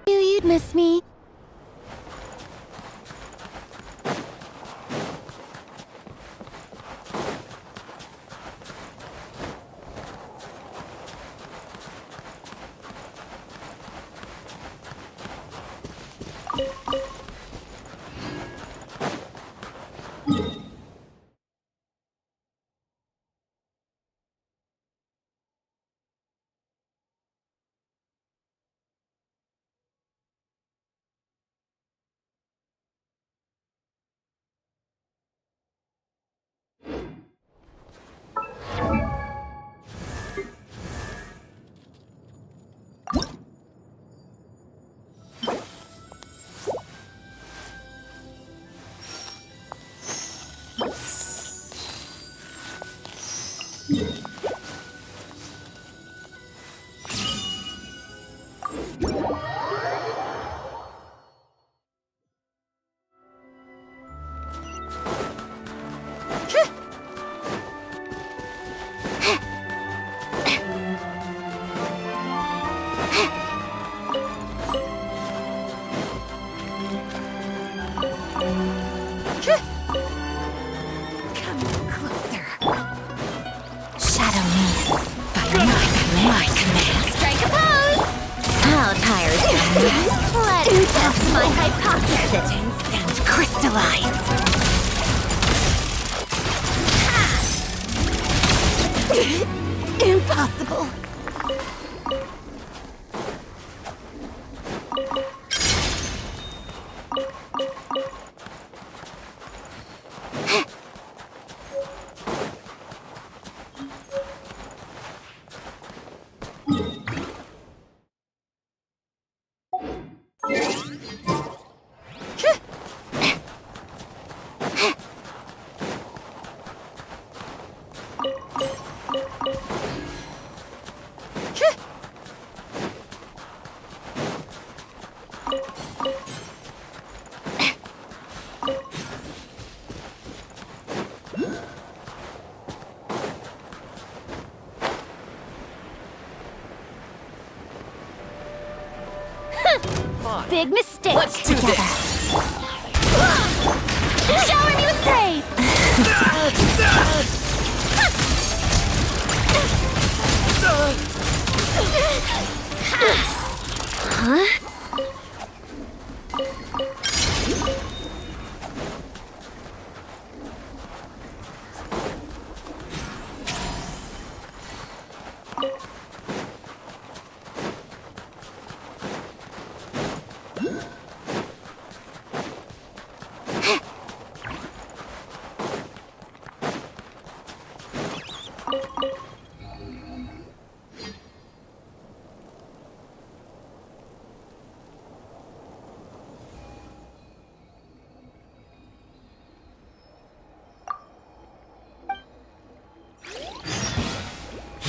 Knew you'd miss me. Strike a pose! How tiresome. Let's test my hypothesis. And crystallize. Impossible. Big mistake. Let's do this. Shower me with praise. Huh?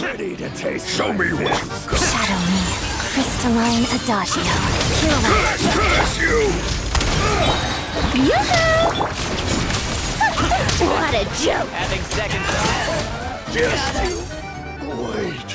Ready to taste. Show me one. Shadow me. Crystalline Adagio. Curse you! Yoo-hoo! What a joke! Having second thoughts? Just you wait.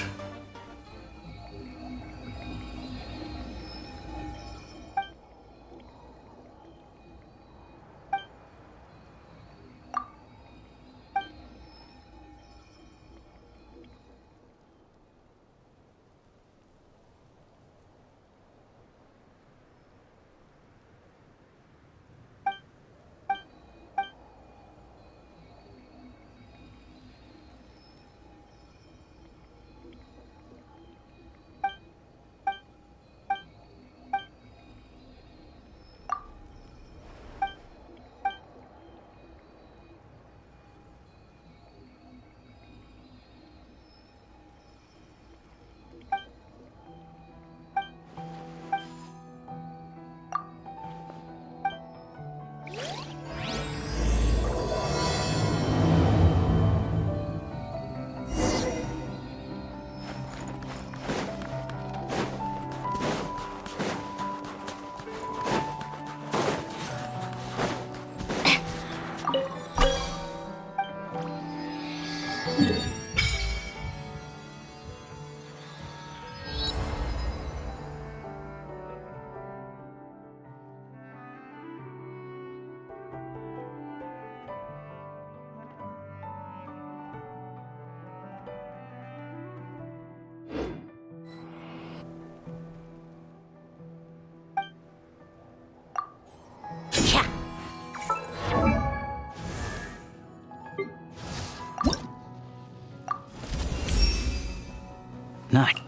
Nice.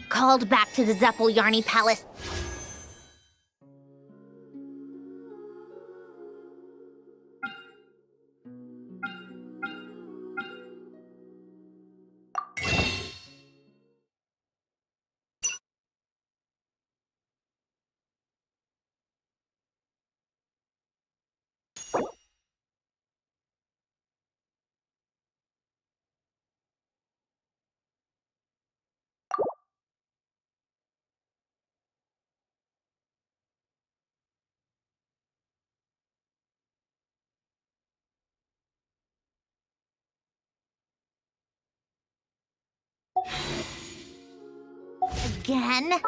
Called back to the Zeppeljärny Palace. Again?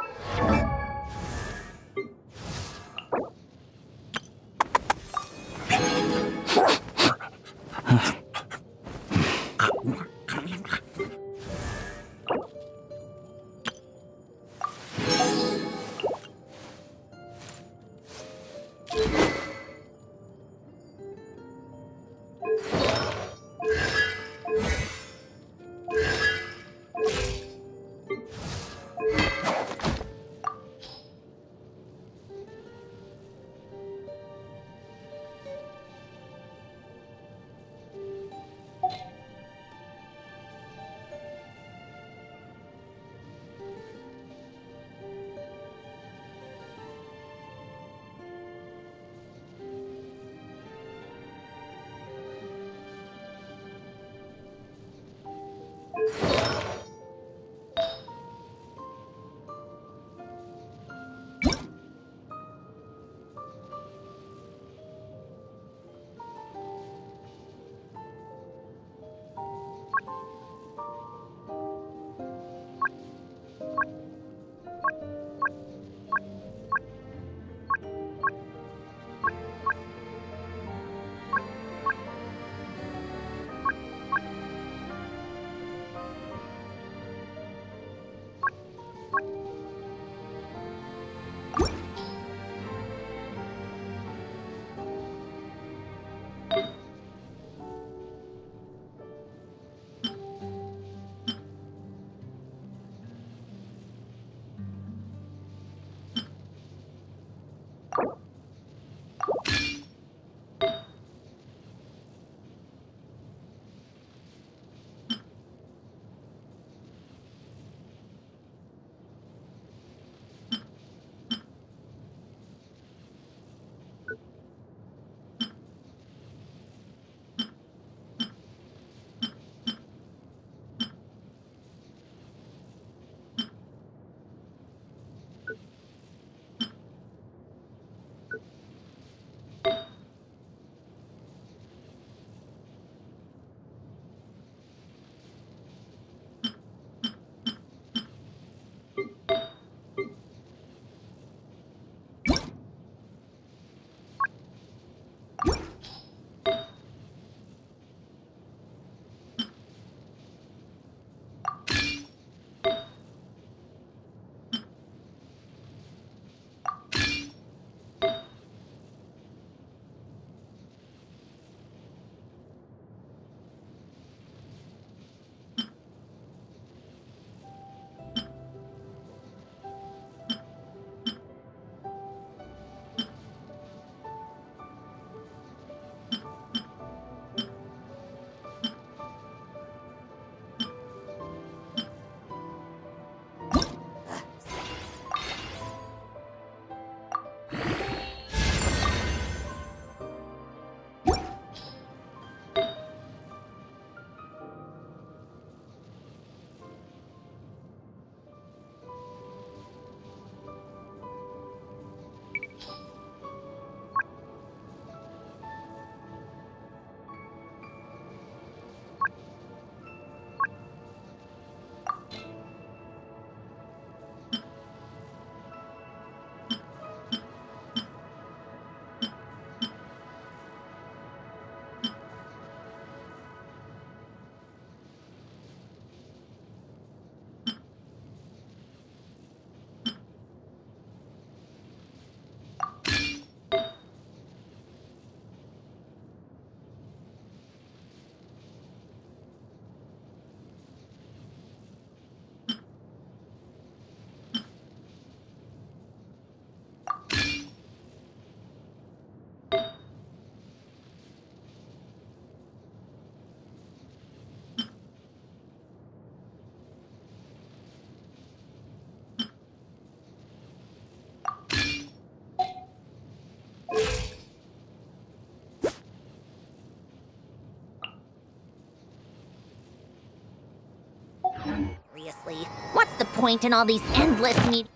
Seriously, what's the point in all these endless meetings?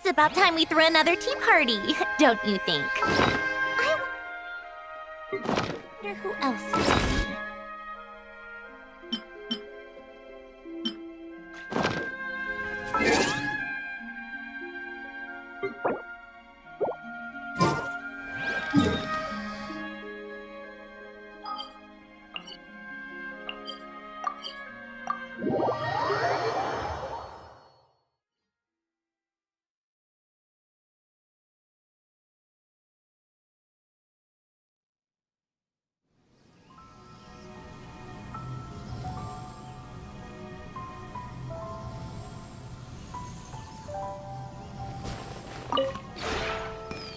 It's about time we threw another tea party, don't you think? I wonder who else is here.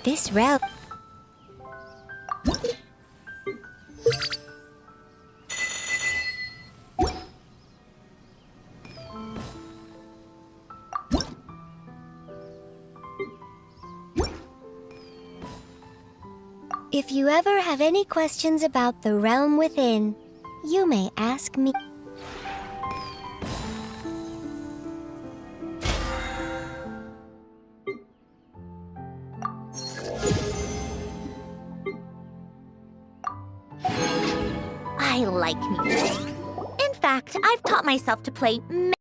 This realm... If you ever have any questions about the realm within, you may ask me. I like music. In fact, I've taught myself to play many